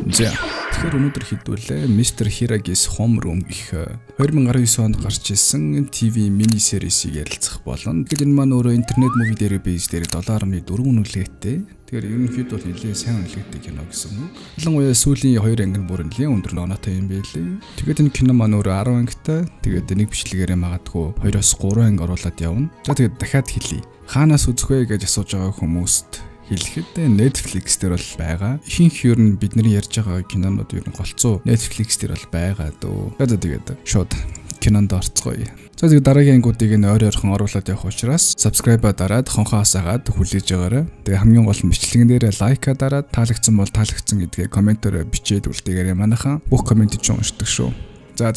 За. Тэгэхээр өнөөдөр хэдүүлээ Mr. Hiragi's Home Room гэх 2019 онд гарч ирсэн TV mini series-ийг ярилцах болно. Тэгэхээр энэ маань өөрөө интернет муви дээр бейс дээр 7.4 үнэлгээтэй. Тэгэхээр ерөнхийд бол нэлээд сайн үнэлгээтэй кино гэсэн үг. Ялангуяа сүүлийн 2 анги нь бүр нэлээд өндөр оноотой юм байлээ. Тэгээд энэ кино маань өөрөө 10 ангитай. Тэгээд нэг бичлэгээрээ магадгүй 2-3 анги оруулаад явна. За тэгээд дахиад хэлье. Хаанаас үзэх вэ гэж асууж байгаа хүмүүст хэлэхэд Netflix дээр бол байгаа. Ихэнх ер нь бидний ярьж байгаа кинонууд ер нь голцоо Netflix дээр бол байгаа дөө. Тэгээд шууд кинонд орцгоё. За тэгээд дараагийн ангиудыг нь ойр ойрхон оруулаад явах учраас subscribe дараад хонхоос агаад хүлээж байгаарай. Тэгээд хамгийн гол нь бичлэгэн дээр лайк дараад таалагдсан бол таалагдсан гэдгээ комментээр бичээд үлдээгээрэй манайхан. Бүх комментиг ч уншдаг шүү. За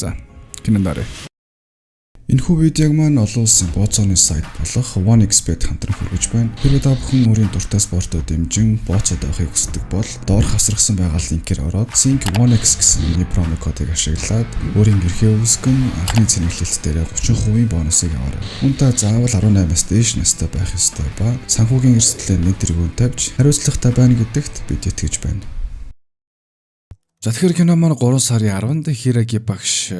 кинонд оръё. Энэхүү видеог маань олон улсын бооцооны сайт болох OneXBet хамтран хүргэж байна. Хэрвээ та бүхэн өөрийн дуртай спортод дэмжин бооцоод авахыг хүсдэг бол доор хасрагсан байгаа линкээр ороод Sync OneX гэсэн миний промо кодыг ашиглаад өөрийн эрхээ үүсгэн анхны цэнэглэлт дээр 30% бонусыг аваарай. Үнэтэй заавал 18-аас дээш настай байх ёстой ба санхүүгийн эрсдлээ нэг тэргүүн тавьж хариуцлагатай байна гэдэгт бид итгэж байна. За тэгэхээр кино маань 3 сарын 10-нд Hiraги багш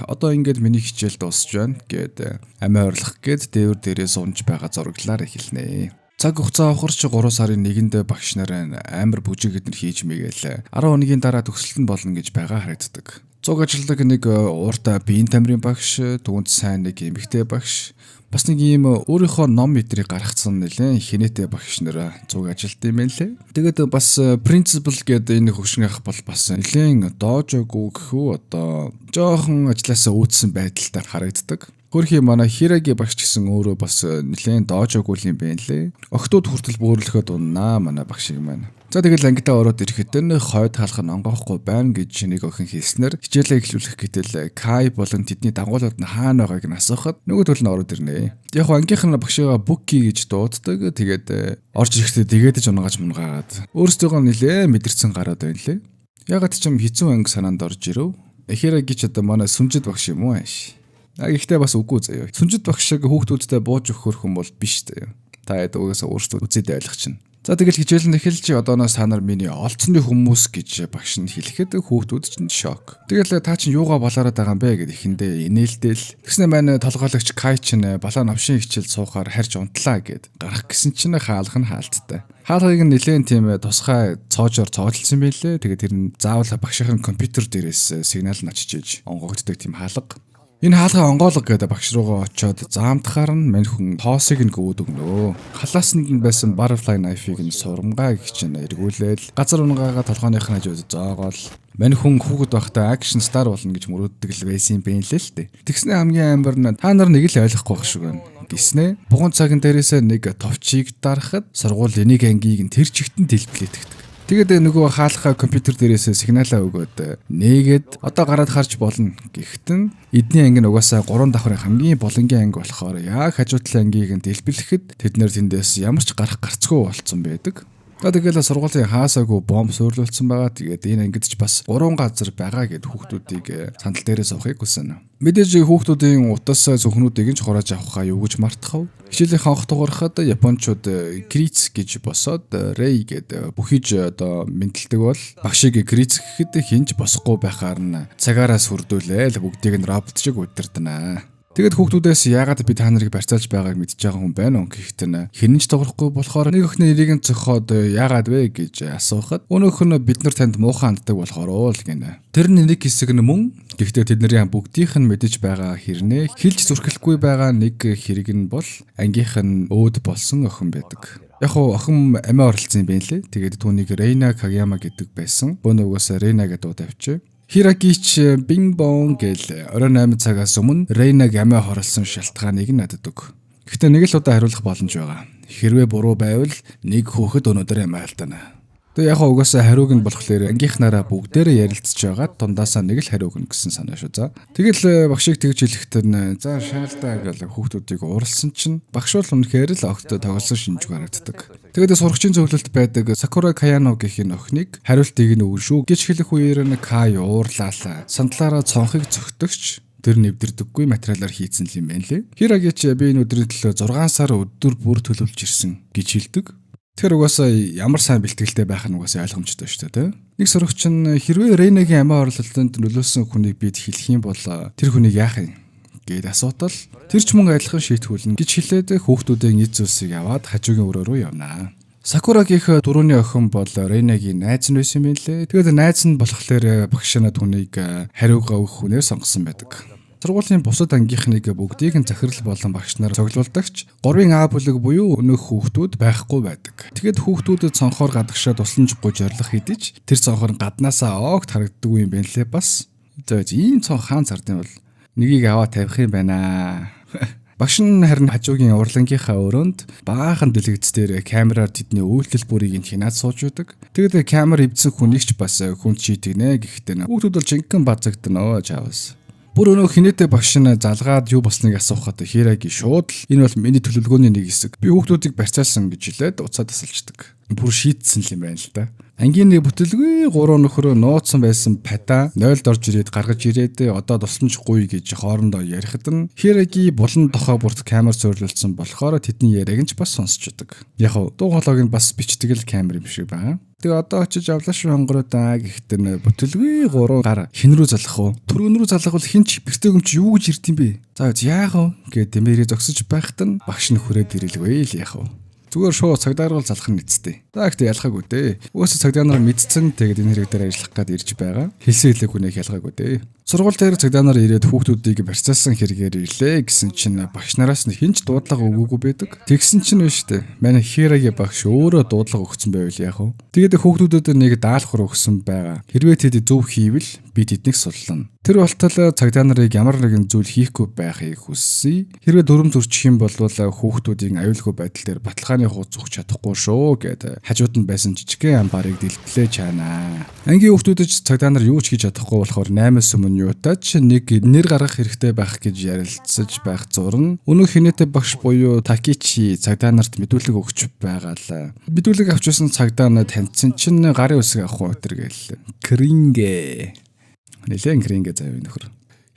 одоо ингээд миний хичээл дуусж байна гэд амиа ойрлох гээд дээвэр дээрээ сунж байгаа зураглаар эхэлнэ. Цаг хугацаа авахарч 3 сарын 1-нд багш нар амар бүжигэд нэр хийж мэгээл 10 хоногийн дараа төгсөлт нь болно гэж байгаа харагддаг. Цуг ажилдаг нэг ууртай биеийн тамирын багш, түүнд сайн нэг эмэгтэй багш, бас нэг ийм өөрийнхөө ном мэдрийг гаргацсан нэлээ хинээтэй багш нар цуг ажилт юм лээ. Тэгээд бас принципл гэдэг энэ хөгшин ах бол бас нэлээ доожоогүй гэхүү одоо жоохон ажилласаа үүдсэн байдалтай харагддаг. Хөрхи манай Hiraги багш гэсэн өөрөө бас нэлээд доожоогүй юм байна лээ. Октод хүртэл бөөрлөхөд уннаа манай багш юм байна. За тэгэл ангидаа ороод ирэхэд нь хойд хаалх нь онгоохгүй байна гэж нэг охин хэлснээр хичээлээ эхлүүлэх гэтэл Kai болон тэдний дагуулууд нь хаана байгааг нь асуухад нөгөө төл нь ороод ирнэ. Яг ангийнх нь багшаа Буки гэж дууддаг. Тэгээд орж ирэхдээ тэгээд ч унгаж мунгаагаад өөрсдөө нилээ мэдэрсэн гараад байна лээ. Ягаад ч юм хэцүү анги санаанд орж ирв. Hiraги ч одоо манай сүмжид багш юм уу ааш. Гэхдээ бас үгүй заяа. Сүмжид багш шиг хүүхдүүдтэй бууж өгөх хүн бол биш заяа. Та угаасаа өөрсдөө үзээд ойлгох чинь. За тэгэл хичээл нь эхэлж одооноос та нар миний олцсны хүмүүс гэж багш нь хэлэхэд хүүхдүүд чинь шок. Тэгэл та чинь юугаа болоороод байгаа юм бэ гэд ихэндээ инээлтэл. Тэгснэ маань толгойлогч Kai чинь балаа навшин хичээл суухаар харж унтлаа гэд гарах гэсэн чинь хаалх нь хаалттай. Хаалгыг нь нэлээд тийм тусгай цоожоор цоожилсан байлээ. Тэгээд тэр нь заавал багшийн компьютер дээрээс сигнал нь очиж онгогддог тийм хаалга. Энэ хаалгаа онгоолго гэдэг багш руугаа очиод заамтахаар нь мань хүн тоосыг нь гүйд өгнө. Халаасанд нь байсан butterfly knife-ыг нь сурамгаа гэх чинь эргүүлээл газар унгаагаа толгойных нь хажууд зоогоол мань хүн хүүхэд байхдаа action star болно гэж мөрөөддөг л байсан юм байна лээ л дээ. Тэгснэ хамгийн амар нь та нар нэг л ойлгохгүй байх шиг байна. Гиснэ бугуун цаган дээрээсээ нэг товчийг дарахад сургууль энийг ангийг нь тэр чигтэн дэлбэлээдэг. Тэгээд нөгөө хаалхаа компьютер дээрээс сигналаа өгөөд нээгээд одоо гараад харж болно. Гэхдээ эдний анги нь угаасаа 3 давхрын хамгийн болонгийн анги болохоор яг хажуутлын ангийг нь дэлбэлэхэд тэд нэр тэндээс ямар ч гарцгүй болцсон байдаг. Тэгэл сургуулийн хаасаагүй бомб суурлуулсан байгаа. Тэгээд энэ ангид ч бас 3 газар байгаа гэд хүүхдүүдийг сандал дээрээс авахыг хүснэ. Мэдээж хүүхдүүдийн утас зөвхнүүдийг нь чухрааж авахаа юу гэж мартах вэ? Хичээлийн ханх дуурахад японочууд Криц гэж босоод Рэй гэд бүхийж одоо мэдлдэг бол багшийг Криц гэхэд хинж босхгүй байхаар нь цагаараас хүрдүүлээл бүгдийг нь робот шиг удирдана. Тэгэд хүүхдүүдээс яагаад би та нарыг барьцаалж байгааг мэдж байгаа хүн байна уу гэхэд хинэн ч тоглохгүй болохоор нэг өхний нэрийг нь зөхиод яагаад вэ гэж асуухад өнөөх нь бид нар танд муухан ханддаг болохоор уу л гинэ. Тэр нэг хэсэг нь мөн гэхдээ тэдний бүгдийнх нь мэдэж байгаа хэрнээ хилж зүрхлэхгүй байгаа нэг хэрэг нь бол ангийнх нь өөд болсон охин байдаг. Яг охин амиа оролцсон юм байна лээ. Тэгээд түүнийг Рейна Кагаяма гэдэг байсан. Бөөнөөс Рейна гэдэг дуу тавьчих. Hiraги ч бинг бонг гэл оройн 8 цагаас өмнө Рейнаг амиа хорлсон шалтгааныг надад өг. Гэхдээ нэг л удаа хариулах боломж байгаа. Хэрвээ буруу байвал нэг хүүхэд өнөөдөр амиа алдана. Тэгээ яг угаасаа хариуг нь болохоор ангийнхнаараа бүгдээрээ ярилцж байгаа дундаасаа нэг л хариуг нь гэсэн санаа шүү. За. Тэгэл багшийг тэгж хэлэхдээ за шаалдаа гэл хүүхдүүдийг ууралсан чинь багш бол үнэхээр л огт тоглосон шинжгүй харагддаг. Тэгээд сурагчийн зөвлөлт байдаг Sakura Kayano гэх энэ охиныг хариултыг нь өгнө шүү гэж хэлэх үеэр нь Kai уурлаалаа. Сандлаараа цонхыг зөгтөгч тэр нэвдэрдэггүй материалаар хийцэн юм байна лээ. Hiraги ч би энэ өдрийн төлөө 6 сар өдөр бүр төлөвлөж ирсэн гэж хэлдэг. Тэр угаасаа ямар сайн бэлтгэлтэй байх нь угаасаа ойлгомжтой шүү дээ. Нэг сурагч нь хэрвээ Рейнагийн амиа орлолтод нөлөөлсөн хүнийг бид хэлэх юм бол тэр хүнийг яах юм гэд асуудал тэр ч мөн адилхан шийтгүүлнэ гэж хэлээд хүүхдүүдийн эд зүйлсийг аваад хажуугийн өрөө рүү явнаа. Сакурагийн дөрөвний охин бол Рейнагийн найз нь байсан юм лээ. Тэгээд найз нь болохоор багш надад хүнийг хариугаа өгөх хүнээр сонгосон байдаг. Сургуулийн бусад ангийнхныг бүгдийг нь захирал болон багш нар цуглуулдагч 3А бүлэг буюу өнөөх хүүхдүүд байхгүй байдаг. Тэгэд хүүхдүүдэд цонхоор гадагшаа тусламжгүй зорлох хэдиж тэр цонхоор гаднаасаа огт харагддаггүй юм байна лээ бас. Ийм цонх хаан зардсан бол нэгийг аваа тавих юм байна. Багш нь харин хажуугийн урлангийнхаа өрөөнд баахан дэлгэц дээр камераар тэдний үйлдэл бүрийг нь хянаад сууж байдаг. Тэгэд камер эвдсэн хүнийг ч бас хүн чийтгэнэ гэхдээ хүүхдүүд бол жинхэнэ базагдана чаавс. Бүр өнөө хинэтэ багш нь залгаад юу болсныг асуухад Хираги шууд л энэ бол миний төлөвлөгөөний нэг хэсэг. Би хүүхдүүдийг барьцаалсан гэж хэлээд уцаа тасалждаг. Бүр шийтсэн л юм байна л да. Ангийн нэг бүтэлгүй 3 нөхрөө нууцсан байсан Пата 0-д орж ирээд гаргаж ирээд одоо тусламжгүй гэж хоорондоо ярихад нь Хираги булан тохоо бүрт камер зөрлөлдсөн болохоор тэдний яриаг нь ч бас сонсч байдаг. Яг нь дуу хоолойг нь бас бичдэг л камер юм шиг байна. Тэгээ одоо очиж авлаа шүү хонгороо даа гэхдээ бүтэлгүй 3 гар хин рүү залах уу? Түргэн рүү залах бол хин ч бэртэг юм чи юу гэж ирд юм бэ? За яах вэ? Гэт дэмэрээ зогсож байхад нь багш нь хүрээд ирэлгүй л яах вэ? Зүгээр шууд цагдаагаар залах нь нэцтэй. За гэхдээ ялгаагүй дээ. Өөсөө цагдаа нар мэдсэн тэгээд энэ хэрэг дээр ажиллах гээд ирж байгаа. Хэлсэн хэлээгүй нэг ялгаагүй дээ. Сургууль дээр цагдаа нар ирээд хүүхдүүдийг барьцаалсан хэрэгээр ирлээ гэсэн чинь багш нараас нь хинч дуудлага өгөөгүй байдаг. Тэгсэн чинь биш үү? Манай Хираги багш өөрөө дуудлага өгсөн байвал яах вэ? Тэгээд хүүхдүүдэд нэг даалгавар өгсөн байгаа. Хэрвээ тэд зөв хийвэл би тэднийг суллана. Тэр болтол цагдаа нарыг ямар нэгэн зүйл хийхгүй байхыг хүсье. Хэрвээ дүрм зөрчих юм бол хүүхдүүдийн аюулгүй байдал дээр баталгааны хуудас өгч чадахгүй шүү гэд хажууд нь байсан жижигхэн амбарыг дэлбэлээ чаанаа. Ангийн хүүхдүүдэд цагдаа нар юу ч хийж чадахгүй болохоор 8-аас өмнө юутаач нэг нэр гаргах хэрэгтэй байх гэж ярилцаж байх зурн өнөө хинэтэ багш буюу Такичи цагдаа нарт мэдүүлэг өгч байгаа л. Мэдүүлэг авчихсан цагдаа нар таньсан чинь гарын үсэг авах өтер гээл. Крингэ нэлээд крингэ заяа нөхөр.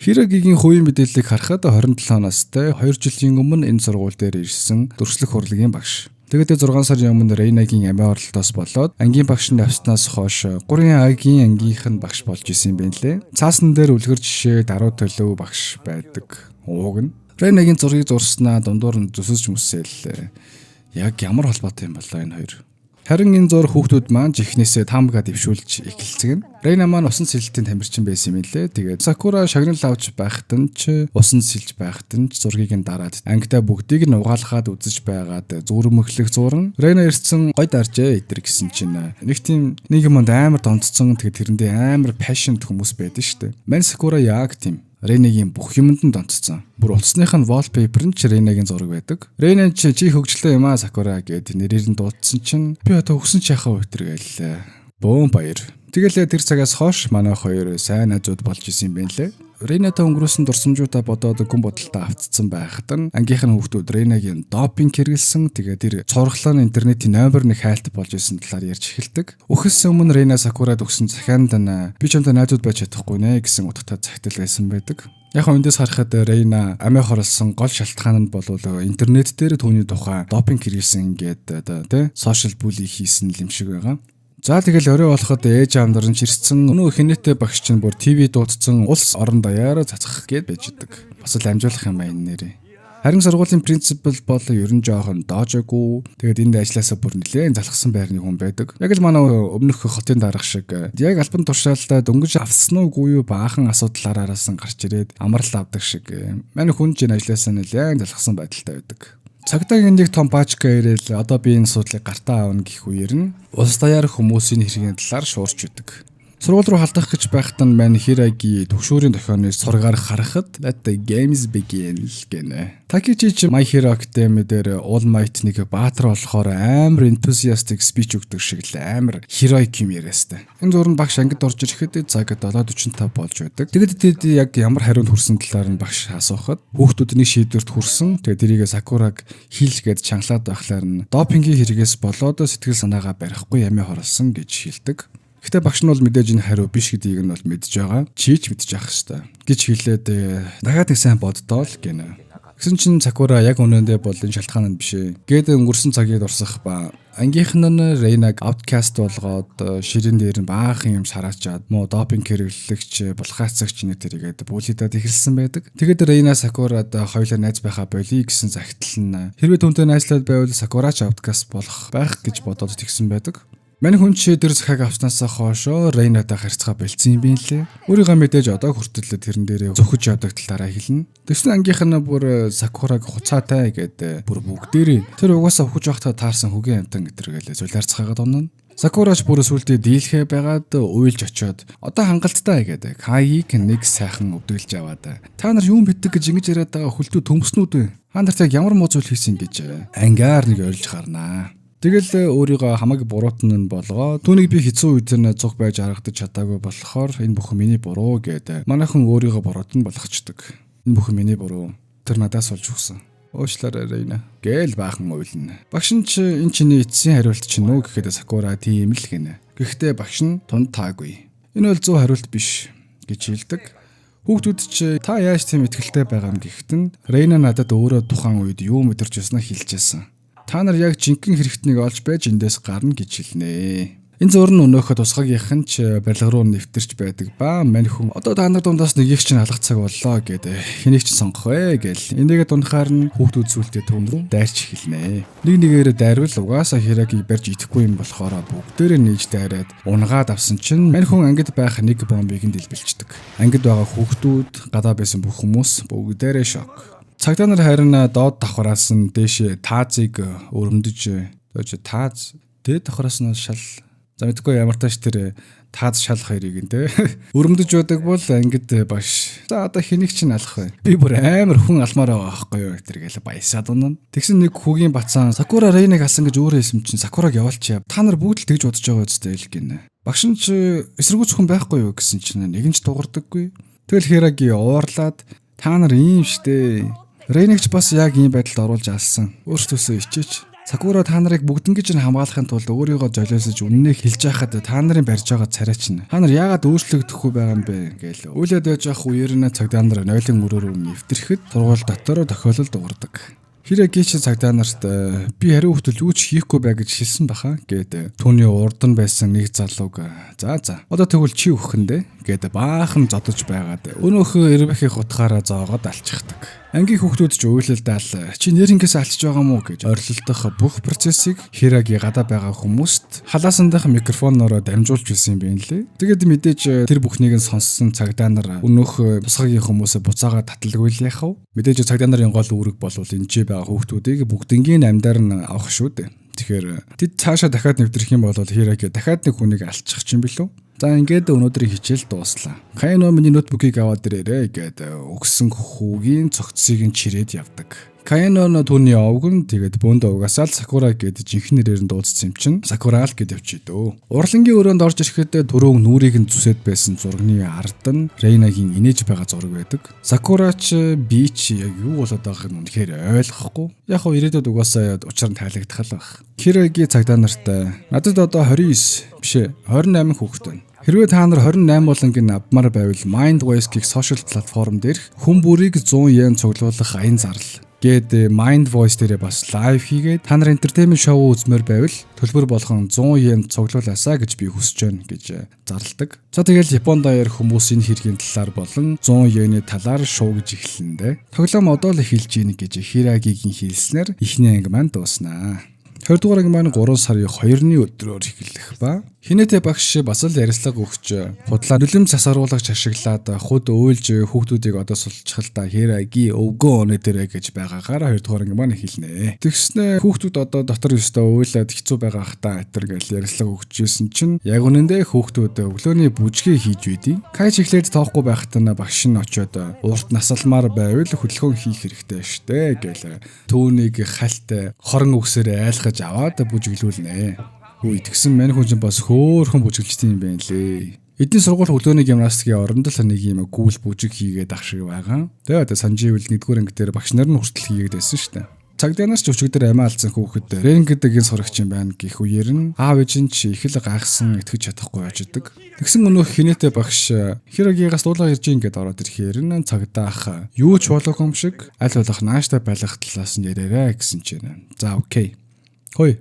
Хирагигийн хувийн мэдээллийг харахад 27 настай 2 жилийн өмнө энэ сургууль дээр ирсэн дүрслэх урлагийн багш. Тэгээд 6 сарын өмнө Рейнагийн амиа орлолтоос болоод ангийн багш нь авснаас хойш 3А-гийн ангийнх нь багш болж исэн юм байна лээ. Цаасан дээр үлгэр жишээ даруй төлөв багш байдаг. Ууг нь Рейнагийн зургийг зурснаа дундуур нь зүсэж мүсэл. Яг ямар холбоотой юм болоо энэ хоёр. Харин энэ зур хүүхдүүд маань жихнээсээ таамгаа дэвшүүлж эхэлцгэн. Рейна маань усан сэлэлтийн тамирчин байсан юм лээ. Тэгээд Сакура шагнал авч байхад нь ч усан сэлж байхад нь ч зургийг нь дараад ангидаа бүгдийг нь угаалгаад үзэж байгаад зүрмөглөх зурн. Рейна ирсэн гой даржээ эдэр гэсэн чинь нэг тийм нэг юмд амар донцсон тэгээд тэрэндээ амар пашнт хүмүүс байдаг шүү дээ. Мань Сакура яг тийм Рейнагийн бүх юмд нь донцсон. Бүр утасных нь wallpaper нь ч Рейнагийн зураг байдаг. Рейна чи хөгжлөө юм аа Сакура гэд нэрээр нь дуудсан чинь би одоо өгсөн чи яхаа өтер гэлээ. Бөөн баяр. Тэгэл тэр цагаас хойш манай хоёр сайн найзууд болж исэн юм байна лээ. Рейнатай өнгөрөөсөн дурсамжуудаа бодоод гүн бодолтой автцсан байхад нь ангийнхан хүүхдүүд Рейнагийн допинг хэрэгэлсэн. Тэгээд тэр цорглоо нь интернетийн номер 1 хайлт болж исэн талаар ярьж эхэлдэг. Өөхөөс өмнө Рейна Сакурад өгсөн захианд нь би чамтай найзууд байж чадахгүй нэ гэсэн утгатай захидал байсан байдаг. Яг эндээс харахад Рейна амиа хорлсон гол шалтгаан нь бол интернет дээр түүний тухай допинг хэрэгэлсэн гэдэг тий сошиал були хийсэн юм шиг байгаа. За тэгэл орой болоход ээж аав нар нь чирсэн өнөө хинэтэ багш чинь бүр ТV дуудсан улс орон даяараа цацгах гээд байж идэг. Бас л амжуулах юм байна нэрээ. Харин сургуулийн принципал бол ерөн жоохон доожоогүй. Тэгээд энд ажилласаа бүр нэлээд залхсан байрны хүн байдаг. Яг л манай өмнөх хотын дарга шиг яг альбан туршаалтаа дөнгөж авсан уугүй юу баахан асуудал араас нь гарч ирээд амрал авдаг шиг. Манай хүн чинь ажилласаа нэлээд залхсан байдалтай байдаг. Цагдаагийн нэг том баачка ирээл одоо би энэ асуудлыг гартаа аавна гэх үеэр нь улс даяар хүмүүсийн хэргийн талаар шуурч өгдөг. Сургууль руу халдах гэж байхад нь мань Хираги төгшөөрийн дохионы сургаар харахад let the games begin гэнэ. Такичи ч My Hero Academy дээр All Might нэг баатар болохоор амар enthusiastic speech өгдөг шиг л амар heroic юм яриастай. Энэ зурн багш ангид орж ирэхэд цаг 7:45 болж байдаг. Тэгэд тэд яг ямар хариунд хүрсэн талаар нь багш асуухад хүүхдүүдний шийдвэрт хүрсэн. Тэгээд тэрийг Сакураг хийлгээд чангалаад байхлаар нь допингийн хэрэгээс болоод сэтгэл санаагаа барихгүй ямиа хорлсон гэж хэлдэг. Гэтэ багш нь бол мэдээж энэ хариу биш гэдгийг нь бол мэдж байгаа. Чийч мэдж явах хэвээр гэж хэлээд дахиад нэг сайн боддоо л гэнэ. Гэсэн чинь Сакура яг үнэндээ бол энэ шалтгаан нь биш ээ. Гээд өнгөрсөн цагийг дурсах ба Ангийнхан нь Рейнаг ауткаст болгоод ширэн дээр нь баахан юм шараачаад муу допинг хэрэглэгч, булгаацагч нэтэргээд бүлийдад ихэлсэн байдаг. Тэгээд Рейна Сакурад хоёулаа найз байхаа болий гэсэн загтал нь хэрвээ түүнтэй найзлаад байвал Сакурач ауткаст болох байх гэж бодоод тэгсэн байдаг. Мань хүн чи тэр захаг авснаас хойшоо Рейнатай харьцаа бэлдсэн юм байна лээ. Өөрийгөө мэдээж одоо хүртэл тэрэн дээрээ зөвхөж явдаг талаараа хэлнэ. Тэгсэн ангийнх нь бүр Сакураг хуцаатай гэдэг бүр бүгдээрээ тэр угаасаа хөхж байхдаа таарсан хөгийн амтан гэтэргээл зулаарцгаагаад унана. Сакурач бүр сүлдээ дийлхэ байгаад уйлж очиод одоо хангалттай гэдэг Каиг нэг сайхан өвдөглж аваад та нар юу мэддэг гэж ингэж яриад байгаа хөлтөө төмснүүд вэ? Хандарт яг ямар муу зүйл хийсэн гэж ангиар нэг ойлж харнаа. Тэгэл өөрийгөө хамаг буруутан нь болгоо. Түүнийг би хэцүү үед нь зүг байж харагдаж чадаагүй болохоор энэ бүхэн миний буруу гэдэг. Манайхан өөрийгөө буруутан болгочдөг. Энэ бүхэн миний буруу. Тэр надаас олж өгсөн. Уучлаарай Рейна. Гээл баахан уйлна. Багш нь чи энэ чиний эцсийн хариулт чинь үү гэхэд Сакура тийм л гинэ. Гэхдээ багш нь тунд таагүй. Энэ бол 100 хариулт биш гэж хэлдэг. Хүүхдүүд чи та яаж тийм итгэлтэй байгаа юм гэхэд нь Рейна надад өөрөө тухайн үед юу мэдэрч байснаа хэлжсэн. Та нар яг жинхэнэ хэрэгтнийг олж байж эндээс гарна гэж хэлнэ. Энэ зурн өнөөхөд тусгаагийнхан ч барилга руу нэвтэрч байдаг ба мань хүн одоо та нар дундаас нэгийг чинь алгах цаг боллоо гэдэг хэнийг ч сонгох вэ гэл энийгээ дундахаар нь хүүхдүүд сүултээ төм рүү дайрч эхэлнэ. Нэг нэгээр дайрвал угаасаа Хирагийг барьж идэхгүй юм болохоор бүгдээрээ нээж дайраад унгаад авсан чинь мань хүн ангид байх нэг бомбыг нь дэлбэлждэг. Ангид байгаа хүүхдүүд гадаа байсан бүх хүмүүс бүгдээрээ шок. Цагдаа нар харин доод давхраас нь дээшээ таазыг өрөмдөж тааз дээд давхраас нь шал за мэдгүй ямар тааш тэр тааз шал хоёрыг нэ өрөмдөж байдаг бол ангид багш. За одоо хэнийг ч алах вэ? Би бүр амар хүн алмаар байгаа байхгүй юу гэтэр гээл баясаад унана. Тэгсэн нэг хүүгийн бацаан Сакура Рейныг алсан гэж өөрөө хэлсэн чинь Сакураг явуулчихъя. Та нар бүгд л тэгж бодож байгаа үстэй л гинэ. Багш нь ч эсэргүүцэх хүн байхгүй юу гэсэн чинь нэгэн ч дуурдаггүй. Тэгэл Хираги уурлаад та нар ийм штэ. Рейнэгч бас яг ийм байдалд оруулж алсан. Өөртөөсөө ичээч. Сакура та нарыг бүгднгийж нь хамгаалахын тулд өөрийгөө золиосож үнэнээ хэлж яхад та нарын барьж байгаа царайч нь. Та нар яагаад өөрчлөгдөхгүй байгаа юм бэ гээл. Үйлээд байж явах үеэр нь цагдаа нар нойлын өрөөрөө нэвтрэхэд тургуул дотор тохиолдол дуурдаг. Хираги ч цагдаа нарт би хариу хөтөл юу ч хийхгүй бай гэж хэлсэн баха гээд түүний урд нь байсан нэг залууг за одоо тэгвэл чи өгөхгүй гээд баахан зодож байгаад өнөөхөө эрбэхийг утгаараа зоогоод алчихдаг. Ангийн хүүхдүүд ч уйлалдаал чи нэрнгээс алчж байгаа мó гэж орилдох бүх процессыг Хираги гадаа байгаа хүмүүст халаасандах микрофоноор дамжуулж хэлсэн юм байна лээ. Тэгээд мэдээж тэр бүхнийг нь сонссон цагдаа нар өнөөх тусгаагийн хүмүүсээ буцаагаа таталгүй л яхав. Мэдээж цагдаа нарын гол үүрэг бол энэ ч байгаа хүүхдүүдийг бүгднгийн амьдаар нь авах шүү дээ. Тэгэхээр тэд цаашаа дахиад нэвтрэх юм бол Хираги дахиад нэг хүнийг алчих юм билүү? За ингээд өнөөдрийн хичээл дууслаа. Кайно миний ноутбукийг аваад ирээрэй гэд өгсөн хүүгийн цогцсыг нь чирээд явдаг. Кайно түүний овг нь тэгээд бөөндө угаасаа л Сакура гэд жинхэнээр нь дуудсан юм чинь Сакура л гэд явчихдөө. Урлангийн өрөөнд орж ирэхэд дөрөв нүрийг нь зүсэд байсан зургийн ард нь Рейнагийн инээж байгаа зураг байдаг. Сакура ч би ч яг юу болоод байгааг нь үнэхээр ойлгохгүй. Яг хоо ирээдүйд угаасаа учир нь таалагдах л байх. Хираги цагдаа нарт надад одоо 29 биш 28 хүүхэд байна. Хэрвээ та нар 28 болонгийн авмаар байвал Mindvoice гэх сошиал платформ дээрх хүн бүрийг 100 yen цуглуулах аян зарлал гээд Mindvoice дээрээ бас лайв хийгээд та нар entertainment шоу үзмээр байвал төлбөр болгон 100 yen цуглуулаасаа гэж би хүсэж байна гэж зарладаг. За тэгэл Японд даяар хүмүүс энэ хэргийн талаар болон 100 yen-ийн талаар шоу гэж эхэлнэ. Тоглоом одоо л эхэлж ийн гэж Хирагигийн хэлснээр эхний анги маань дууснаа. 20 дугаар анги маань 3 сарын 2-ны өдрөөр эхэллэх ба Хинэтэ багш бас л ярилцлага өгч худлаа нүлэм засаруулагч ашиглаад худ өөлж хүүхдүүдийг одоо сулчихалдаа Хираги өвгөө өнө дээрэ гэж байгаагаар 2 дугаар анги маань эхэлнэ. Тэгснэ хүүхдүүд одоо дотор өстө өөлээд хэцүү байгаа хта атер гэж ярилцлага өгчээсэн чинь яг үнэндээ хүүхдүүд өглөөний бүжгээ хийж үйдий. Кайч ихлээд тоохгүй байхад нь багш нь очиод урт насалмаар байвал хөдөлгөөн хийх хэрэгтэй штэ гэл түүнийг хальт хорон үгсээр айлгаж аваад бүжиглүүлнэ. Үгүй тэгсэн мань хүн чинь бас хөөхөн бүжиглжтэй юм байна лээ. Эдийн сургууль хөглөөний гимнастикийн оронд л нэг юм гүүл бүжиг хийгээд ах шиг байгаа. Тэгээ одоо санживэл 1-р анги дээр багш нар нь хүртэл хийгээд байсан шүү дээ. Цагдаа нар ч өчигдөр амиа алдсан хүүхэд Рен гэдэг энэ сурагч юм байна гэх үеэр нь аав ээж нь ч их л гайхсан итгэж чадахгүй очдөг. Тэгсэн өнөөх Хинэтэ багш Хирагигаас дуулаа ирж ийн гэдээ ороод ирэхээр нь цагдаа ах юу ч болоогүй юм шиг аль болох нааштай байлгах талаас нь яриараа гэсэн чинь. За окей. Хөөе.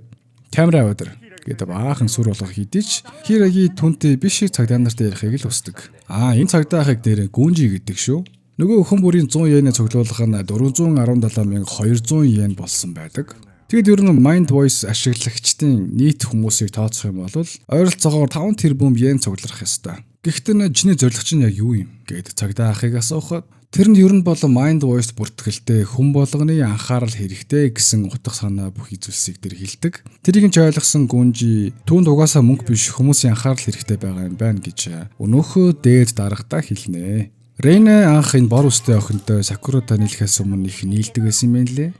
Камера өдөр гэдэг баахан сүр болгох хэдий ч Хираги түнтэй биш цагдаа нарт ярихыг л хүсдэг. Энэ цагдаа ахыг дээр гүнжи гэдэг шүү. Нөгөө өхөн бүрийн 100 йены цуглуулга нь 417,200 йен болсон байдаг. Тэгэд ер нь Mind Voice ашиглагчдын нийт хүмүүсийг тооцох юм бол ойролцоогоор 5 тэрбум йен цугларах ёстой. Гэхдээ чиний зорилго чинь яг юу юм гэд цагдаа ахыг асуухад тэр нь ер нь бол Mind Voice бүртгэлтэй хүн болгоны анхаарал хэрэгтэй гэсэн утга санаа бүх зүйлсийг тэр хэлдэг. Тэрийг ч ойлгосон гүнжи түүнд угаасаа мөнгө биш хүмүүсийн анхаарал хэрэгтэй байгаа юм байна гэж өнөөхөө дээд дарагдаа хэлнэ. Рейна анх энэ бор үстэй охинтой Сакурата нийлэхээс өмнө их нийлдэг байсан юм байна лээ.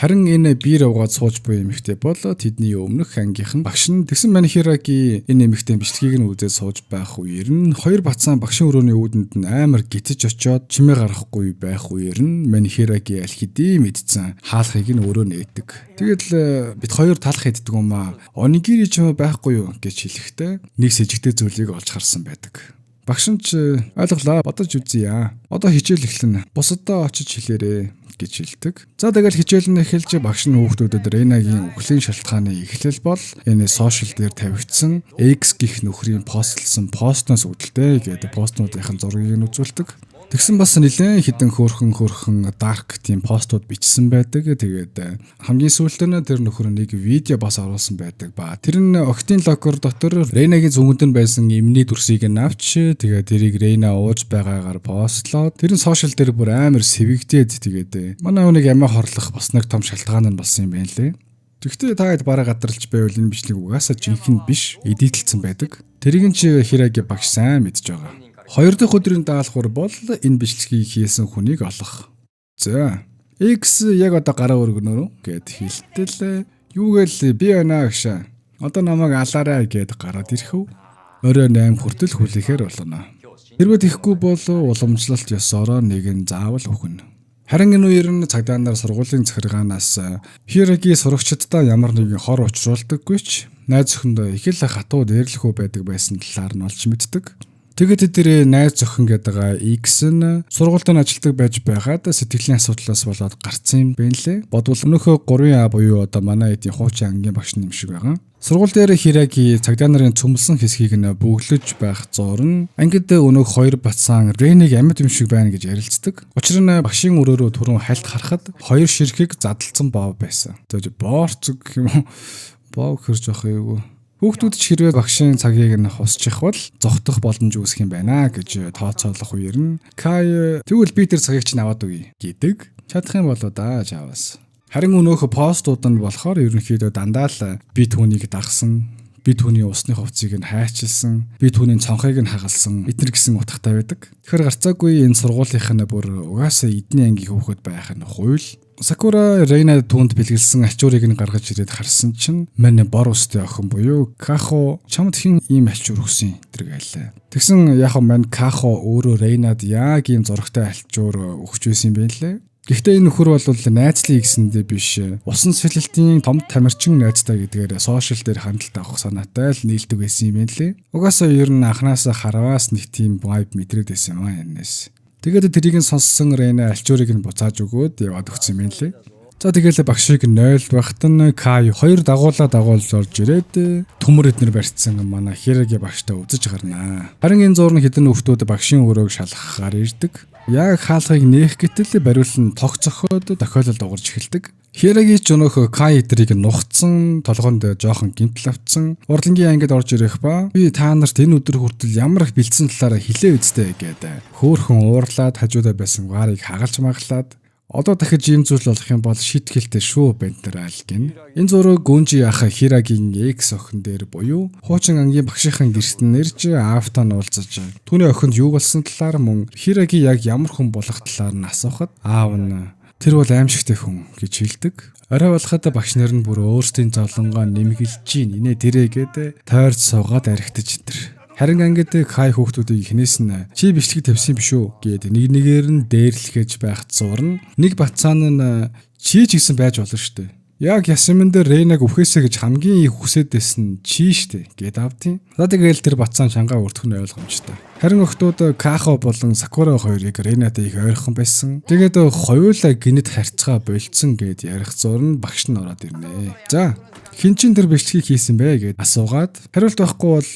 Харин энэ биер угаад сууж буй эмэгтэй бол тэдний өмнөх ангийнхан багш нь тэгсэн мань Хираги энэ эмэгтэй бичлэгийг нь үзээд сууж байх үеэр нь хоёр бацаан багшийн өрөөний үүдэнд нь амар гитэж очиод чимээ гаргахгүй байх үеэр нь мань Хираги аль хэдий мэдсэн хаалхыг нь өөрөө нээдэг. Тэгэл бид хоёр талах хийддэг юм аа. Онигири ч юм байхгүй юу гэж хэлэхдээ нэг сэжигтэй зүйлийг олж харсан байдаг. Багш нь ч ойлголаа бодож үзье. Одоо хичээл эхэлнэ. Бусадаа очиж хэлээрэй гэж хэлдэг. За тэгэл хичээл нь эхэлж багш нь хүүхдүүдэд Рейнагийн үхлийн шалтгааны эхлэл бол энэ сошиал дээр тавигдсан X гих нөхрийн постлсон постноос үүдэлтэй гэдэг постнуудын зургийг нь үзүүлдэг. Тэгсэн бас нэлээд хідэн хөөрхөн дарк тийм постууд бичсэн байдаг. Тэгээд хамгийн сүүлд нь тэр нөхөр нэг видео бас оруулсан байдаг ба тэр нь октын локер дотор Рейнагийн зүгэнд нь байсан эмний дүрсийг нь авч тэгээд тэрийг Рейна ууж байгаагаар постлоод тэр нь сошиал дээр бүр амар сэвэгдээд тэгээд манай хүнийг амиа хорлох бас нэг том шалтгаан нь болсон юм байна лээ. Тэгвэл таад бараа гадарлаж байвал энэ бичлэг угаасаа жинхэнэ биш, эдитэлсэн байдаг. Тэрийг нь ч Хираги багш сайн мэдж байгаа. Хоёр дахь өдрийн даалгавар бол энэ бичлэгийг хийсэн хүнийг олох. За, X яг одоо гараа өргөнөөрөө гэд хэлтэл юу гээл би байна гэж. Одоо намайг алаарай гэд гараад ирэхв. Орой 8 хүртэл хүлээхээр болно. Хэрвээ тэхгүй бол уламжлалт ёсороо нэг нь заавал өгнө. Харин энэ үеэр нь цагдаа нар сургуулийн захиргаанаас Хираги сурагчдаа ямар нэгэн хор учруулдаггүй ч найз охиндоо их л хатуу дээрлэхүү байдаг байсан талаар нь олж мэддэг. Тэгээд тэр найз зохин гэдэг X нь сургуульд ажилладаг байж байгаад сэтгэлийн асуудлаас болоод гарцсан юм байна лээ. Бодвол өнөөхөө 3А буюу одоо манай эдийн хуучин ангийн багш юм шиг байгаа. Сургууль дээр Хираги цагдаа нарын цөмлсөн хэсгийг нь бөглөж байх зуур нь ангид өнөөх хоёр бацаан Рейнийг амьд юм шиг байна гэж ярилцдаг. Учир нь багшийн өрөөрөө түрүүн хальт харахад хоёр ширхэг задлцсан боо байсан. Тэгээд боорцог юм боо хөрж явах юу. Хүүхдүүд ч хэрвээ багшийн цагийг нь хусчих бол зогтох боломж үүсэх юм байна гэж тооцоолох үеэр нь Кай тэгвэл би тэр цагийг чинь аваад өгье гэдэг. Чадах юм болоо да жаавас. Харин өнөөх постууд нь болохоор ерөнхийдөө дандаа л би түүнийг дагсан, би түүний усны хувцсыг нь хайчилсан, би түүний цонхыг нь хагалсан эдгээр гэсэн утгатай байдаг. Тэгэхээр гарцаагүй энэ сургуулийнх нь бүр угаасаа эдний ангийн хүүхэд байх нь хууль. Сакура Рейна түүнд бэлгэлсэн ачуурыг нь гаргаж ирээд харсан чинь манай бор устэй охин буюу Кахо чамд хин ийм ачуур өгсөн энэ гэлээ. Тэгсэн яг маань Кахо өөрөө Рейнад яг ийм зурагтай ачуур өгч байсан юм байна лээ. Гэхдээ энэ нөхөр бол найзлын гэсэндээ биш усан сэлэлтийн том тамирчин найзтай гэдгээр сошиал дээр хандлт авах санаатай л нийлдэг байсан юм байна лээ. Угаасаа ер нь анханасаа хараваас нэг тийм vibe мэдрээд байсан юм аа энэс. Тэгээд тэрийг нь сонссон Рейна альчуурыг нь буцааж өгөөд яваад өгсөн юм лээ. За тэгэл багшийг 0 багт нь Кай 2 дагуулж орж ирээд төмөр эднэр барьцсан манай Хираги багштай үзэж гарнаа. Харин энэ зуурны хідэн өвтүүд багшийн өрөөг шалгахаар ирдэг. Яг хаалгыг нээх гэтэл бариул нь тогцоход тохиолдол дуурж эхэлдэг. Хираги ч өнөөх Кай эдрийг нухацсан, толгонд жоохон гимтэл авцсан. Урлагийн ангид орж ирэх ба би та нарт энэ өдөр хүртэл ямар их бэлдсэн талаараа хэлээ үстэй гэдэг. Хөөхөн уурлаад хажуудаа байсан гарыг хагалж маглаад одоо дахиж ийм зүйл болох юм бол шийтгэлтэй шүү бэнтэр айл гин. Энэ зураг Гүнжи ах Хирагийн X охин дээр буюу хуучин ангийн багшийн гэрт нэрж аавтаа уулзаж түүний охинд юу болсон талаар мөн Хираги яг ямар хүн болох талаар нь асуухад аав нь тэр бол аимшигтэй хүн гэж хэлдэг. Орой болоход багш нар нь бүр өөрсдийн зовлонгоо нэмгэлж гин инээ тэрээгээд тойрч суугаад архитаж итэр. Харин ангид Кай хүүхдүүдийг хинээс нь чи бичлэг тавьсан биш үү гээд нэг нэгээр нь дээрлэхэж байх зур нь нэг бацаан нь чи ч гэсэн байж болно шүү дээ. Яг ясмин дээр Рейнаг үхээсэ гэж хамгийн их хүсэж байсан чи штэ гэд авдیں۔ За тэгэл тэр бацаан чангаа өртөх нь ойлгомжтой. Харин охтууд Кахо болон Сакура хоёрыг Рейнатай их ойрхон байсан. Тэгээд хоёулаа гинэт харьцгаа болцсон гэд ярих зур нь багш нь ороод ирнэ. За хин чин тэр бичлэгийг хийсэн бэ гэд асуугаад хариулт байхгүй бол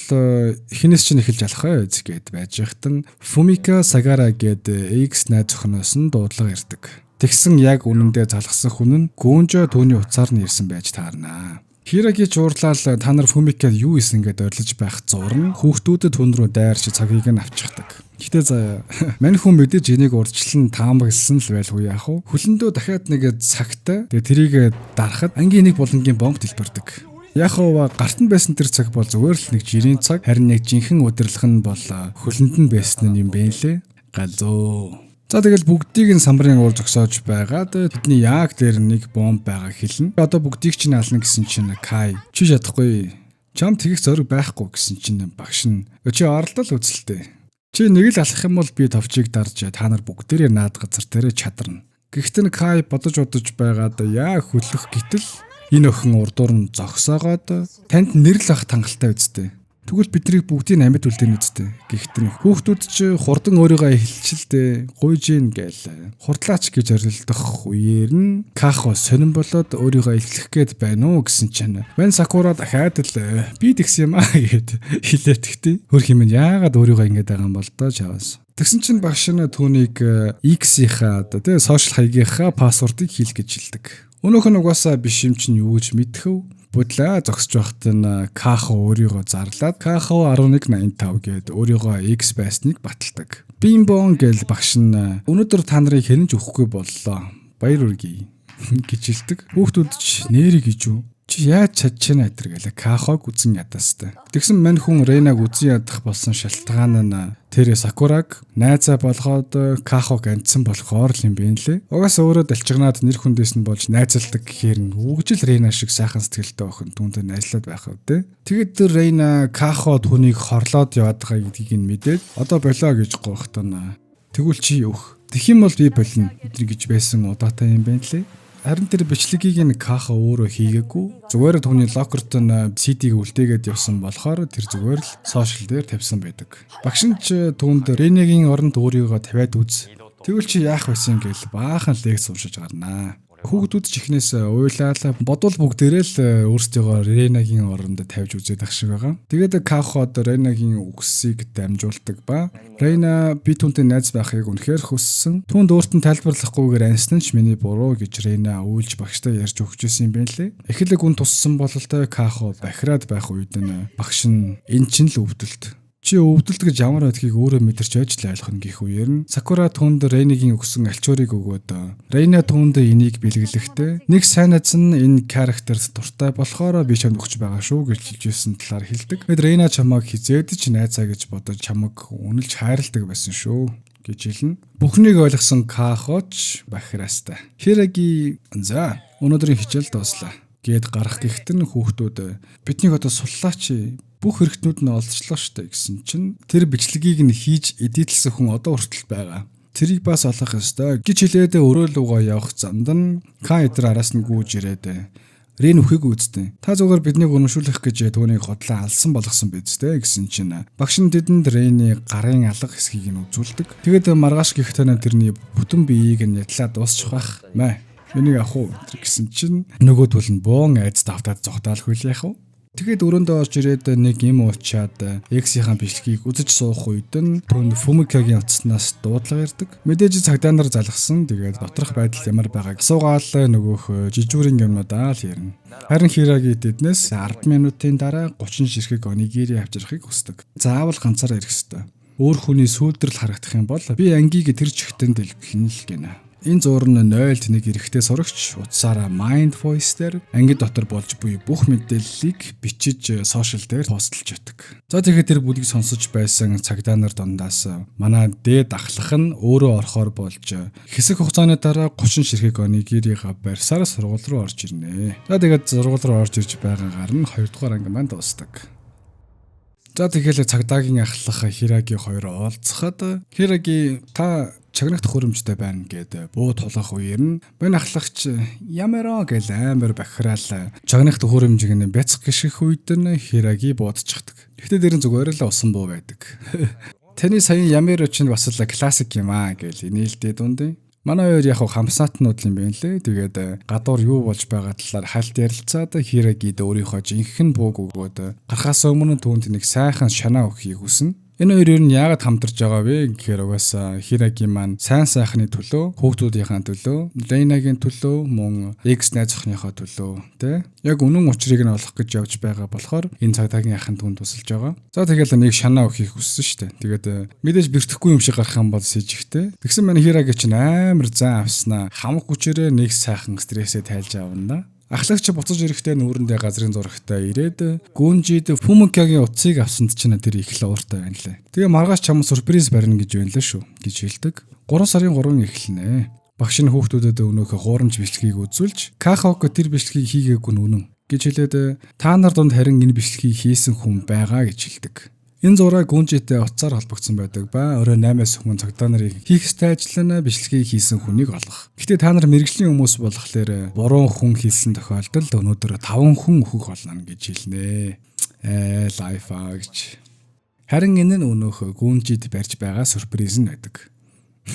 хинээс чинь эхэлж алах вэ гэд байж хатан Фумика Сагара гэд X найз охиноос нь дуудлага ирдэг. Тэгсэн яг үнэндээ залгсан хүн нь Гүнжо түүний уцаар нь ирсэн байж таарнаа. Хираги жуурлал та нар Фумикад юу исэн гэд орилж байх зурн хүүхдүүдэд түн рүү дайрч цагийг нь авчихдаг. Гэтэ заяа мань хүн мэдээж энийг урьдчилан таамагласан л байлгүй яах вэ? Хүлэндөө дахиад нэг цагтай тэгээ тэрийг дарахад ангийн нэг булангийн бомб дэлбэрдэг. Яг уу гарт нь байсан тэр цаг бол зүгээр л нэг жирийн цаг, харин нэг жинхэнэ удирлах нь бол хүлэнд нь байсан юм бэ лээ. Галзуу. За тэгэл бүгдийг нь самбарын уур зогсоож байгаад тэдний яг дээр нэг бомб байгаа хэлнэ. Одоо бүгдийг чинь ална гэсэн чинь Кай чи чадахгүй. Чам тэгэх зориг байхгүй гэсэн чинь багш нь чи оролдол үзэлтэй. Чи нэг л алах юм бол би товчийг дарж та нар бүгдээрээ наад газар дээр чадарна. Гэхдээ Кай бодож байгаад яа хөлөх гítэл энэ охин урдуур нь зогсоогоод танд нэрл ах тангалтай үсттэй. Тэгвэл биднийг бүгдийг амьд үлдэн үсттэй. Гэхдээ хүүхдүүд чи хурдан өөрийгөө эхэлчилдэ гуйж ийн гээл хурдлаач гэж орилдох үеэр нь Кахо сонирн болоод өөрийгөө эхлэх гээд байна уу гэсэн чинь Ван Сакура дахиад л би тэгс юм аа гэд хэлээд тэгтээ. Хөрх юм яагаад өөрийгөө ингэж байгаа юм бол доо чаваас. Тэгсэн чинь багш нь түүнийг X-ийнхаа тэ сошиал хаягийнхаа пассвордыг хийх гэж хэлдэг. Өнөөх нь угаасаа биш юм чинь юу гэж мэдхэв. Бүдлээ зогсож байхад нь Кахо өөрийгөө зарлаад Кахо 1185 гээд өөрийгөө X байсныг баталдаг. Бимбон гэл багш нь өнөөдөр та нарыг хэнэж өгөхгүй боллоо. Баяр хүргэе гэж хэлдэг. Хүүхдүүд ч нэрийг гэж юу? Чи яаж чадчихна гэтэр гэлээ Кахог үзэн ядастай. Тэгсэн мань хүн Рейнаг үзэн ядах болсон шалтгаан нь тэр Сакураг найзаа болгоод Кахог андсан болохоор л юм бэ нэлээ. Угаасаа өөрөө далчигнаад нэр хүндээс нь болж найзалдаг гэхээр нь үгжил Рейна шиг сайхан сэтгэлтэй охин түүнтэй найзлаад байх үү те. Тэгэд тэр Рейна Кахо түүнийг хорлоод яваад байгаа гэдгийг нь мэдээд одоо болоо гэж гоохтон. Тэгвэл чи өөх. Тэгэх юм бол би болно гэж байсан удаатай юм байна лээ. Харин тэр бичлэгийг нь Кахо өөрөө хийгээгүй. Зүгээр түүний локерт нь CD-г үлдээгээд явсан болохоор тэр зүгээр л сошиал дээр тавьсан байдаг. Багш нь ч түүнд Рейнагийн оронд өөрийгөө тавиад үз. Тэгвэл чи яах байсан гээл баахан лекц уншиж гарнаа. Хүүхдүүд ч ихнээс уйлаалаа бодвол бүгдээрээ л өөрсдийгөө Рейнагийн оронд тавьж үзээд ах шиг байгаа. Тэгээд Каход Рейнагийн үгсийг дамжуулдаг ба Рейна би түүнтэй найз байхыг үнэхээр хүссэн. Түүнд өөрт нь тайлбарлахгүйгээр ансан ч миний буруу гэж Рейна үйлж багштай ярьж өгч байсан юм байна лээ. Эхлэг үн туссан бололтой Кахо бахираад байх үед нь багш нь эн чинь л өвдөлт. Чи өвдөлт гэж ямар байдгийг өөрөө мэдэрч ажил ойлгох нь гэх үеэр нь Сакура түүнд Рейнагийн өгсөн альчуурыг өгөөд Рейна түүнд энийг бэлгэлэхдээ нэг сайн найз нь энэ характерт дуртай болохоор би чамд өгч байгаа шүү гэж хэлжсэн талаар хэлдэг. Тэгэд Рейна чамайг хизээд ч найзаа гэж бодож чамайг үнэлж хайрладаг байсан шүү гэж хэлнэ. Бүхнийг ойлгосон Кахоч бахираастай. Хираги за өнөөдрийн хичээл дууслаа гэд гарах гэхэд нь хүүхдүүд биднийг одоо суллаач бүх хэрэгтнүүд нь олзчлаа штэ гэсэн чинь тэр бичлэгийг нь хийж эдитлсэн хүн одоо хүртэл байгаа. Тэрийг бас олох ёстой гэж хэлээд өрөөлөөгөө явах замд нь Кайтер араас нь гүйж ирээд Рейн үхийг үзтээ. Та зүгээр биднийг өнөмшүүлэх гэж түүнийг хотлоо алсан болгосон бидтэй гэсэн чинь багш нь тэдэнд Рейний гарын алга хэсгийг нь үзүүлдэг. Тэгээд маргааш гихтэнэ тэрний бүтэн биеийг нь ятлаа дуусчих байх мэ. Энийг авах уу гэсэн чинь нөгөөдөл нь боон айц давтаад зогтаалх үйл яах вэ? Тэгээд өрөөндөө орж ирээд нэг юм уучаад X-ийн бичлэгийг үзэж суух үед нь түүнд Фумикагийн утаснаас дуудлага ирдэг. Мэдээж цагдаа нар залгсан. Тэгээд доторх байдал ямар байгааг суугаал нөгөөх жижүүрийн юмнуудаа л ярина. Харин Хираги тэднээс 10 минутын дараа 30 ширхэг онигири авчрахыг хүсдэг. Заавал ганцаараа ирэх ёстой. Өөр хүний сүүлдрэл харагдах юм бол би ангийг тэр чигтэн дэлбэх нь л гэнэ. Энэ зураг нь 0-1 эрэхтэй сурагч утсаараа Mind Voice дээр анги дотор болж буй бүх мэдээллийг бичиж сошиал дээр постлж өгдөг. За тэгэхээр тэр бүлгийг сонсож байсан цагдаа нар дундаас манай дээд ахлах нь өөрөө орохоор болж хэсэг хугацааны дараа 30 ширхэг онигирийг барьсаар сургууль руу орж ирнэ. За тэгээд сургууль руу орж ирж байгаагаар нь 2 дугаар анги маань дуусдаг. За тэгэхээр цагдаагийн ахлах Хираги хоёр уулзахад Хираги та чагнах төхөөрөмжтэй байна гэд буу тулах үеэр нь бэн ахлагч ямараа гэл амар бахираал чагнах төхөөрөмжийг нь бяцх гიშгэх үед нь Хираги буудчихдаг. Гэхдээ дэрэн зүгээр л усан буу байдаг. Таны саяын ямаро чинь бас л классик юм аа гэл инээлдээ дундын. Манай хоёр яг хамсаатнууд юм байна лээ. Тэгээд гадуур юу болж байгаа талаар хальт ярилцаад Хирагид өөрийнхөө жинхэнэ бууг өгөөд гарахаас өмнө түүнд нэг сайхан шанаа өгөхийг хүснэ. Энэ хоёроор нь яагаад хамтарч байгаа вэ гэхээр угаасаа Хираги маань сайн сайхны төлөө, хүүхдүүдийн төлөө, Рейнагийн төлөө, мөн X найз охиныхоо төлөө тэ яг үнэн учрыг нь олох гэж явж байгаа болохоор энэ цагдаагийн ахын түн тусалж байгаа. За тэгэл нэг шанаа өгөхийг хүссэн шүү дээ. Тэгээд мэдээж бэртэхгүй юм шиг гарах юм бол сэжигтэй. Тэгсэн маань Хираги чинь амар зан авснаа хамаг хүчээрээ нэг сайхан стрессээ тайлж авна. Ахлагч буцаж ирэхдээ нүүрэндээ газрын зурагтай ирээд Гүнжид Фумикагийн утсыг авсанд чинь тэр их л ууртай байна лээ. Тэгээ маргааш чамд сюрприз барина гэж байна лээ шүү гэж хэлдэг. 3 сарын 3 эхэлнэ. Багш нь хүүхдүүдэд өнөөхөө хуурамч бичлэгийг үзүүлж Кахок тэр бичлэгийг хийгээгүй нь үнэн гэж хэлээд та нар донд харин энэ бичлэгийг хийсэн хүн байгаа гэж хэлдэг. Энэ зураг Гүнжитэй утсаар холбогдсон байдаг ба орой 8-аас өмнө цагдаа нарын хийх ёстой ажил нь бичлэгийг хийсэн хүнийг олох. Гэхдээ та нар мэрэгжлийн хүмүүс болохоор буруу хүн хийсэн тохиолдолд өнөөдөр 5 хүн өөхөх болно гэж хэлнэ. Лайф гэж. Харин энэ нь өнөөхөө Гүнжид барьж байгаа сюрприз нь байдаг.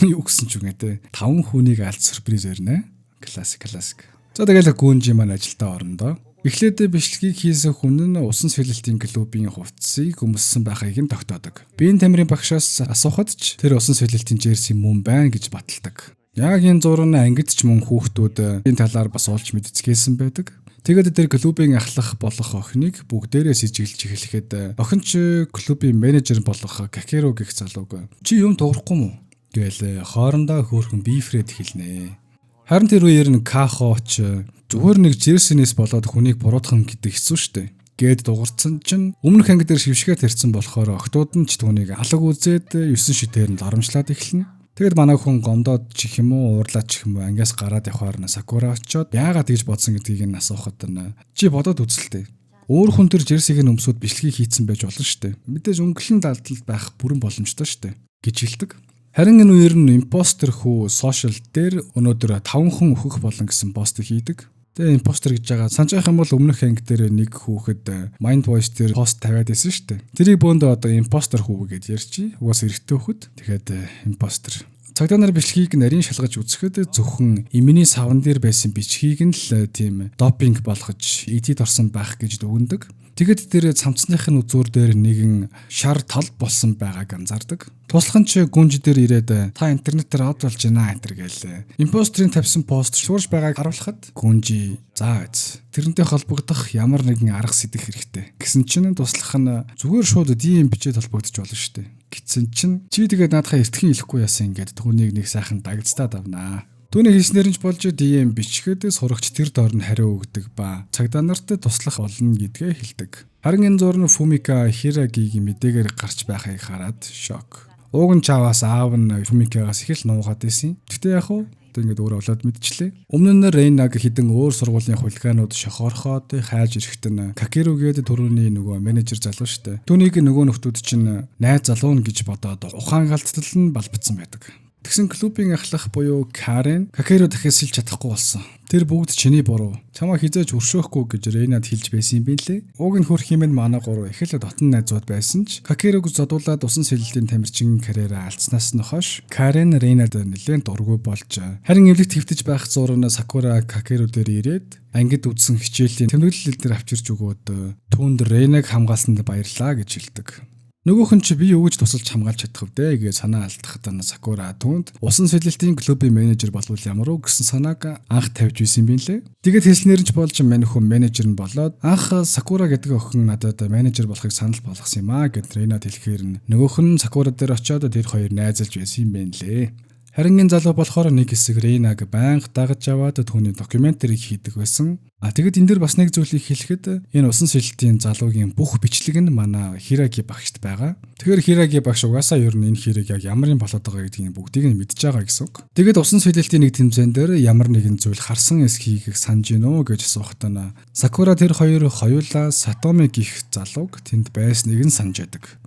Юу гэсэн ч үгүй те 5 хүнийг аль сюрприз өрнө. Классик. За тэгэл Гүнжи маань ажилдаа орондоо эхлээд бичлэгийг хийсэн хүн нь усан сэлэлтийн клубын хувцсыг өмссөн байхыг нь тогтоодог. Биеийн тамирын багшаас асуухад ч тэр усан сэлэлтийн жерси мөн байна гэж баталдаг. Яг энэ зураг нь ангид ч мөн хүүхдүүд энэ талаар бас олж мэдцгээсэн байдаг. Тэгээд тэр клубын ахлах болох охиныг бүгдээрээ сэжиглэж эхлэхэд охин ч клубын менежер болох Какеро гэх залууг чи юм туурахгүй мүү гээл хоорондоо хөөрхөн бифред хэлнэ. Харин тэр үеэр нь Кахоч зүгээр нэг жерсинээс болоод хүнийг буруутгах гэдэг хэцүү шттэ. Гээд дуурцсан чинь өмнөх анги дээр шившгээ тарьсан болохоор октод нь ч түүнийг алаг үзээд 9 шидээр нь дарамжлаад эхэлнэ. Тэгээд манай хүн гомдоод ч юм уу уурлаад ч юм уу ангиас гараад явахаар нь Сакура очоод яагаад тэгж бодсон гэдгийг нь асуухад нь чи бодоод үзэлтэй. Өөр хүн тэр жерсиг нь өмсөд бичлэгийг хийцэн байж болно шттэ. Мэдээж өнгөлөн далдалд байх бүрэн боломжтой шттэ гэж хэлдэг. Харин энэ үеэр нь импостер хүү сошиал дээр өнөөдөр 5 хүн өөхөх болно гэсэн пост хийдэг. Тэгээ импостер гэж байгаа санаж байх юм бол өмнөх анги дээр нэг хүүхэд Mind Voice дээр пост тавиад байсан шүү дээ. Тэрийг бөөндөө одоо импостер хүү гэж ярьчих. Угаас эрэгтэй хүүхэд. Тэгэхээр импостер. Цагдаа нар бичлэгийг нарийн шалгаж үзэхэд зөвхөн эмээний савн дээр байсан бичгийг нь л тийм допинг болгож эдит орсон байх гэж дүгнэдэг. Тэгэд тэр цамцныхын үзүүр дээр нэгэн шар тал болсон байгааг анзаардаг. Туслах нь ч Гүнжи дээр ирээд та интернетээр од болж байна энэ гээл. Импостерийн тавьсан пост шуурж байгааг харуулхад Гүнжи заа биз. Тэрнтэй холбогдох ямар нэгэн арга сэдэх хэрэгтэй. Гэсэн чинь туслах нь зүгээр шууд DM бичээд холбогдож болно шүү дээ. Гэтсэн чинь чи тэгээд наадхаа эртхэн хэлэхгүй яасан ингээд түүнийг нэг сайхан дагцтаад авнаа. Түүний хийснээр нь ч болж DM бичгээд сурагч тэр доор нь хариу өгдөг ба цагдаа нарт туслах болно гэдгээ хэлдэг. Харин энэ зураг нь Фумика Хирагигийн мэдээгээр гарч байхыг хараад шок. Ууг нь чаваас аав нь Фумикагаас их л нуугаад байсан. Гэтэ яг хуу ингээд өөрөө олоод мэдчихлээ. Өмнө нь Рейнаг хідэн өөр сургуулийн хулиганууд шохорхоод хайж ирэхэд нь Какеро гээд төрөний нөгөө менежер залуу штэ. Түүнийг нөгөө нөхдүүд чинь найз залуу нь гэж бодоод ухаан галттал нь балбцсан байдаг. Тэгсэн клубын ахлах буюу Карен Какеро дахиад сэлж чадахгүй болсон. Тэр бүгд чиний буруу. Чамаа хизээж өршөөхгүй гэж Рейнад хэлж байсан юм билээ. Ууг нь хөрх хэмээн манай гурав их л дотн найзууд байсан ч Какерог зодуулаад усан сэлэлтийн тамирчин карьераа алдснаас нь хойш Карен Рейнад нэлээд дургүй болж харин эвлэгт хэвтэж байх зураг Сакура Какеро дээр ирээд ангид үдсэн хичээлийн тэмдэглэл дээр авчирч өгөөд түүнд Рейнаг хамгаалсанд баярлаа гэж хэлдэг. Нөгөөх нь чи би юу гэж тусалж хамгаалж чадах вэ гэж санаа алдахад Сакура түүнд усан сэлэлтийн клубын менежер болвол ямар уу гэсэн санааг анх тавьж байсан юм лээ. Тэгээд хэлснээр нь ч болж мань хүн менежер нь болоод анх Сакура гэдэг охин надад менежер болохыг санал болгосон юм аа гэд Рейнад хэлэхээр нь нөгөөх нь Сакура дээр очиод тэр хоёр найзалж байсан юм байна лээ. Харин энэ залуу болохоор нэг хэсэг Рейнаг байнга дагаж яваад түүний докюментарийг хийдэг байсан. Тэгэд энэ дэр бас нэг зүйлийг хэлэхэд энэ усан сэлтийн залуугийн бүх бичлэг нь манай Хираги багшд байгаа. Тэгэхээр Хираги багш угаасаа ер нь энэ хэрэг яг ямар юм болоод байгаа гэдгийг бүгдийг нь мэдж байгаа гэсэн үг. Тэгэд усан сэлтийн нэг тэмцээн дээр ямар нэгэн зүйл харсан эсхийг санаж гинөө гэж асуухтаа Сакура тэр хоёр хоёулаа Сатоми гих залууг тэнд байсныг нь санаж байдаг.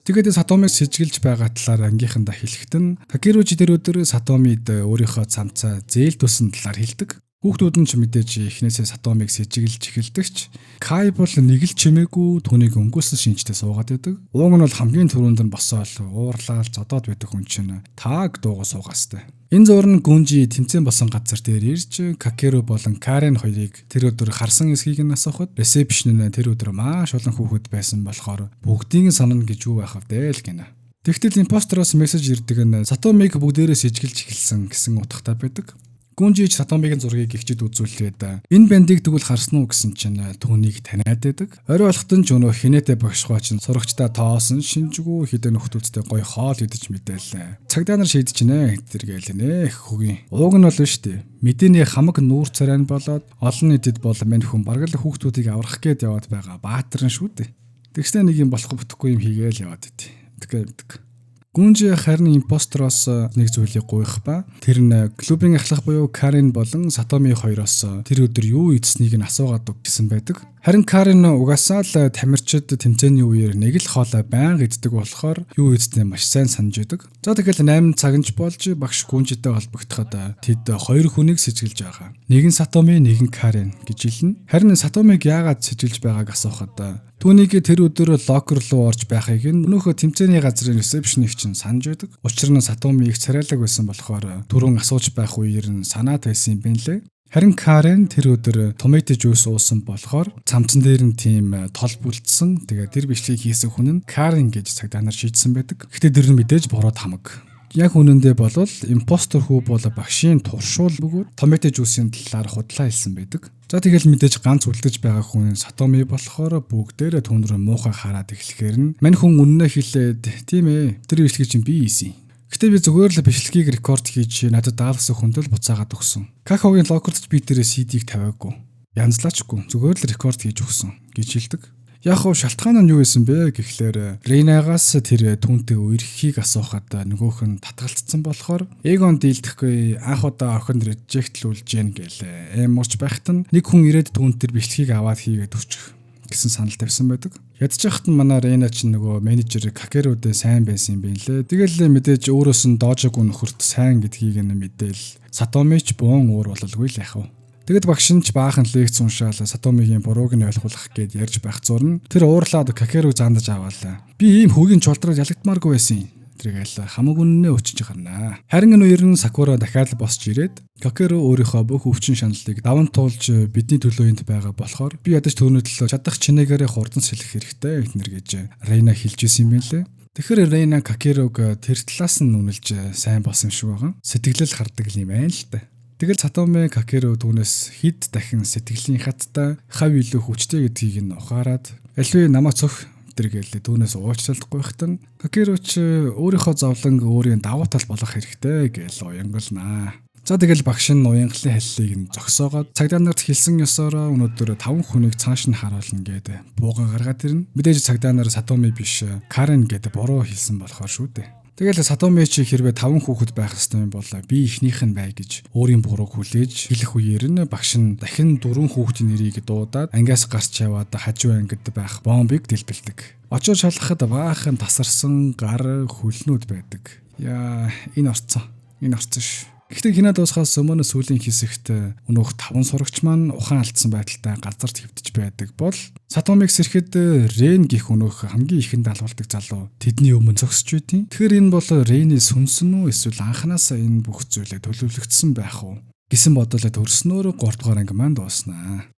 Тэгээд Сатомиг сэжгэлж байгаа талаар ангийнхандаа хэлэхэд нь Такеружи тэр өдөр Сатомид өөрийнхөө цамцаа зээлдүүлсэн талаар хэлдэг. Хүүхдүүд нь ч мэдээж эхнээсээ Сатомиг сэжгэлж эхэлдэгч Кай бол нэг л чимээгүй түүнийг өнгөөсөн шинжтэй суугаад байдаг. Ууг нь бол хамгийн түрүүнд нь босоол уурлал зодоод байдаг хүн чинь тааг дуугаа суугаастай. Энэ зурн Гүнжи тэмцээн болсон газар дээр ирж Какеру болон Карен хоёрыг тэр өдөр харсан эсхийг нь асуухад ресепшн нь тэр өдөр маш олон хүүхэд байсан болохоор бүгдийг нь санана гэж юу байх вэ л гинэ. Тэгтэл импостороос мессеж ирдэг нь Сатомиг бүгдээрээ сэжгэлж эхэлсэн гэсэн утгатай байдаг. Гүнжиж Сатомигийн зургийг гихчид үзүүлээд энэ бандыг тэгвэл харсан уу гэсэн чинь түүнийг таниад байдаг. Орой болохтон ч өнөө хинэтэ багшгаа чинь сурагчдаа тоосон шинжгүй хідэн нөхдүүдтэй гой хоол идэж мэдээлээ. Цагдаа нар шийдэж нэ тэргээл нэ хөгийн. Ууг нь бол шүү дээ. Мэдээний хамаг нүүр царай болоод олон нийтэд бол мань хүн бараг л хүүхдүүдийг аврах гээд яваад байгаа баатарн шүү дээ. Тэгснэ нэг юм болохгүй бүтэхгүй юм хийгээл яваад идэв. Тэгэхээр Гүнжи харин импостороос нэг зүйлийг гуйх ба тэр нь клубын ахлах буюу Карен болон Сатоми хоёроос тэр өдөр юу ийдсэнийг нь асуугаад гэсэн байдаг. Харин Карен угаасаа л тамирчид тэмцээний үеэр нэг л хоолой байнга иддэг болохоор юу ийдснээ маш сайн санаж байдаг. За тэгэл 8 цагч болж багш Гүнжитэй холбогдоход тэд хоёр хүнийг сэжгэлж байгаа. Нэг нь Сатоми, нэг нь Карен гэж хэлнэ. Харин Сатомиг яагаад сэжгэлж байгааг асуухад түүнийг тэр өдөр локер руу орж байхыг нь өнөөхөө тэмцээний газрын ресепшнийг чинь санаж байдаг. Учир нь Сатоми их царайлаг байсан болохоор түрүүн асууж байх үеэр нь санаад байсан юм байна лээ. Харин Карен тэр өдөр томато жуус уусан болохоор цамцан дээр нь тийм тол бүлдсэн. Тэгээд тэр бичлэгийг хийсэн хүн нь Карен гэж цагдаа нар шийдсэн байдаг. Гэхдээ тэр нь мэдээж бороод хамаг. Яг үнэндээ болвол импостор хүү бол багшийн туршуул бөгөөд томато жуусын талаар худлаа хэлсэн байдаг. За тэгэл мэдээж ганц үлдэж байгаа хүн Сатоми болохоор бүгдээрээ түүн рүү муухай хараад эхлэхээр нь мань хүн үннээ хэлээд тийм ээ тэр бичлэгийг чинь би хийсэн. Гэтэ би зүгээр л бичлэгийг рекорд хийж надад даалгасан хүндэл буцаагаад өгсөн. Какаогийн локерт би дээрээ CD-г тавиагүй. Янзлаачгүй зүгээр л рекорд хийж өгсөн гэж хэлдэг. Яг хөө шалтгаан нь юу байсан бэ гэхлээр Рейнагаас тэр түүнтэй үерхийг асуухад нөгөөх нь татгалцсан болохоор Эгон дийлдэхгүй анх удаа охин режектлүүлж гэн гэлээ. Мурч байхад нь нэг хүн ирээд түүн тэр бичлэгийг аваад хийгээд өччих гэсэн санал тавьсан байдаг. Ядчихт нь манай Рейна ч нөгөө менежер Какерудэ сайн байсан юм байна лээ. Тэгэл мэдээж өөрөөс нь доожог нөхөрт сайн гэдгийг нь мэдээл Сатомич буун уур бололгүй л яах вэ. Тэгэд багш нь ч баахан лекц уншаал Сатомигийн бурууг нь ойлгуулах гээд ярьж байх зурн тэр уурлаад Какеру зандаж аваалаа. Би ийм хөгийн чулдраад ялагдмааргүй байсан. Тэргээл хамаг үнэнээ өчөж гарнаа. Харин энэ үеэр нь Сакура дахиад босч ирээд Какеру өөрийнхөө бүх өвчин шаналлыг даван туулж бидний төлөө энд байгаа болохоор би ядаж түүний төлөө чадах чинээгээрээ хурдан сэлэх хэрэгтэй эхнэр гэж Рейна хэлж исэн юм байна лээ. Тэгэхээр Рейна Какеруг тэр талаас нь үнэлж сайн болсон юм шиг байгаа. Сэтгэлэл хардаг юм байна л та. Тэгэл Сатоми Какеру түүнээс хэд дахин сэтгэлийн хаттай хав илүү хүчтэй гэдгийг нь ухаарад альвээ намаа цөх тэргээл түүнээс уучлалдахгүй байхад нь Какеру ч өөрийнхөө зовлон өөрийн давуу тал болох хэрэгтэй гэж уянгалнаа. За тэгэл багш нь уянгалын халлыг нь зогсоогоод цагдаа нарт хэлсэн ёсоор өнөөдөр 5 хүнийг цааш нь харуулна гэдэг буугаан гаргаад ирнэ. Мэдээж цагдаа нар Сатоми биш Карен гэдэг буруу хэлсэн болохоор шүү дээ. Тэгэл Сатоми чи хэрвээ 5 хүүхэд байх ёстой юм бол би ихнийх нь бай гэж өөрийн бурууг хүлээж хэлэх үеэр нь багш нь дахин 4 хүүхдийн нэрийг дуудаад ангиас гарч яваад хажуу ангид байх бомбыг дэлбэлдэг. Очоор шалгахад баахан тасарсан гар хөлнүүд байдаг. Яа энэ орцсон ш. Гэхдээ кино дуусахаас өмнө сүүлийн хэсэгт өнөөх 5 сурагч маань ухаан алдсан байдалтай газарт хэвтэж байдаг бол Сатомиг сэрэхэд Рейн гих өнөөх хамгийн ихэнд алуулдаг залуу тэдний өмнө зогсож байдیں۔ Тэгэхээр энэ бол Рейний сүнсэн үү эсвэл анханасаа энэ бүх зүйлээ төлөвлөгдсөн байх уу гэсэн бодолд төрснөөр 3 дугаар анги маань дууснаа.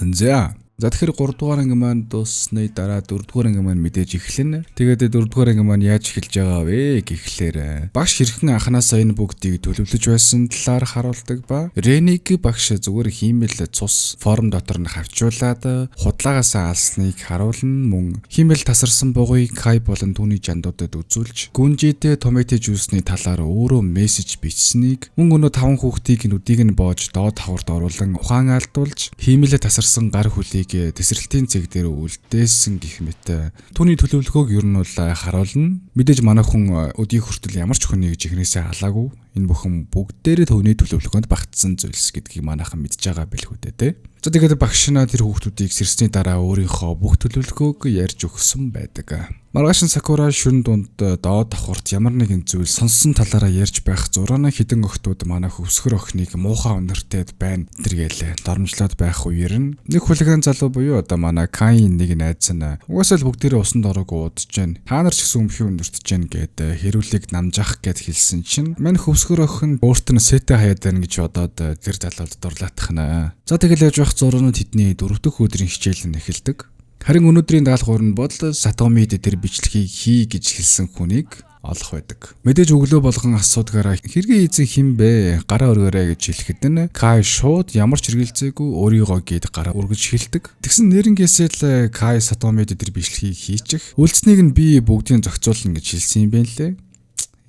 За За тэгэхээр 3 дугаар анги маань дуусны дараа 4 дугаар анги маань мэдээж эхлэнэ. Тэгээд 4 дугаар анги маань яаж эхэлж байгаа вэ гэхлээр багш хэрхэн анханасаа энэ бүгдийг төлөвлөж байсан талаар харуулдаг ба Ренийг багш зүгээр хиймэл цус форм дотор нь хавчуулаад худлагаасаа алсныг харуулна. Мөн хиймэл тасарсан бугуйг Кай болон түүний жандуудад үзүүлж гүнжидэ томато жуусны талаар өөрөө мессеж бичсэнийг мөн өнөө 5 хүүхдийг нүдийг нь боож доод хаварт оруулан ухаан алдуулж хиймэлээ тасарсан гар хүлийг тесрэлтийн цэг дээр үлдээсэн гэх мэт түүний төлөвлөгөөг ер нь бол харуулна. Мэдээж манай хүн өдий хүртэл ямар ч хүнийг жихнээсээ халаагүй. Энэ бүхэн бүгдээрээ төвний төлөвлөгөөнд багтсан зүйлс гэдгийг манайхан мэдж байгаа бэлхүү дээ. За тэгээд багш нар тэр хүүхдүүдийг сэрсний дараа өөрийнхөө бүх төлөвлөгөөг ярьж өгсөн байдаг. Маргааш Сакура шүн дунд доод давхарт ямар нэгэн зүйл сонссон талаараа ярьж байх зураг хідэн охтууд манай хөвсгөр охиныг муухай өнөртэд байна тэргээл дормжлоод байх үеэр нь нэг хулиган залуу буюу одоо манай Каин нэг найз нь угаасаа л бүгдээрээ усанд ороогүй удаж байна. Та нар ч гэсэн өмхий өнөртөж байна гэд хэрүүлийг намжаах гэд хэлсэн чинь мань хөвсгөр охин өөрт нь сэтэ хаяад байна гэж бодоод тэр залууд дурлаатахна. За тэгэл яаж байх зургууд тэдний 4 дахь өдрийн хичээл нь эхэлдэг. Харин өнөөдрийн даалгавар нь бол Сатомид тэр бичлэгийг хий гэж хэлсэн хүнийг олох байдаг. Мэдээж өглөө болгон асуудгаараа хэргийн эзэн хин бэ? Гараа өргөөрэй гэж хэлэхэд нь Кай шууд ямар ч хэрэгэлцээгүй өөрийгөө гээд гараа өргөж хэлдэг. Тэгсэн нэрнгээсээ л Кай Сатомид тэр бичлэгийг хийчих. Үлдснийг нь би бүгдийг зохицуулна гэж хэлсэн юм байна лээ.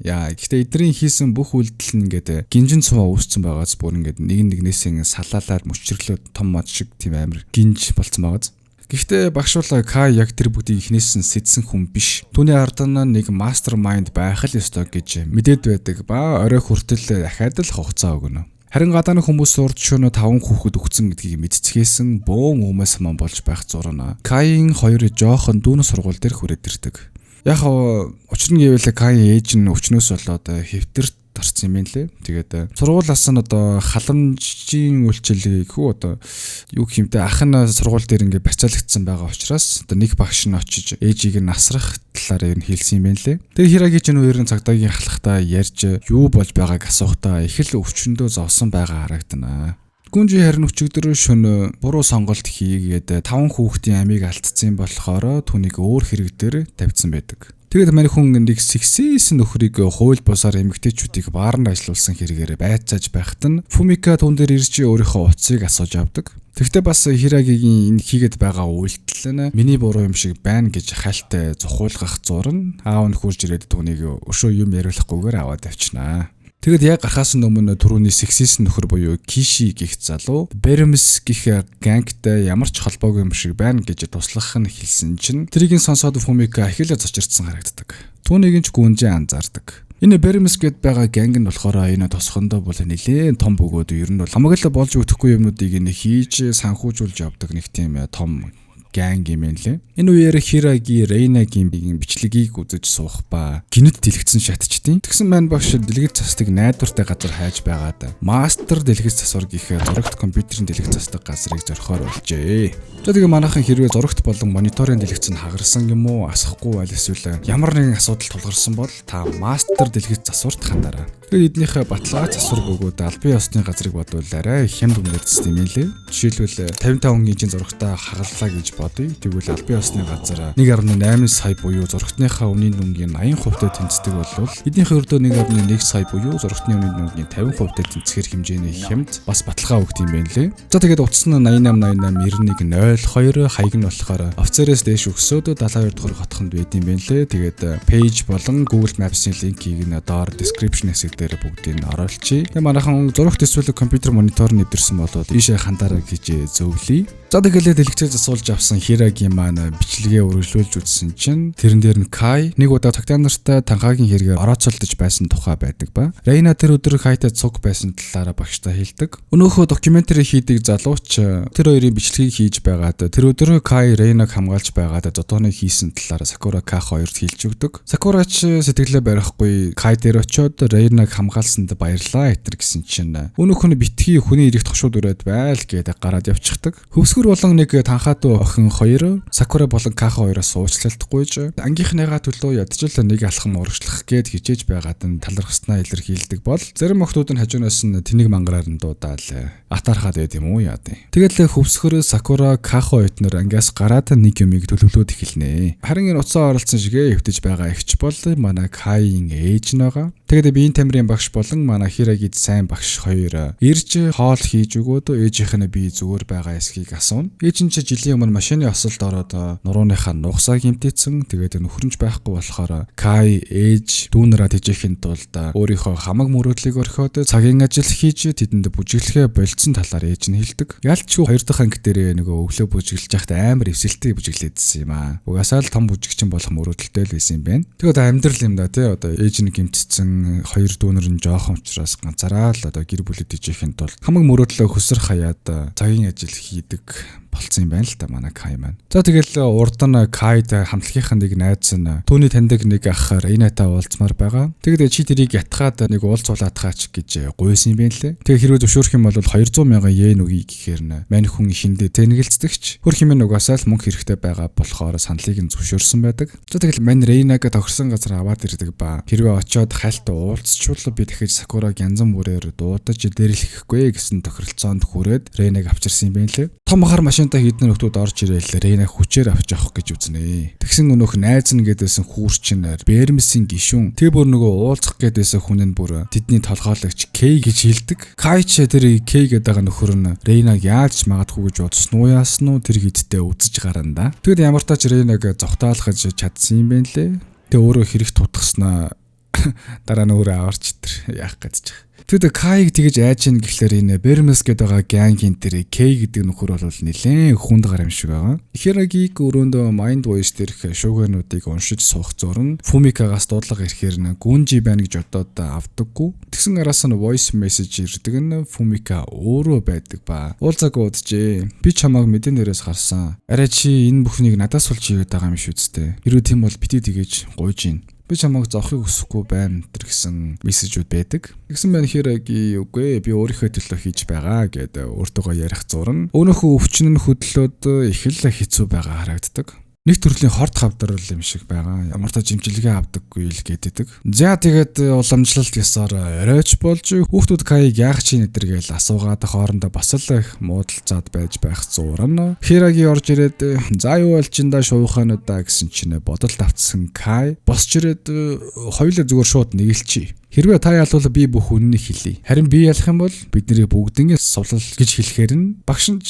Яа, гэхдээ эдний хийсэн бүх үйлдэл нь ингээд гинжин цуваа үүссэн байгаас бүр ингээд нэгнээсээ салаалаад мөчрлөө том мод шиг тийм амир гинж болцсон байгааз. Гэхдээ багшуулаа Кай яг тэр бүгдийг ихнээс нь сэдсэн хүн биш. Түүний ардаа нэг мастер майнд байх л ёстой гэж мэдээд байдаг ба орой хүртэл дахиад л хугацаа өгнө. Харин гадааны хүмүүс урд шөнө 5 хүүхэд өгсөн гэдгийг мэдцгээсэн бөөн өмнөөс ман болж байх зурна. Каин хоёр жоохон дүүнэ сургууль дээр хүрээд ирдэг. Яг учир нь гэвэл Каин ээж нь өвчнөөс болоод хэвтэрт тарцсан юм лээ. Тэгээд сургуулиас нь одоо халамжийн үйлчлэгийг хүү одоо юу гэмтэй ах нь сургууль дээр ингээд барьцаалагдсан байгаа учраас одоо нэг багш нь очиж ээжийг нь асрах талаар хэлсэн юм байна лээ. Тэгээд Хираги ч нүүрэн цагдаагийн халахтаа ярьж юу болж байгааг асуухтаа их л өвчнөдөө зовсон байгаа харагдана. Гүнжи харин өчигдөр шөнө буруу сонголт хийгээд 5 хүүхдийн амийг алдсан болохоор түүнийг өөр хэрэг дээр тавьсан байдаг. Тэгээд манай хүн нэг сексисэн нөхрийг хууль бусаар эмэгтэйчүүдийг баарнд ажиллуулсан хэрэгээр байцааж байхад нь Фумика түн дээр ирж өөрийнхөө утсыг асууж авдаг. Тэгвэл бас Хирагигийн энэ хийгээд байгаа үйлдэл нь миний буруу юм шиг байна гэж хальтай зохиулгах зурн аав нь хурж ирээд түүнийг өшөө юм яриулахгүйгээр аваад авчнаа. Тэгэд яг гарахаас өмнө түрүүний сексисэн нөхөр буюу Киши гих залуу Бермс гих гангтай ямар ч холбоогүй юм шиг байна гэж туслах нь хэлсэн чинь тэрийг сонсоод Фумика их л зочирдсан харагддаг. Түүнийг ч гүнжээ анзаардаг. Энэ Бермс гэд байгаа ганг нь болохоор энэ тосхондоо бол нэлээд том бөгөөд ер нь бол хамаагүй л болж өгөхгүй юмнуудыг энэ хийж санхүүжүүлж явдаг нэг тийм том ганг юм лээ. Энэ үеэр Хираги Рейнагийн бичлэгийг үзэж суух ба гинэд дэлгэцэн шатчдیں۔ Тэгсэн маань багш дэлгэц цастыг найдвартай газар хайж байгаад мастер дэлгэц засвар гэх зурагт компьютерийн дэлгэц цастаг газрыг зорхоор болжээ. За тэгээ манайхан хэрвээ зурагт болон мониторын дэлгэц нь хагарсан юм уу, асахгүй байл эсвэл ямар нэгэн асуудал тулгарсан бол та мастер дэлгэц засварт хандаарай. Тэгээд эднийхээ баталгаа засвар бөгөөд албан ёсны газрыг бодволаарай хямд үнэрдсэн юм лээ. Жишээлбэл 55 инчийн зурагтаа хагаллаа гэж бодъё. Тэгвэл албан ёсны газар 1.8 сая буюу зурагтныхаа өмнгийн дүнгийн 80% тэнцдэг болвол эднийхээ өрдөө 1.1 сая буюу зурагтны өмнгийн дүнгийн 50% тэнцэхэр хэмжээний хямд бас баталгаа өгд юм байна лээ. За тэгээд утас нь 8888 9102 хаяг нь болохоор офицероос дээш өгсөөд 72 дугаар хотхонд байд юм байна лээ. Тэгээд пэйж болон Google Maps-ийн линкийг нь доор description хэсэг дээр бүгдийг нь оруулчихъя. Тэгээ манайхан зурагт эсвэл компьютер монитор нэвдэрсэн болоод ийшээ хандаарай гэж зөвлөе. За тэгэлээ дэлгэцээ засуулж авсан Хираги маань бичлэгээ үргэлжлүүлж үзсэн чинь тэрэн дээр нь Кай нэг удаа цагдаа нартай танхаагийн хэрэгээр орооцолдож байсан тухай байдаг ба Рейна тэр өдөр Кайтай цуг байсан талаараа багштай хэлдэг. Өнөөхөө докюментари хийдэг залууч тэр хоёрын бичлэгийг хийж байгаад тэр өдөр Кай Рейнаг хамгаалж байгаад зодооны хийсэн талаараа Сакура К2-т хэлж өгдөг. Сакурач сэтгэлээ барихгүй Кай дээр очиод Рейнаг хамгаалсанд баярлаа гэтэр гэсэн чинь өнөөх нь битгий хүний ирэх тушууд өрөөд байл гэдэг гараад явчихдаг. Хөвсгөр болон нэг танхаатуу охин охин хоёр Сакура болон Кахо хоёроос уучлалтгүйж ангийнхныгаа төлөө ядчил нэг алхам урагшлах гээд хичээж байгаад нь талархснаа илэрхийлдэг бол зарим охтууд нь хажуунаас нь тэнийг мангараар нь дуудаал атаархаад байд юм уу яа дээ. Тэгэл хөвсгөр Сакура Кахо хоёрноор ангиас гараад нэг юмыг төлөвлөөд эхэлнэ. Харин энэ уцаа оролцсон шигээ хөвтөж байгаа ихч бол манай Каийн ээж нэгаа. Тэгээд биеийн тамирын багш болон манай Хирагийн сайн багш хоёр ирж хоол хийж өгөөд ээжийнх нь би зүгээр байгаа эсхийг асууна. Ээж нь жилийн өмнө машины осолд ороод нурууныхаа нугсаа гимтээсэн. Тэгээд нөхөрнж байхгүй болохоор Кай ээж дүүнэраа тэжээхийн тулд өөрийнхөө хамаг мөрөөдлийг орхиод цагийн ажил хийж тэдэнд бүжиглэхээ болцсон талаар ээж нь хэлдэг. Ялчгүй хоёр дахь анги дээр нөгөө өглөө бүжиглэж байхдаа амар эвсэлтэй бүжиглээдсэн юм аа. Угаасаа л том бүжигчин болох мөрөөдөлтэй л байсан юм байна. Тэгээд амьдрал юм да тий одоо ээж нь гимтсэн хоёр дүүнэр нь жоохон учраас ганцаараа л одоо гэр бүлэд ижихийн тулд хамаг мөрөөдлөө хөсөр хаяад цагийн ажил хийдэг болцсон юм байна л да манай Кай маань. За тэгэл урд нь Кайд хамтлагийнхан нэг найз нь түүний таньдаг нэг ах Рейнатай уулзмаар байгаа. Тэгэд чи тэрийг ятгаад нэг уулзуулаадгаач гэж гуйсан юм байна лээ. Тэгээ хэрвээ зөвшөөрөх юм бол 200 мянган йен өгье гэхээр мань хүн ихэндээ тэнэгэлцдэгч. Хөрх юм угаасаа л мөнгө хэрэгтэй байгаа болохоор саналыг нь зөвшөөрсөн байдаг. За тэгэл мань Рейнаг тохирсон газар аваад ирдэг ба хэрвээ очиод хальт уулзчвал би дахиж Сакураг янзан бүрээр дуудаж дээрлэхгүй гэсэн тохиролцоонд хүрээд Рейнаг авчирсан юм байна лээ. Том хар машинтай хідэн нөхдүүд орж ирээл Рейнаг хүчээр авч явах гэж үзнэ. Тэгсэн өнөөх найз нь гэдээсэн хүүрчнээр Бермсийн гишүүн тэг бүр нөгөө уулзах гэдээсэн хүн нь бүр тэдний толгойлогч Кей гэж хэлдэг. Кай ч тэр Кей гэдэг байгаа нөхөр нь Рейнаг яаж магадгүй гэж бодсон уу яасан уу тэр хидтэй үзэж гарна да. Тэгэд ямар тач Рейнаг зогтоолгож чадсан юм байна лээ. Тэг өөрөө хэрэг тутгснаа дараа нь өөрөө аварч итэр яах гэж байгаа. Тэгэд Кайг тэгэж айж ийн гэхлээр энэ Бермс гэдэг байгаа гянгийн тэр Кей гэдэг нөхөр бол нэлээд хүнд гар юм шиг байгаа. Хирагийг өрөөндөө Mind Voice дээрх шуугиануудыг уншиж суух зурн Фумикагаас дуудлага ирэхээр Гүнжи байна гэж бодоод авдаггүй. Тэгсэн араас нь voice message ирдэг нь Фумика өөрөө байдаг ба. Уулзаг ууджээ. Би чамайг мэдэн дээрээс харсан. Арай чи энэ бүхнийг надаас сулж хийгээд байгаа юм шүү дээ. Хэрвээ тийм бол бити тэгэж гуйж ийн. Би чамайг зовхыг хүсэхгүй байна тэр гэсэн мессежүүд байдаг. Тэгсэн байна Хираги үгүй би өөрийнхөө төлөө хийж байгаа гэдэг өөртөөгөө ярих зурн. Өөрийнхөө өвчин нь хөдлөөд их л хэцүү байгаа харагддаг. Нэг төрлийн хорт хавдрал юм шиг байгаа. Ямар ч жимчилгээ авдаггүй л гэдэг. За тэгээд уламжлалт ёсоор оройч болж хүүхдүүд Кайг яах чи нэтэргээл асуугаад хоорондоо бас л их муудалцаад байж байх зурна. Хираги орж ирээд за юу болж ин да шууханаа да гэсэн чинь бодолд автсан Кай босч ирээд хоёулаа зүгээр шууд нэгэлчий. Хэрвээ та ялвал би бүх үннийг хэлье. Харин би ялах юм бол бидний бүгднийг сувлал гэж хэлэхээр нь багш нь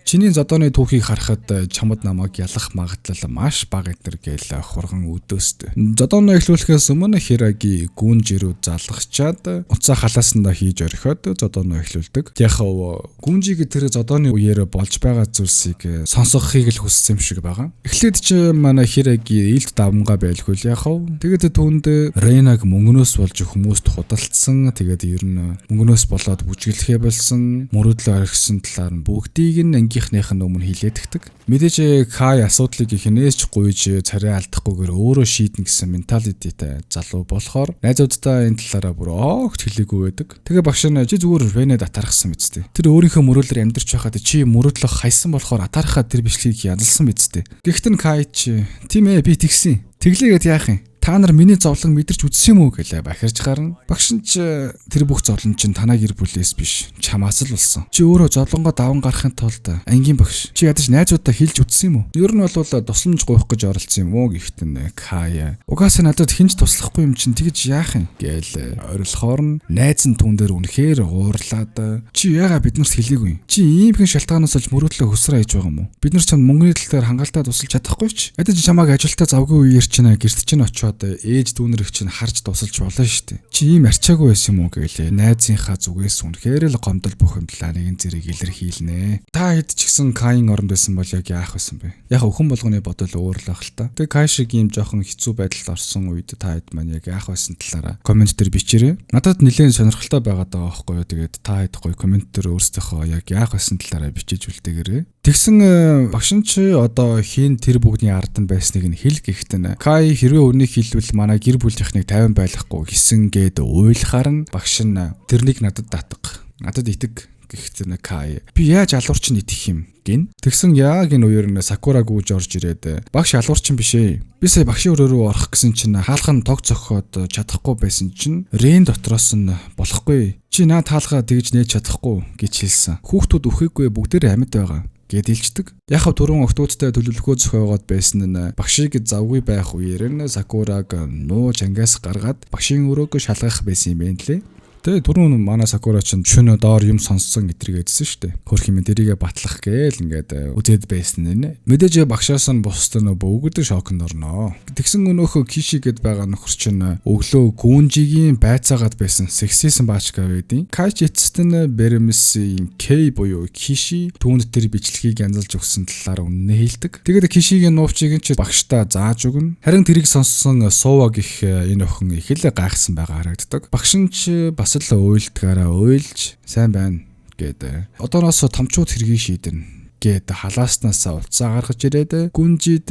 чиний зодооны түүхийг харахад чамд намайг ялах магадлал маш бага гэдэр гээл хурган өдөөст. Зодооно эхлүүлэхээс өмнө Хираги гүнжирүү залгачаад уцаа халаасандаа хийж орхиод зодооно эхлүүлдэг. Яг гүнжиг тэр зодооны үеэр болж байгаа зүйлсийг сонсохыг л хүссэн юм шиг байгаа. Эхлээд ч манай Хираги илт давмгаа байлгүй л яг тэгээд түүнд Рейнаг мөнгнөөс болж хүмүүст худалдсан. Тэгээд ер нь мөнгнөөс болоод бүжиглэхээ болсон. Мөрөөдлөө орхисон талаар нь бүгдийг нь ангийнхных нь өмнө хилээдгдэг. Мэдээж Кай асуудлыг хинээс ч гуйж царай алдахгүйгээр өөрөө шийднэ гэсэн менталитетэй залуу болохоор найзуудтай энэ талаараа бүр огт хэлээгүй байдаг. Тэгээ багш нь чи зүгээр Рейнад атархсан биз дээ. Тэр өөрийнхөө мөрөөдлөөр амьдарч байхад чи мөрөөдлөө хайсан болохоор атархаад тэр бичлэгийг ядалсан биз дээ. Гэхдээ Кай чи тийм ээ би тэгсэн. Тэглээгээд яах юм? Та нар миний зовлон мэдэрч үзсэн юм уу гэлээ бахирч гарна. Багш нь тэр бүх зовлон чинь танаа гэр бүлээс биш чамаас л болсон. Чи өөрөө зовлонгоо даван гарахын тулд ангийн багш чи ядаж найзуудаа хэлж үзсэн юм уу? Ер нь бол тусламж гуйх гэж оролцсон юм уу гэхтэн Кай. Угаасаа надад хинж туслахгүй юм чинь тэгэж яах юм гээл орилохоор нь найз нь түн дээр үнэхээр уурлаад чи яага биднэрт хэлээгүй. Чи ийм хэн шалтгаанаас олж мөрөөдлөө хөсрөө хийж байгаа юм уу? Бид нар чамд мөнгөний тал дээр хангалттай тусалж чадахгүй ч. Ядаж чамааг ажилтаа завгүй үеэр чинь гэрт чинь очиод ээж дүүнэрийг чинь харж тусалж болно шүү дээ. Чи ийм арчаагүй байсан юм уу гэлээ. Найзынхаа зүгээс үнэхээр л гомдол бухимдлаа нэгэн зэрэг илэрхийлнэ. Та хэд ч гэсэн Каин оронд байсан бол яг яах байсан бэ? Яг өхөн болгоны бодол өөр л ах л та. Тэгээ Кай шиг ийм жоохон хэцүү байдалд орсон үед та хэд маань яг яах байсан талаараа комент дээр бичээрэй. Надад нэлээд сонирхолтой байгаад байгаа байхгүй юу. Тэгээд та хэд гоё комент дээр өөрсдийнхөө яг яах байсан талаараа бичиж үлдээгээрэй. Тэгсэн багш нь чи одоо хийн тэр бүгдний ард нь байсныг нь хэл гэхтэн Кай хэрвээ үнийг хэлвэл манай гэр бүлийнхнийг 50 байлгахгүй гэсэн гээд уйлахаар нь багш нь тэрнийг надад татга. Надад итэг Гэхдээ Кай би яаж алуурчин идэх юм гин. Тэгсэн яг энэ үеэр Сакура гүйж орж ирээд багш алуурчин биш ээ. Би сая багшийн өрөө рүү орох гэсэн чинь хаалхан тог цохоод чадахгүй байсан чинь Рен дотроос нь болохгүй. Чи наа таалгаа тэгж нээж чадахгүй гэж хэлсэн. Хүүхдүүд үхээгүй бүгдээрээ амьд байгаа гэд илждэг. Яг хав түрүүн октоодтай төлөвлөгөө зохиогоод байсан нь багшийг завгүй байх үеэр нь Сакураг нууж ангиас гаргаад багшийн өрөөг шалгах байсан юм байна лээ. Тэгээ түрүүн манай Сакура ч шөнө доор юм сонссон гэтэргээдсэн шүү дээ. Хөрх юм дэрийгэ батлах гээл ингээд үзээд байсан нэ. Мэдээж багшаас нь бусд нь бүгд шокнд орноо. Тэгсэн өнөөхөө Киши гэд байгаа нөхөр чинь өглөө гүнжигийн байцаагаад байсан сексисэн баачка байдیں۔ Кайч эцэст нь Бермисийн Кей буюу Киши түүнд тэр бичлэгийг янзалж өгсөн талаар үннээ хэлдэг. Тэгээд Кишигийн нуувчийг ч багштай зааж өгнө. Харин тэрийг сонссон Сова гэх энэ охин их л гайхсан байгаа харагддаг. Багш нь ч бас л уйлдгаараа уйлж сайн байна гэдэг. Одооноос томчууд хэргийг шийдэн гэд халааснасаа уцаа гаргаж ирээд гүнжид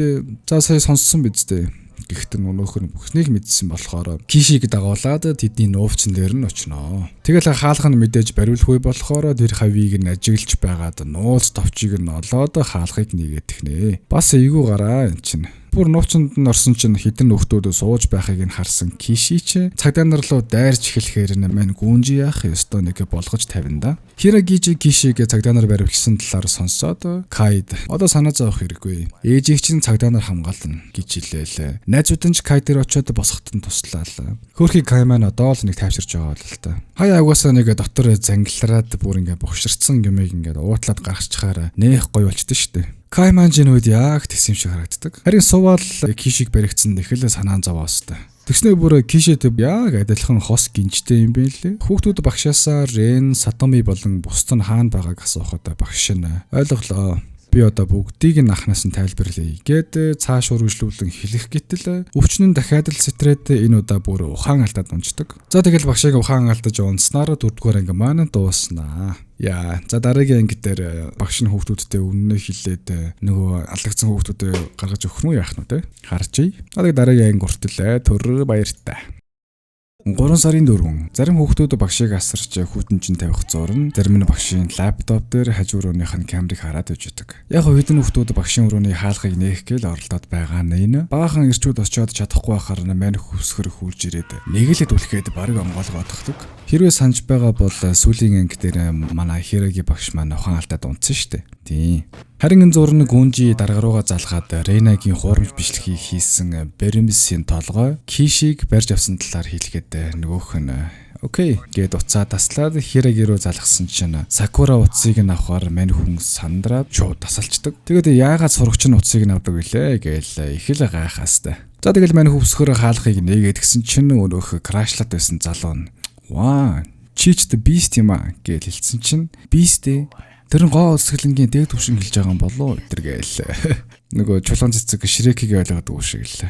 за сая сонссон биз дээ. Гэхдээ өнөөхөр бүхнийг мэдсэн болохоор Кишиг дагуулад тэдний нуувчин дээр нь очноо. Тэгэл хаалх нь мэдээж бариулахгүй болохоор тэр хавийг нь ажиглаж байгаад нууц товчийг нь олоод хаалхыг нэгээд технэ. Бас эйгүү гараа эн чинь. Бүр нуучинд нь орсон чинь хідэн нөхдөөд сууж байхыг нь харсан Киши ч цагдаа нар руу дайрч эхлэхээр мань гүнжи яах ёстой нэг болгож тавина да. Хирагижи Кишиг цагдаа нар баривчсан талаар сонсоод Кайд одоо санаа зовох хэрэггүй. Ээжийг чинь цагдаа нар хамгаална гэж хэлээл. Найзууд нь ч Кай дээр очиод босгоход нь туслаа. Хөөрхий Кай маань одоо л нэг тайвширч байгаа л та. Хаяа угаасаа нэг дотор зангилраад бүр ингээ бохширцсан юмыг ингээ уутлаад гаргачихаар нэх гоё болчихдээ штэ. Кай манжийн үед яг тэгсэн шиг харагддаг. Харин Сувал Кишиг баригдсан нэхэл санаан зовоостой. Тэгснээр бүр Кишид яг адилхан хос гинжтэй юм бэ лээ. Хүүхдүүд багшаасаа Рен, Сатоми болон бусд нь хаана байгааг асуухад багш нь ойлголоо. Би одоо бүгдийг нь анханаас нь тайлбарлая гэд цааш үргэлжлүүлэн хэлэх гэтэл өвчнөн дахиад л сэтрээд энэ удаа бүр ухаан алдаад унждаг. За тэгэл багшааг ухаан алдаж унснаар 4-р анги маань дууснаа. Яа, за дараагийн анги дээр багш нь хүүхдүүдтэй үннээ хэлээд нөгөө алдагдсан хүүхдүүдэд гаргаж өгөх нь яах нь те? Харчий. Тэгээд дараагийн анги хүртэл төр баяртай. 3 сарын 4 зарим хүүхдүүд багшийг асарч хүүтэн чинь тавих зурн зарим нь багшийн лаптоп дээр хажуу рууных нь камерыг хараад үжидэг. Яг хэдэн хүүхдүүд багшийн өрөөний хаалгыг нээх гээл оролдоод байгаа нь баахан ирчүүд очиод чадахгүй байхаар мань хөвсгөр хүүлж ирээд нэг л түлхээд барыг онгоолгооддаг. Хэрвээ санаж байгаа бол сүүлийн анги дээр манай Хираги багш маань ухаан алдаад унтсан штэ. Тийм. Харин энэ зурн гүнжи дарга руугаа залгаад Ренагийн хуурамч бичлэгийг хийсэн Бермисийн толгой Кишиг барьж авсан талаар хэлэхэд нөгөөх нь окей гэд уцаа таслаад Хираги руу залгасан чинь Сакура утсыг нь авахар мань хүн сандраад шууд тасалчдаг. Тэгээд яагаад сурагч нь утсыг нь авдаг вүлээ гээл их л гайхаастай. За тэгэл мань хөвсгөр хаалхыг нээгээд гисэн чинь өнөөх крашлаад байсан залуу нь ваа чич the beast юм а гэж хэлсэн чинь beast тэр гоо өсгөлнгийн дээд түвшин хэлж байгаа юм болоо өдөргээл. Нөгөө чулуун цэцэг Шрекийг ойлгоод үг шиг л.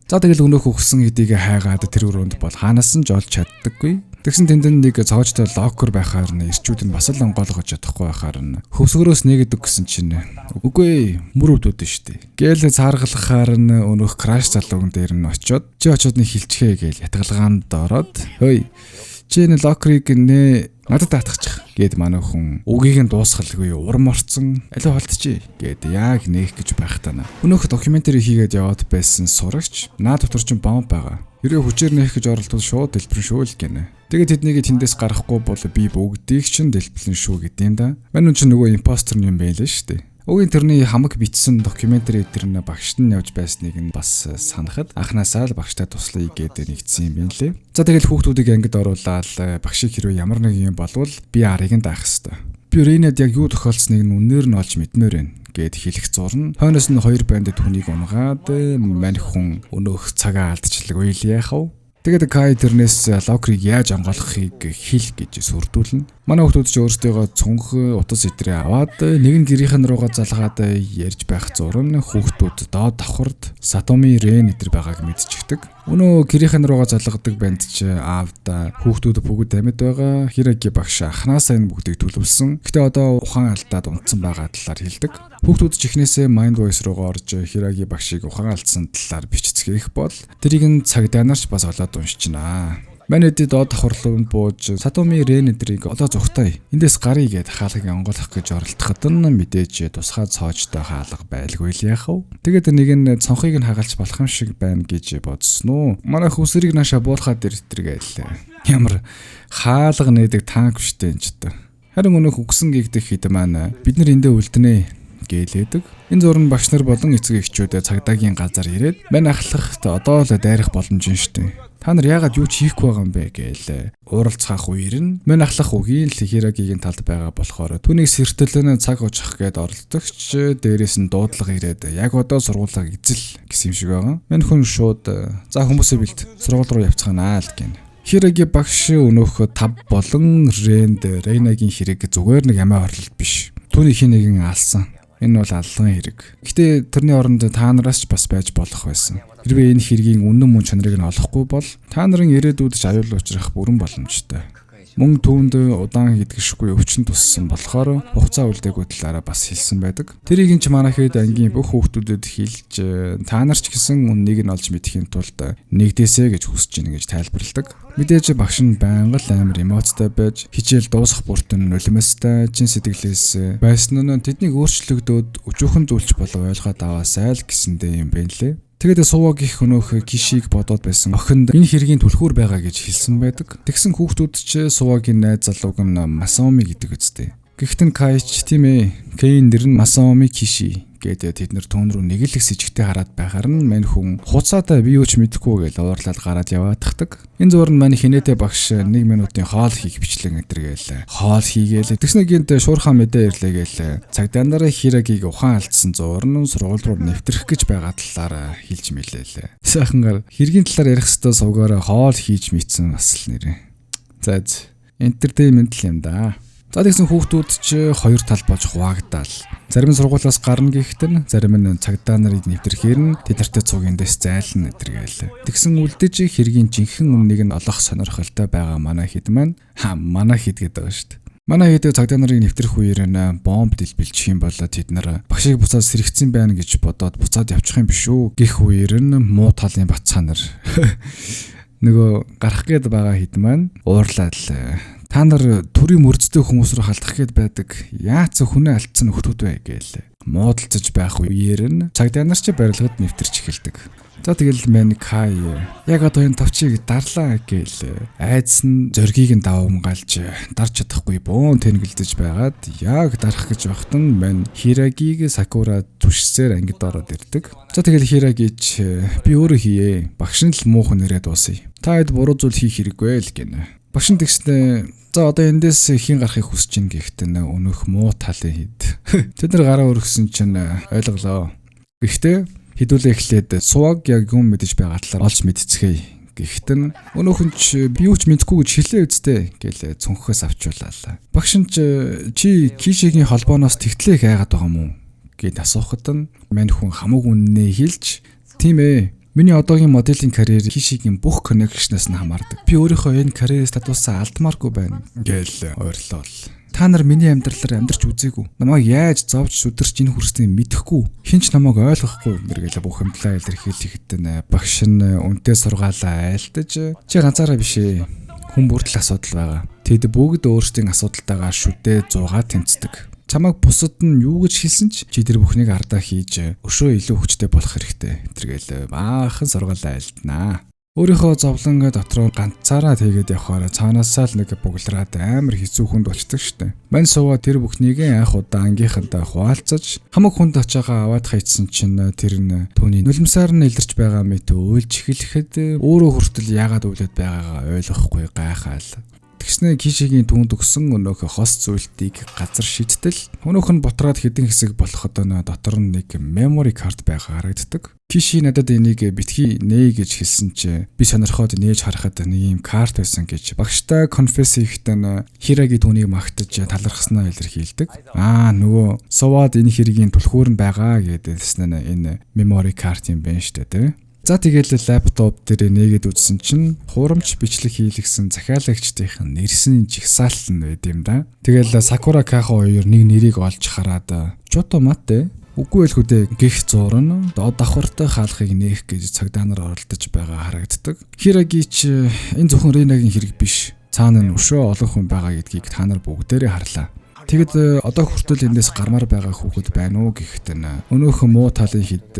За тэгэл өнөөх өгсөн хэдийг хайгаад тэр өрөөнд бол хаанаас нь жолж чаддаггүй. Тэгсэн тэнд нэг цоожтой локер байхаар нь ирчүүд нь бас л онгоолгож чадахгүй байхаар нь хөвсгөрөөс нэгэдэг гэсэн чинь үгүй мөр өвдөөд штэ. Гээл цааргалахаар нь өнөөх краш залууган дээр нь очиод чи очиод нэг хилчхээ гээл ятгалгаанд ороод хөөе чи энэ локерыг нэ надад таатгачих гэд манай хүн үгийг нь дуусгалгүй урам орцсон алиу холтчий гэд яг нээх гэж байхдаа өнөөх докюментари хийгээд яваад байсан сурагч наа дотор ч бомб байгаа. Хэрэг хүчээр нээх гэж оролдвол шууд дэлбэрэн шүү л гинэ. Тэгээд тэднийг тэндээс гарахгүй бол би бүгдийг чинь дэлбэлэн шүү гэдэм да. Мань ч нөгөө импостер юм байлаа шүү дээ. Өгийн тэрний хамаг бичсэн докюментари тэр нь багшд нь явж байсныг нь бас санахад анханасаа л багштай туслая гэдэг нэгдсэн юм байна лээ. За тэгэл хүүхдүүдийг ангид оруулаад багшийг хэрвээ ямар нэг юм болвол би арыг нь даах хэвээр. Би Рейнад яг юу тохиолдсныг нь үнээр нь олж мэдмээр байна гэд хэлэх зурн. Хойноос нь 2 банд түүнийг унгаад мань хүн өнөөх цагаа алдчихлаг үйл яах вэ? Тэгээд Кай тэрнээс локрыг яаж онгойлгохыг хэл гэж сүрдүүлнэ. Манай хүмүүс ч өөрсдөө цонх утас идрээ аваад нэг нь гэрийнхэн руугаа залгаад ярьж байх зурн хүүхдүүд доод давхард Сатоми Рен эдэр байгааг мэдчихдэг. Өнөө гэрийнхэн руугаа залгадаг банд ч аавда хүүхдүүд бүгд амьд байгаа. Хираги багш анханасаа энэ бүгдийг төлөвлөсөн. Гэтэ одоо ухаан алдаад унтсан байгаа талаар хэлдэг. Хүүхдүүд ч ихнээсээ Mind Voice руугаа орж Хираги багшийг ухаан алдсан талаар бичцгийх бол тэрийг нь цагдаа нарч бас олоод уншчихнаа. Манайд доод давхарлуунд бууж Сатоми Рен эдрийг одоо зүгтэй. Эндээс гарыг гээд хаалгыг онгойлгох гэж оролдоход нь мэдээж тусгай цоочтой хаалга байлгүй л яах вэ? Тэгээд нэг нь цонхыг нь хагалж болох юм шиг байна гэж бодсон уу? Манай хүсрийг наашаа буулахад иртэргээл. Ямар хаалга нээдэг танк биштэй энэ ч та. Харин өнөөх үгсэн гэгдэх хэд маань бид нар эндээ үлдэнэ гэлээдэг. Энэ зурн багш нар болон эцэг эхчүүдээ цагдаагийн газар ирээд мань ахлахт одоо л дайрах боломж нь штэ. Та нар яагаад юу ч хийхгүй байгаа юм бэ гээл ууралцгаах үеэр нь мань ахлах үгийн л Хирагигийн талд байгаа болохоор түүнийг сэртэлэн цаг очих гээд оролдогч дээрээс нь дуудлага ирээд яг одоо сургуулаа эзэл гэсэн юм шиг байгаа. Мань хүн шууд за хүмүүсээ бэлт сургууль руу явцгаанаа л гин. Хираги багш өнөөх 5 болон Рэнд Рейнагийн хэрэг зүгээр нэг амиа хорлол биш. Түүний хин нэгэн алсан. Энэ бол аллагын хэрэг. Гэхдээ тэрний оронд та нараас ч бас байж болох байсан. Хэрвээ энэ хэргийн үнэн мөн чанарыг нь олохгүй бол та нарын ирээдүйд ч аюул учрах бүрэн боломжтой. Мөн түүнд удаан хийдгэшгүй өвчин туссан болохоор хугацаа үлдээгүү талаараа бас хэлсэн байдаг. Тэрийг нь ч манайхэд ангийн бүх хүүхдүүдэд хэлж та нар ч гэсэн үннийг нь олж мэдхийн тулд нэгдээсэ гэж хүсэж гин гэж тайлбарладаг. Мэдээж багш нь байнга л амар эмоцтой байж хичээл дуусах бүртэн нулимстай чин сэтгэлээс байсан нь тэднийг өөрчлөгдөөд өчүүхэн зүйлч болов ойлгоод аваасай л гэсэндээ юм байна лээ. Тэгээд Суваг их өнөөх Кишиг бодоод байсан охинд энэ хэргийн түлхүүр байгаа гэж хэлсэн байдаг. Тэгсэн хүүхдүүд ч Сувагийн найз залууг нь Масаоми гэдэг үстэй. Гэхдээ Кайч тийм ээ. Кейн нэр нь Масаоми Киши гэдэг тэд нар түүн рүү нэг л их сэжигтэй хараад байхаар нь мань хүн хуцаатаа би юу ч мэдэхгүй гэж уурлаад гараад яваадахдаг. Энэ зур нь мань хинэтэ багш 1 минутын хоол хийх бичлэг өдргээл хоол хийгээл. Тэгснэ гинт шуурхаа мэдээ ирлээ гээл. Цагдаа нарын Хирагиг ухаан алдсан зур нь сургууль руу нэвтрэх гэж байгаа талаар хэлж мэлээлээ. Сайхангаар хэргийн талаар ярих хэвээр сувгаараа хоол хийж мэдсэн бас л нэрээ. За энтертеймент л юм да. За тэгсэн хүүхдүүд ч хоёр тал болж хуваагдал. Зарим нь сургуулиас гарна гэхэд зарим нь цагдаа нарыг нэвтрэхээр нь тэдэртээ цугиндээс зайлна гэдэргээл. Тэгсэн үлдэж хэргийн жинхэнэ үннийг нь олох сонирхолтой байгаа манай хэд маань манай хэд гэдэг байгаа шүү дээ. Манай хэд цагдаа нарыг нэвтрэх үеэр нь бомб дэлбэлчих юм бол тэд нар багшийг буцаад сэрэгцсэн байна гэж бодоод буцаад явчих юм биш үү гэх үеэр нь муу талын бацаа нар нөгөө гарах гээд байгаа хэд маань уурлаад л та нар төрийн мөрцтэй хүмүүс рүү халдах гээд байдаг. Яац хүнээ алдсан нөхдүүд вэ гээл. Муудалцаж байх үеэр нь цагдаа нар ч барилгад нэвтэрч эхэлдэг. За тэгэл мань Кай яг одоо энэ товчийг дарлаа гээл. Айдас нь зоргийг нь давамгаалж дарж чадахгүй бөөн тэнгэлдэж байгаад яг дарах гэж байхтан мань Хирагиг Сакура түшсээр ангид ороод ирдэг. За тэгэл Хирагич би өөрөө хийе. Багш нь л муухан нэрээ дуусъя. Та хэд буруу зүйл хийх хэрэггүй л гинэ. Багш нь тэгснэ за одоо эндээс хийн гарахыг хүсэж ин гэхдээ өнөөх муу талын хэд. Тэд нар гараа өргөсөн чинь ойлголоо. Гэхдээ хэдүүлээ эхлээд Суваг яг юм мэдэж байгаа талаар олж мэдцгээе. Гэхдээ өнөөхөн ч би юу ч мэдгүй гэж хэлээ үсттэй гэлээ цонхоос авчуулаа. Багш нь чи Кишигийн холбооноос тэгтлээ хайгаад байгаа юм уу гэд асуухад нь мань хүн хамаагүй үннээ хэлж тийм ээ. Миний одоогийн моделийн карьер Кишигийн бүх коннекшнээс нь хамаардаг. Би өөрийнхөө энэ карьерээс татуулсан алдмааргүй байна гээл ойрлоо. Та нар миний амьдралаар амьдарч үзээгүй. Намайг яаж зовж сүдэрч энэ хүрснийг мэдэхгүй. Хинч намайг ойлгохгүй нэргээл бүх юмдлаа илэрхийлэхэд багш нь үнтэй сургаалаа айлтаж чи ганцаараа биш ээ. Хүн бүртэл асуудал байгаа. Тэд бүгд өөрсдийн асуудалтайгаа шүдээ зуугаа тэмцдэг. Чамайг бусад нь юу гэж хэлсэн ч чи тэр бүхнийг ардаа хийж өшөө илүү хүчтэй болох хэрэгтэй. Тэргээл баахан сургаалаа айлтнаа. Өөрийнхөө зовлон дотроо ганцаараа тэгээд явхаараа цаанаасаа л нэг буглараад амар хэцүү хүнд болчихдог штэ. Мань суваа тэр бүхнийг анх удаа ангийнхантай хуваалцаж хамаг хүнд очиагаа аваад хайцсан чинь тэр нь түүний нулимсаар нь илэрч байгаа мэт уйлж эхлэхэд өөрөө хүртэл яагаад уйлаад байгаагаа ойлгохгүй гайхаал. Тэгснэ Кишигийн түүнд өгсөн өнөөх хос зүйлтийг газар шийдтэл өнөөх нь бутраад хэдэн хэсэг болоход дотор нь нэг memory card байгаа харагддаг. Киши надад энийг битгий нээ гэж хэлсэн чи би сонирхоод нээж харахад нэг юм карт байсан гэж багштай конфесс хийхдээ Хираги түүнийг магтаж талархснаа илэрхийлдэг. Нөгөө суваад энэ хэргийн түлхүүр нь байгаа гэдээсэн энэ memory card юм байна штэ тий. За тэгэл лаптоп дээр нээгээд үзсэн чинь хуурамч бичлэг хийлгсэн захиалагчдын нэрсний жигсаалт нь байд юм да. Тэгэл Сакура Кахо хоёр нэг нэрийг олж хараад Чото Мате Үгүй байлгүй дээ гих зурн доод давхартай хаалхыг нээх гэж цагдаа нар оролдож байгаа харагддаг. Хираги ч энэ зөвхөн Ринагийн хэрэг биш. Цаана нь өшөө олон хүн байгаа гэдгийг та нар бүгдээрээ харлаа. Тэгэд одоо хүртэл эндээс гармаар байгаа хүүхэд байна уу гэхэд өнөөхөн муу талын хід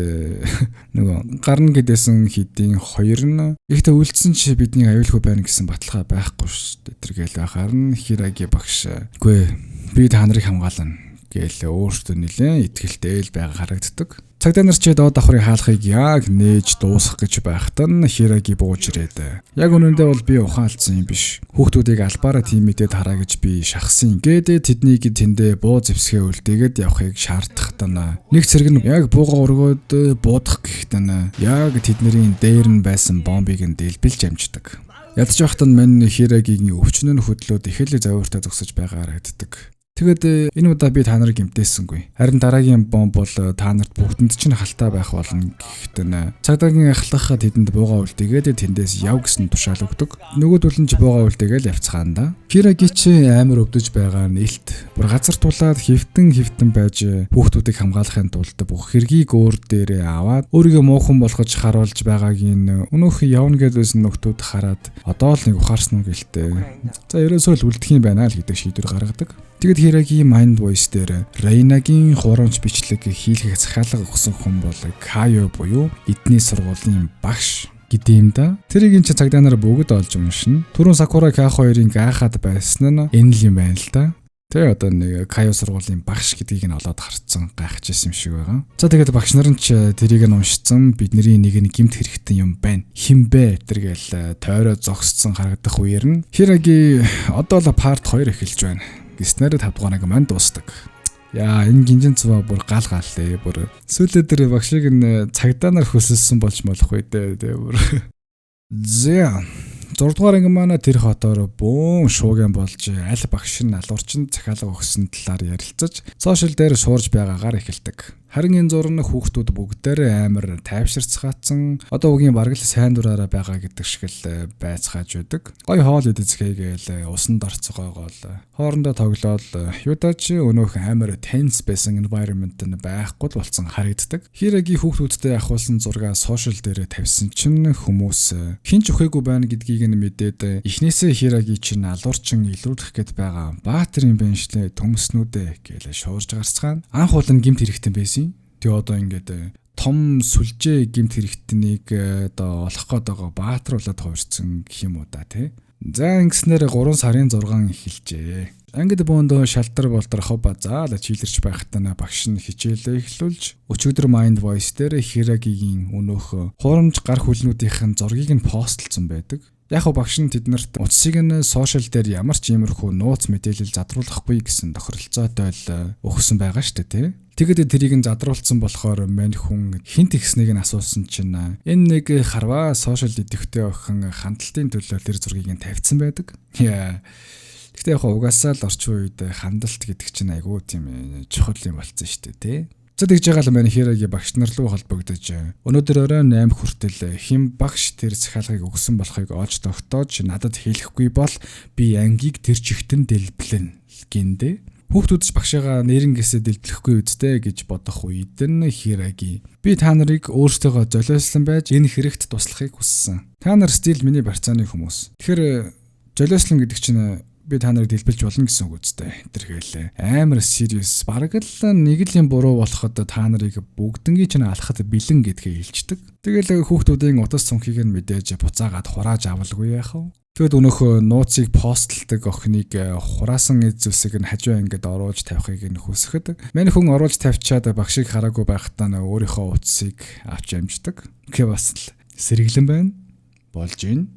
нөгөө гарна гэдээсэн хідийн хоёр нь ихтэй үлдсэн чи бидний аюулгүй байна гэсэн баталгаа байхгүй шүү дээ. Тэргээл харин Хираги багш үгүй би та нарыг хамгаална гээл өөртөө нэлээд итгэлтэй л байгаа харагддаг. Цагдаа нар ч доод давхрын хаалхыг яг нээж дуусгах гэж байхдаа Хираги бууж ирээд яг үнэндээ бол би ухаалцсан юм биш. Хүүхдүүдийг албаараа тийм мэдээд хараа гэж би шахсан. Гээд тэднийг тэндээ буу зэвсгээ үлдээгээд явахыг шаардахтаа нэг цэрэг нь яг бууга өргөөд буудах гэхдээ яг тэдний дээр нь байсан бомбыг нь дэлбэлж амждаг. Ядч байхдаа мань Хирагигийн өвчнөн хөдлөөд их л завууртаа зогсож байгаа харагддаг. Тэгэд энэ удаа би та нарыг гэмтээсэнгүй. Харин дараагийн бомб бол та нарт бүгдэнд чинь халтай байх болно гэхдээ цагдаагийн ахлах тэдэнд бууга үлдээгээд тэндээс яв гэсэн тушаал өгдөг. Нөгөөдөл нь ч бууга үлдээгээл явцгаана да. Хираги ч амар өвдөж байгаа нэлт. Бүр газар тулаад хөвтөн байж хүүхдүүдийг хамгаалахын тулд бүх хэргийг өөр дээрээ аваад өөрийгөө муухан болгож харуулж байгаагийн өнөөх явна гэдсэн нөхдүүд хараад одоо л нэг ухаарсан уу гэлтэй. За ерөөсөө л үлдэх юм байна л гэдэг шийдвэр гаргадаг. Тэгэд Хираги Mind Voice дээр Рейнагийн хурамч бичлэг хийлгэх захиалга өгсөн хүн бол Кайо буюу эдний сургуулийн багш гэдэг юм да. Тэрийг ч цагдаа нар бүгд олж уншина. Түрүүн Сакура К2-ын гайхаад байсан нь энэ л юм байна л да. Тэгээ одоо нэг Кайо сургуулийн багш гэдгийг нь олоод харцсан гайхажсэн юм шиг байгаа. За тэгээд багш нар нь ч тэрийг нь уншсан бидний нэг гэмт хэрэгтэй юм байна. Химбэ тэргээл тойроо зогсцсон харагдах үеэр нь Хираги одоо л part 2 эхэлж байна. Гэснээр 5 дугаарыг манд дуустдаг. Яа энэ гинжин цуваа бүр гал гаалээ бүр сүүлээ дээр багшиг нь цагдаа нар хөсөлсөн болж болох үе дээ бүр. Зэ 6 дугаар анги манай тэр хотоор бөөн шууган болж аль багш нь алуурчин захиалга өгсөн талаар ярилцаж сошиал дээр шуурж байгаагаар эхэлдэг. Харин энэ зураг хүүхдүүд бүгдээрээ амар тайвширцгаацсан одоо үгийн бараг л сайн дураараа байгаа гэдэг шиг л байцгааж байдаг. Гой хоол идэцгээгээл усанд орцгоогоол хоорондоо тоглоод юудаач өнөөх амар tense байсан environment нь байхгүй л болсон харагддаг. Хираги хүүхдүүдтэй ахуулсан зургаа сошиал дээр тавьсан чинь хүмүүс хинч өхөөгүй байна гэдгийг нь мэдээд эхнээсээ Хираги чинь алуурчин илрүүлэх гээд байгаа баатрын бэншлээ төмснүүдээ гээл шуурж гарцгаана. Анх уул нь гэмт хэрэгтэй байсан. Тэгээ одоо ингээд том сүлжээ гэмт хэрэгтнийг одоо олох гээд байгаа баатруулаад хувирсан гэх юм уу да тий. За ингэснээр 3 сарын 6 эхэлжээ. Ангид бөөндөө шалтар болтор хобба заала чийлэрч байхдаа багш нь хичээлээ эхлүүлж өчигдөр Mind Voice дээр Хирагигийн өнөөх хурамч гар хүлнүүдийн зургийг нь постлсон байдаг. Яг нь багш нь тэднэрт утсыг нь сошиал дээр ямар ч иймэрхүү нууц мэдээлэл задруулахгүй гэсэн тохиролцоотой л өгсөн байгаа шүү дээ тий. Тэгэд тэрийг нь задруулсан болохоор мань хүн хинт ихснийг нь асуусан чинь энэ нэг харваа сошиал идэвхтэй охин хандлтын төлөө тэр зургийг нь тавьсан байдаг. Гэхдээ яг угаасаа л орчин үед хандлт гэдэг чинь айгүй тийм чухал юм болсон шүү дээ тий. За тэгж байгаа л мань Хираги багш нар руу холбогдож өнөөдөр оройн 8 хүртэл хэн багш тэр захиалгыг өгсөн болохыг олж тогтоож надад хэлэхгүй бол би ангийг тэр чигтэн дэлбэлнэ гиндэ. Хүүхдүүд ч багшаагаа нэрнгээсээ дэлбэлэхгүй үсттэй гэж бодох үед нь Хираги би та нарыг өөртөөгөө золиослон байж энэ хэрэгт туслахыг хүссэн. Та нар стил миний барьцааны хүмүүс. Тэгэхээр золиослон гэдэг чинь би та нарыг дэлбэлж болно гэсэн үг үстэй. Тэрхэл амар serious бараг л нэг л юм буруу болоход та нарыг бүгднгийн чинь алхахад бэлэн гэдгээ хэлждэг. Тэгэл хүүхдүүдийн утас цонхыг нь мэдээж буцаагаад хурааж авалгүй яах вэ? Тэгэд өнөөхөө нууцыг постлдаг охиныг хураасан эзүсийг нь хажуу ангид оруулж тавихыг нь хүсэхэд мань хүн оруулж тавьчаад багшийг хараагүй байхдаа өөрийнхөө утсыг авч амждаг. Гэхдээ бас л сэргэлэн байна. Болж гин.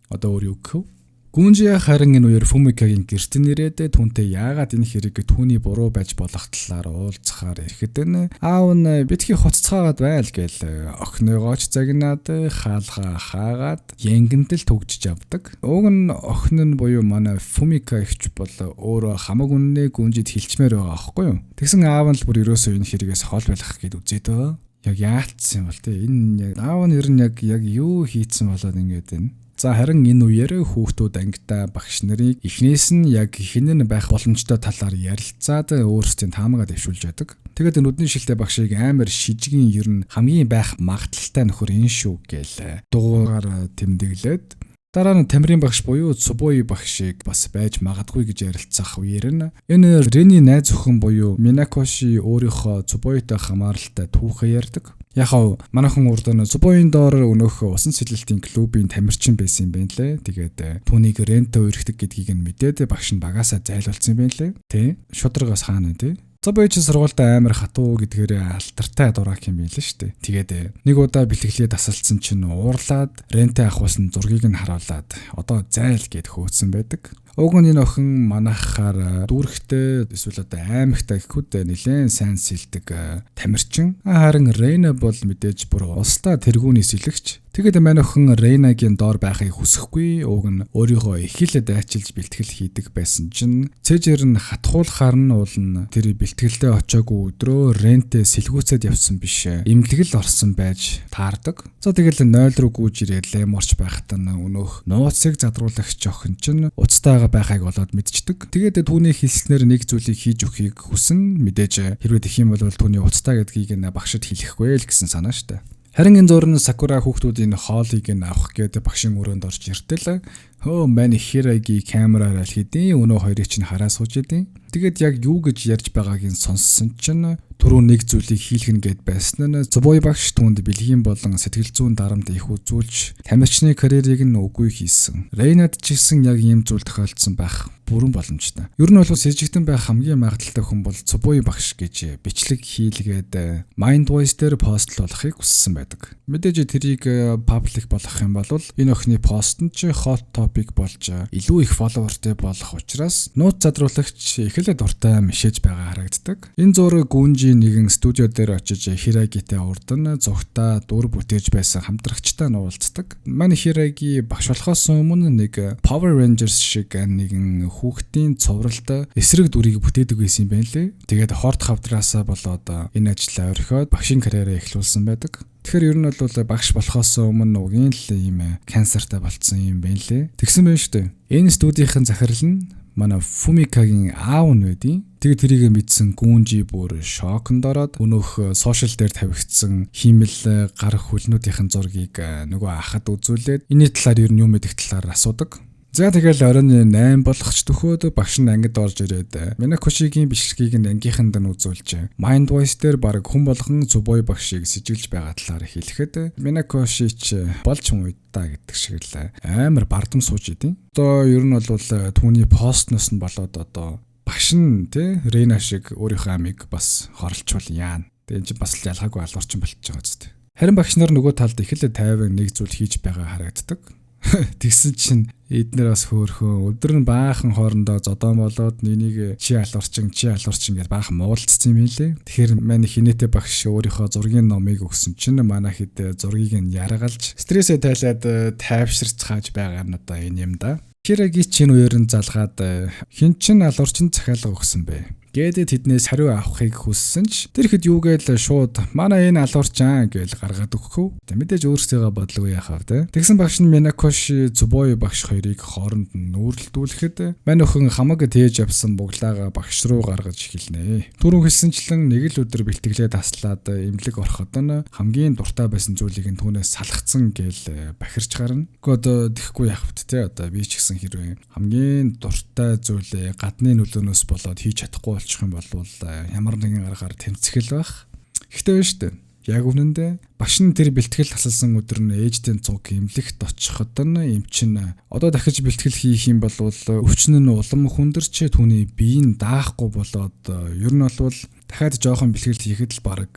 Одоо өөр юу гэх вэ? Гүнжи харин энэ үеэр Фумикагийн гэрт нэрээд түүнтэй яагаад энэ хэрэг түүний буруу байж болох талаар уулзахаар ирэхэд аав нь битгий хоццгаагаад байл гээл охиныгооч загнаад хаалгаа хаагаад янгэнтэл төгжиж авдаг. Уг нь охин нь буюу манай Фумика ихч бол өөрөө хамаг үннээ гүнжид хилчмээр байгаа аахгүй юу. Тэгсэн аав нь л бүр ерөөсөө энэ хэрэгээс хол байх гээд үзээд байгаа. Яг яалтсан юм бол тэ энэ аав нь ер нь яг юу хийцэн болоод ингэж байна. За харин энэ үеэр хүүхдүүд ангидаа багш нарыг эхнээс нь яг хинэн байх боломжтой талаар ярилцаад өөрсдийн таамагаа дэвшүүлж яадаг. Тэгээд нүдний шилтэй багшийг амар шижгийн ер нь хамгийн байх магадлалтай нөхөр энэ шүү гээл дугуугаар тэмдэглээд дараа нь Тамирын багш буюу Цубой багшийг бас байж магадгүй гэж ярилцах үеэр нь энэ Рений найз охин буюу Минакоши өөрийнхөө Цубойтой хамааралтай түүхээ ярьдаг. Яг манайхан урд нь Цубойн доор өнөөх усан сэлэлтийн клубын тамирчин байсан юм байна лээ. Тэгээд түүнийг рентэ өргөдөг гэдгийг нь мэдээд багш нь багаасаа зайлуулсан юм байна лээ. Тэ? Шударгаас хаана тий? Цубой ч сургуультай амар хатуу гэдгээр алтартай дурак юм байл шүү дээ. Тэгээд нэг удаа бэлтгэлээ тасалдсан чинь уурлаад рентэ авахсан зургийг нь харуулад одоо зайл гэд хөөцсөн байдаг. Уг нь энэ охин манайхаар дүүрэгтэй эсвэл одоо аймагтай гэхүүд нэлээд сайн сэлдэг тамирчин. Харин Рейна бол мэдээж бүр улстай тэргүүний сэлэгч. Тэгэд манай охин Рейнагийн доор байхыг хүсэхгүй. Уг нь өөрийгөө их л дайчилж бэлтгэл хийдэг байсан чинь цэжэр нь хатгуулахаар нь уулна тэр бэлтгэлдээ очоогүй өдрөө рентэ сэлгүүцэд явсан биш. Имлэгэл орсон байж таардаг. За тэгэл 0 руу гүйж ирээд леморч байхад нь өнөөх нууцыг задруулагч охин чинь уцтайгаа байхайг болоод мэдчихдэг. Тэгээд түүний хэлснээр нэг зүйлийг хийж өгөхийг хүсэн. Мэдээж хэрвээ тэх юм бол түүний уцтай гэдгийг нь багшд хэлэхгүй л гэсэн санаа штэ. Харин энэ зурн Сакура хүүхдүүдийн хоолыг нь авах гээд багшийн өрөөнд орж иртэл хөө мань Хираги камераараа л хийдیں۔ Өнөө хоёрыг чинь хараа сууж идэв. Тэгээд яг юу гэж ярьж байгааг нь сонссон чинь түрүү нэг зүйлийг хийлгэн гээд байсан нь Цубой багш түүнд бэлгийн болон сэтгэл зүйн дарамт их үзүүлж тамирчны карьерийг нь үгүй хийсэн. Рейнад ч гэсэн яг ийм зүйл тохиолдсон байх бүрэн боломжтой. Ер нь бол сэжигтэн байх хамгийн магадaltaй хүн бол Цубой багш гэж бичлэг хийлгээд Mind Voice дээр постлуулахыг хүссэн байдаг. Мэдээж тэрийг паблик болгох юм бол энэ охины пост нь ч hot topic болж илүү их фолловертэй болох учраас нууц задруулагч их л дуртай мишэж байгаа харагддаг. Энэ зураг гүнжи нэгэн студио дээр очиж Хирагитэй урдан зугтаа дүр бүтээж байсан хамтрагчтай уулздаг. Манай Хираги багш болохоос өмнө нэг Power Rangers шиг нэгэн хүүхдийн цувралд эсрэг дүрийг бүтээдэг байсан юм байна лээ. Тэгээд хорт хавдраасаа болоод энэ ажлаа орхиод багшийн карьераа эхлүүлсэн байдаг. Тэгэхээр ер нь бол багш болохоос өмнө угийн л ийм канцертай болцсон юм байна лээ. Тэгсэн байна шүү дээ. Энэ студийн захирал нь манай Фумикагийн аав нь байдیں۔ Тэгээд тэрийг мэдсэн гүнжи бүр шоконд ороод өнөөх сошиал дээр тавигдсан хиймэл гар хөлнүүдийн зургийг нөгөө ахад үзүүлээд энэ талаар ер нь юу мэдэх талаар асуудаг. За тэгэл оройн 8 болгоч төхөөд багш нь ангид орж ирээд Минакошигийн бичлэгийг ангийнханд нь үзүүлж Mind Voice дээр баг хүн болгон Цубой багшийг сэжиглж байгаа талаар хэлэхэд Минакоши ч болж муу та гэдэг шиг л амар бардам сууж идэв. Одоо ер нь бол түүний постноос нь болоод одоо багш нь тий Рейна шиг өөрийнхөө амийг бас хорлчвал яана. Тэгээ энэ чинь бас ялгаагүй алуурчин болчихж байгаа зү. Харин багш нар нөгөө талд их л тайван нэг зүйл хийж байгаа харагддаг. Тэгсэн чинь эднэр бас хөөхөө өдөр нь баахан хоорондоо зодон болоод нэнийг чи алуурчин гэж баахан муулцсан юм лээ. Тэгэхээр манай хинэтэ багш өөрийнхөө зургийн номыг өгсөн чинь манай хэд зургийг нь яргалж стрессээ тайлаад тайвширцгааж байгаа нь одоо энэ юм да. Хираги чинь үеэр нь залгаад хин чин алуурчин захиалга өгсөн бэ. Гээд тэднээс хариу авахыг хүссэн ч тэр хэд юу гээл шууд манай энэ алуурчаан гэж гаргаад өгөхөв. Мэдээж өөрсдөө бодлого яхав те. Тэгсэн багш нь Минакоши Цубой багш хоёрыг хооронд нь нүүрлдүүлэхэд мань охин хамаг тээж авсан буглаага багш руу гаргаж эхэлнэ. Түрүүн хэлсэнчлэн нэг л өдөр бэлтгэлээ таслаад эмнэлэг ороход нь хамгийн дуртай байсан зүйлийг нь түүнээс салгацсан гээл бахирч гарна. Гэхдээ тэхгүй яхав те. Одоо би ч гэсэн хэрвээ хамгийн дуртай зүйлээ гадны нөлөөнөөс болоод хийж чадахгүй болчих юм бол ямар нэгэн аргаар тэмцэхэл байх. Ихтэй байна шүү дээ. Яг үнэндээ багш нь тэр бэлтгэл тасалсан өдөр нь ээжтэй цуг эмнэлэгт очиход нь эмчин одоо дахиж бэлтгэл хийх юм бол өвчин нь улам хүндэрч түүний бие нь даахгүй болоод ер нь бол дахиад жоохон бэлтгэл хийхэд л баг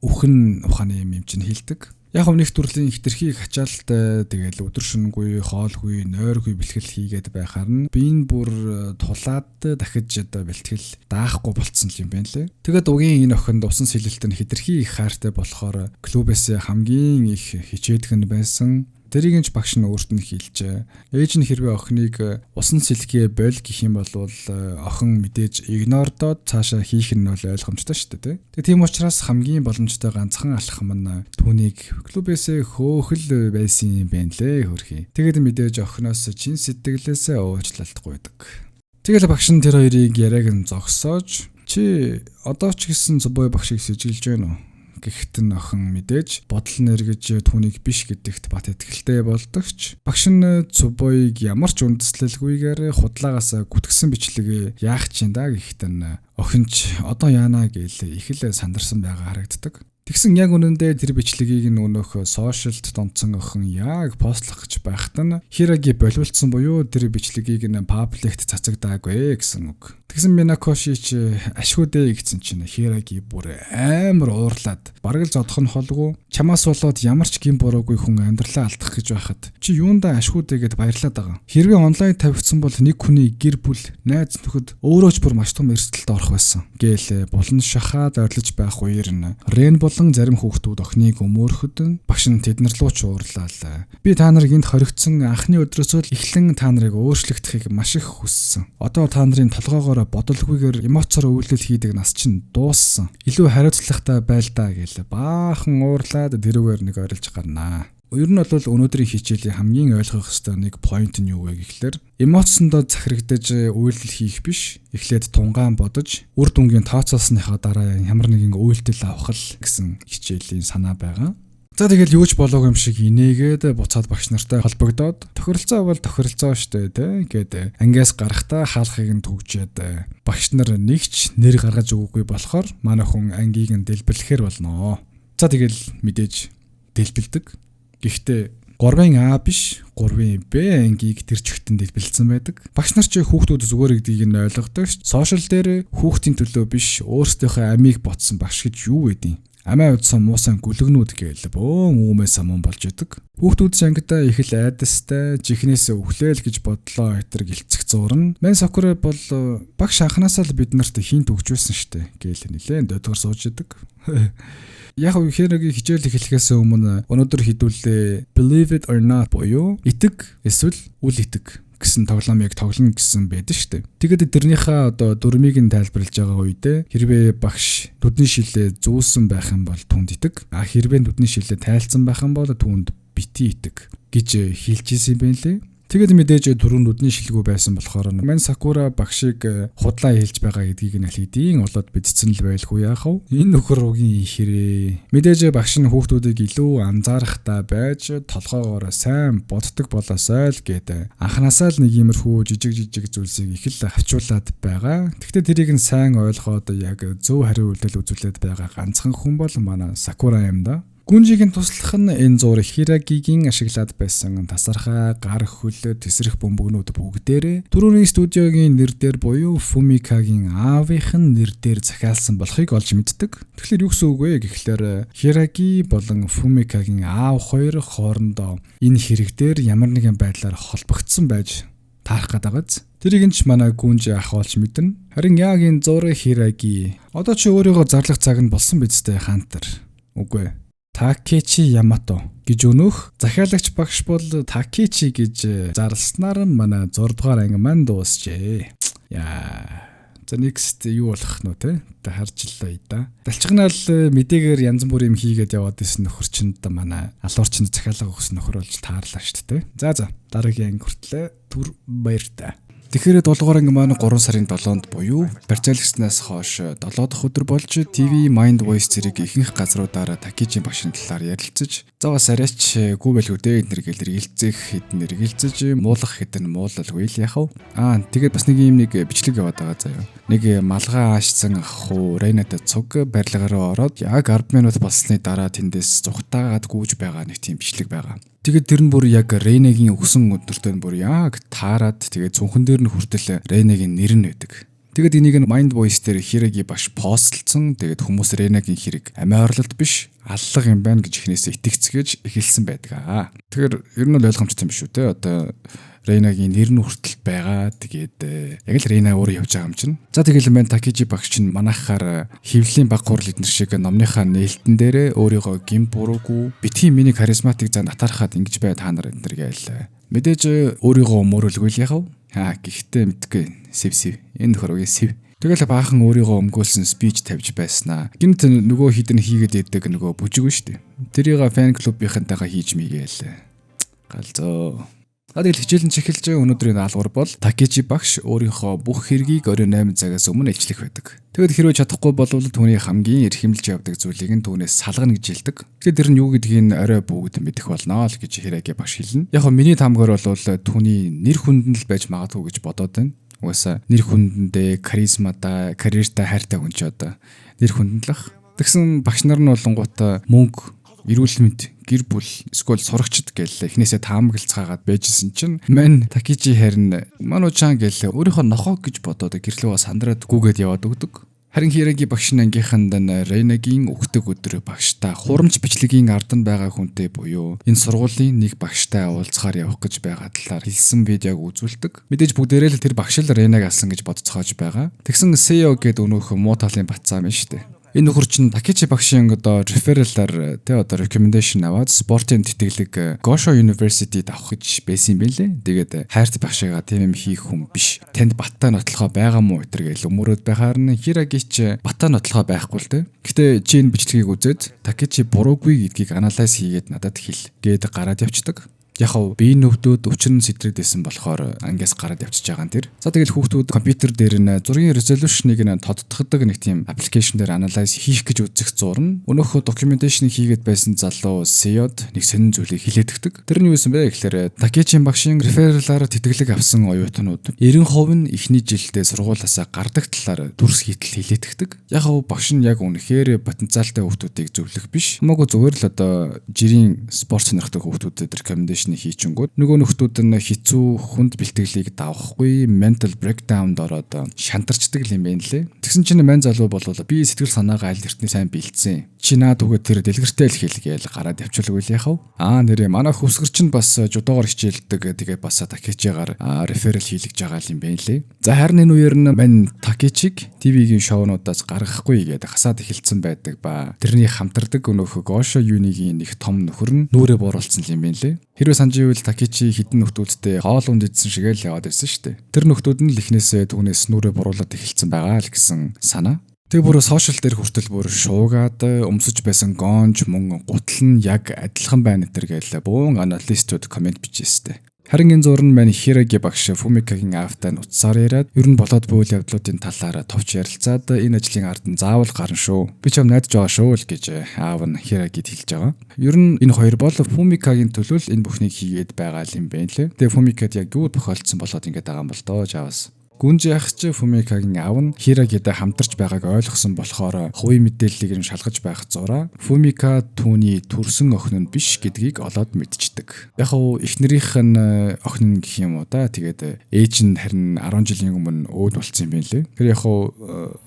үхэн ухааны юм чинь хилдэг. Яг нэг төрлийн хитрхийг хачаалтай тэгэл өдөр шөнөгүй хоолгүй нойргүй бэлтгэл хийгээд байхаар нь би энэ бүр тулаад дахиж одоо бэлтгэл даахгүй болцсон юм байна лээ. Тэгэд угийн энэ охинд усан сэлэлт нь хитрхи их хайртай болохоор клубээс хамгийн их хичээдэг нь байсан. Тэрийг ч багш нь өөрт нь хэлжээ. Ээж нь хэрвээ охиныг усан сэлгээ боль гэх юм бол охин мэдээж игнордоод цаашаа хийх нь бол ойлгомжтой шүү дээ. Тэгээ тийм учраас хамгийн боломжтой ганцхан алхам нь түүнийг клубээсээ хөөхөл байсан юм байна лээ хөрхий. Тэгээд мэдээж охиноос чин сэтгэлээсээ уучлалт гуйдаг. Тэгэл багш нь тэр хоёрыг яриаг нь зогсоож чи одоо ч гэсэн Цубой багшийг сэжилж байна уу? Гэхдээ охин мэдээж бодол нэргэж түүнийг биш гэдэгт бат итгэлтэй болдогч багш нь Цубойг ямар ч үндэслэлгүйгээр худлагаас гүтгсэн бичлэгээ яах чинь да гэхдээ охинч одоо яана гээл их л сандарсан байгаа харагддаг. Тэгсэн яг үнэндээ тэр бичлэгийг нь өнөөх сошиалд донцсон охин яг постлох гэж байхад нь Хираги болиулсан буюу тэр бичлэгийг нь пабликт цацагдаагүй гэсэн үг. Тэгсэн Минакоши ч ашгүй дээ гэсэн чинь Хираги бүр амар уурлаад бараг л зодох нь холгүй чамаас болоод ямар ч гин буруугүй хүн амьдралаа алдах гэж байхад чи юундаа ашгүй дээ гэд баярлаад байгаа. Хэрвээ онлайн тавигдсан бол нэг хүний гэр бүл найз нөхөд өөрөө ч бүр маш том эрсдэлд орох байсан. Гээл болон шахаад ойрлож байх үеэр нь Рен болон зарим хүүхдүүд охиныг өмөөрөхөд багш нь тэднэр рүү ч уурлаа. Би та нарыг энд хоригдсон анхны өдрөөсөө л эхлэн та нарыг өөрчлөгдөхийг маш их хүссэн. Одоо та нарын толгоогоор бодолгүйгээр эмоцоор үйлдэл хийдэг нас чинь дууссан. Илүү хариуцлагатай байл та гээл баахан уурлаад тэрүүгээр нэг ойрлж гарнаа. Ер нь бол өнөөдрийн хичээлийн хамгийн ойлгох ёстой нэг point нь юу вэ гэхлээр эмоцсондоо захирагдаж үйлдэл хийх биш. Эхлээд тунгаан бодож үр дүнгийн тооцоолсныхаа дараа ямар нэгэн үйлдэл авах л гэсэн хичээлийн санаа байгаа. За тэгэл юуч болоогүй юм шиг инээгээд буцаад багш нартай холбогдоод тохиролцоо бол тохиролцоо штэ тэ гээд ангиас гарахтаа хаалхыг нь түгжээд багш нар нэгч нэр гаргаж өгөөгүй болохоор манай хүн ангийг нь дэлбэрлэхээр болноо. За тэгэл мэдээж дэлбэлдэг. Гэхдээ 3А биш 3B ангийг тэр чигтэн дэлбэлсэн байдаг. Багш нар ч хүүхдүүд зүгээр гэдгийг нь ойлгодог ш. Сошиал дээр хүүхдийн төлөө биш өөрсдийнхөө амийг ботсон багш гэж юу вэ? Амиа удсан муусан гүлгнүүд гээл бөөн үүмээ самун болж идэг. Хүүхдүүд ангидаа их л айдастай жихнээсээ өглөөл гэж бодлоо айтар гэлцэх зурна. Мен сокур бол багш анханасаа л бид нарт хинт өгчүүлсэн штэ гээл нилээн дөдгөр сууж идэг. Яг уу Хирагийн хичээл эхлэхээс өмнө өнөөдөр хідүүлээ Believe it or not буюу итэг эсвэл үл итэг гэсэн тоглоомыг тоглоно гэсэн байдаг шүү дээ. Тэгээд тэрнийхээ одоо дүрмийг нь тайлбарлаж байгаа үедээ хэрвээ багш нүдний шилээ зүүсэн байх юм бол түнд итэг, хэрвээ нүдний шилээ тайлцсан байх юм бол түнд бити итэг гэж хэлж ирсэн юм байна лээ. Тэгээд мэдээж түрүүн нүдний шилгүү байсан болохоор Мен Сакура багшийг худлаа хэлж байгаа гэдгийг нь аль хэдийн олоод бидсэн л байлгүй яах вэ? Энэ нөхөр угийн ихрээ. Мэдээж багш нь хүүхдүүдийг илүү анзаарахтай байж толгоогоор сайн боддог болоосай л гээд анханасаа л нэг иймэрхүү жижиг зүйлсийг их л хавчуулаад байгаа. Гэхдээ тэрийг нь сайн ойлгоод яг зөв хариу үйлдэл үзүүлээд байгаа ганцхан хүн бол манай Сакура юм да. Гүнжигийн туслах нь энэ зураг Хирагигийн ашиглаад байсан тасархай, гар хөлөд, тесрэх бөмбөгнүүд бүгдээрээ түрүүний студиогийн нэр дээр буюу Фумикагийн аавынх нь нэр дээр захиалсан болохыг олж мэддэг. Тэгэхээр юу гэсэн үг вэ гэхлээр Хираги болон Фумикагийн аав хоёр хоорондоо энэ хэрэг дээр ямар нэгэн байдлаар холбогдсон байж таарах гэдэг. Тэрийг нь ч манай гүнж ах олж мэднэ. Харин яг энэ зураг Хираги одоо ч өөрийгөө зарлах цаг нь болсон биз дээ хантар. Үгүй ээ. Такечи Ямато гэж өнөөх захиалагч багш бол Такечи гэж зарлснаар манай 6 дугаар анги маань дуусжээ. Яа. За next юу болох нь вэ те? Харжлаа да. Далчгнаал мэдээгээр янз бүрийн юм хийгээд яваад исэн нөхөр чинь манай алуурчинд захиалга өгсөн нөхөр болж таарлаа шүү дээ. За дараагийн анги хүртлээ түр баяртай. Тэгэхээр 7 дугаар анги маань 3 сарын 7-нд буюу барьцаалагчнаас хойш 7 дахь өдөр болж TV Mind Voice зэрэг ихэнх газруудаар Такичийн багшийн талаар ярилцаж, заваас арайч гүү байлгүй дээ эднэр илэргэлцэх хэдэн эргэлзэж муулах хэдэн муулалгүй л яхав. Тэгээд бас нэг юм бичлэг яваад байгаа заяа. Нэг малгай аашсан ах уу Рейнада цуг барилга руу ороод яг 10 минут болсны дараа тэндээс зүхтаагаад гүйж байгаа нэг тийм бичлэг байгаа. Тэгээд тэр нь бүр яг Рейнагийн өгсөн өдөртөө бүр яг таарад тэгээд цүнхэн дээр нь хүртэл Рейнагийн нэр нь байдаг. Тэгээд энийг нь Mind Voice дээр Хираги баш постлцсон. Тэгээд хүмүүс Рейнагийн хэрэг амиа орлолт биш аллах юм байна гэж ихнээсээ итгэцгээж эхэлсэн байдаг. Тэгэхээр ер нь л ойлгомжтой юм шүү те. Одоо Рейнагийн нэр нь хүртэл байгаа. Тэгээд яг л Рейна өөрөө явж байгаа юм чинь. За тэгэл мэн Такежи багш чинь манайхаар хөвлийн баг хурал эднэр шиг номныхаа нээлтэн дээрээ өөрийгөө гин буруугүй битгий миний харизматик за натаархаад ингэж бай та нар эднэр гээл. Мэдээж өөрийгөө өмөрөлгүй л яхав. Гэхдээ мэдгүй сэв. Энэ нөхөрөгийн сэв. Тэгэл баахан өөрийгөө өмгөөлсөн спич тавьж байснаа. Гинт нөгөө хідэн хийгээд идэг нөгөө бүжиг шүү дээ. Тэрийг фэн клубийнхантайгаа хийж мийгээл. Галзуу. Тэгэл хичээлэн чихэлж өнөөдрийн даалгавар бол Такежи багш өөрийнхөө бүх хэргийг оройн 8 цагаас өмнө илчлэх байдаг. Тэгэд хэрвээ чадахгүй бол түүний хамгийн эрхэмлж явдаг зүйлийг нь түүнээс салгана гэж хэлдэг. Тэгэхээр тэр нь юу гэдгийг орой бүгд мэдэх болно л гэж Хираги багш хэлнэ. Яг нь миний тамгаар бол түүний нэр хүнд нь л байж магадгүй гэж бодоод байна. Угаасаа нэр хүндэндээ каризматай, карьертай хайртай хүн ч одоо нэр хүндлэх. Тэгсэн багш нар нь болонгууд мөнгө, эрүүл мэнд, гэр бүл, эсвэл сурагчд гээл эхнээсээ таамаглацгаагаад байжсэн чинь мань Такежи харин манучаан гээл өөрийнхөө нохоо гэж бодоод гэрлөө сандраад гүгээд яваад өгдөг. Харин Хираги багш ангийнханд Рейнагийн өгдөг өдөр багштай хурамч бичлэгийн ард нь байгаа хүнтэй буюу энэ сургуулийн нэг багштай уулзахаар явах гэж байгаа талаар хэлсэн видеог үзүүлдэг. Мэдээж бүгдээрээ л тэр багш л Рейнаг алсан гэж бодцоож байгаа. Тэгсэн Сео гэдэг өнөөх муу талын бацаа юм шүү дээ. Энэ нөхөр чинь Такежи багшийн одоо рефералаар одоо recommendation аваад спортын тэтгэлэг Gosho University-д авах гэж байсан юм байлээ. Тэгээд хайрт багшигаа тийм юм хийх хүн биш. Танд баттай нотлохоо байгаа мó өтер гэж өмөрөөд байхаар нь Хираги ч баттай нотлохоо байхгүй л дээ. Гэтэ чи энэ бичлэгийг үзээд Такежи буруугүй гэдгийг анализ хийгээд надад хэл гээд гараад явцдаг. Яг хав бие нөвдөд өчрөн сэтрэгдсэн болохоор ангиас гараад явчихж байгаа юм тэр. За тэгэл хүүхдүүд компьютер дээр нь зургийн резолюшныг нь тодтогддог нэг тийм аппликейшн дээр анализ хийх гэж үзэх зурна. Өнөөхөө докюменташн хийгээд байсан залуу Сеод нэг сонин зүйлийг хэлээд өгдөг. Тэр нь юу юм бэ гэхээр Такежи багшийн рефералаар тэтгэлэг авсан оюутнууд 90% нь эхний жилдээ сургуулиасаа гардаг талаар дүрс хийтэл хэлээд өгдөг. Яг хав багш нь яг үнэхээр потенциалтай хүүхдүүдийг зөвлөх биш. Хамаагүй зүгээр л одоо жирийн спорт сонирхдаг хүүхдүүдэд recommendation хийчингүүд нөгөө нөхдүүд нь хэцүү хүнд бэлтгэлийг давахгүй mental breakdown-д ороод шантарчдаг юм байна лээ. Тэгсэн чинь мань залуу болвол би сэтгэл санаагаа аль эртний сайн бэлдсэн. Чи наад үгээ тэр дэлгэртэй л хэлгээл гараад явчихвал яхав. Нэрээ манай хөсгөр чинь бас жудоогоор хичээлдэг. Тэгээ бас Такежигаар реферал хийлгэж байгаа юм байна лээ. За харин энэ үеэр нь мань Такежиг ТV-гийн шоунуудаас гаргахгүй гэдэг хасаад эхэлсэн байдаг ба тэрний хамтардаг өнөөх Gosho Uni-гийн нэг том нөхөр нь нүрээ бууруулсан юм байна лээ. Хэрвээ санаж ивэл Такежи хідэн нөхдүүдтэй хоол унд идсэн шиг л яваад байсан шүү дээ. Тэр нөхдүүд нь л эхнээсээ түүнээс нүрээ буруулаад эхэлсэн байгаа л гэсэн санаа. Тэгээ бүр сошиал дээр хүртэл бүр шуугаад өмсөж байсан гонж мөн гутал нь яг адилхан байна гэтэр гээл буун аналистууд комент бичээстэй. Харин энэ зураг нь мань Хираги багш Фумикагийн аавтай нуцсаар яриад ер нь болоод буй явдлуудын талаар товч ярилцаад энэ ажлын ард нь заавал гарна шүү. Би ч юм найдаж байгаа шүү л гэж аав нь Хирагид хэлж байгаа. Ер нь энэ хоёр бол Фумикагийн төлөө энэ бүхнийг хийгээд байгаа юм байна лээ. Тэгээ Фумикад яг юу тохиолдсон болоод ингэж байгаа юм бол доо жаавас. Гүнж яах ч Фумикагийн аав нь Хирагидаа хамтарч байгааг ойлгосон болохоор хувийн мэдээллийг нь шалгаж байх зураа Фумика түүний төрсөн охин нь биш гэдгийг олоод мэдчихдэг. Яг нь эхнэрийнх нь охин гэх юм уу да. Тэгээд ээж нь харин 10 жилийн өмнө өөд болсон юм байна лээ. Тэр яг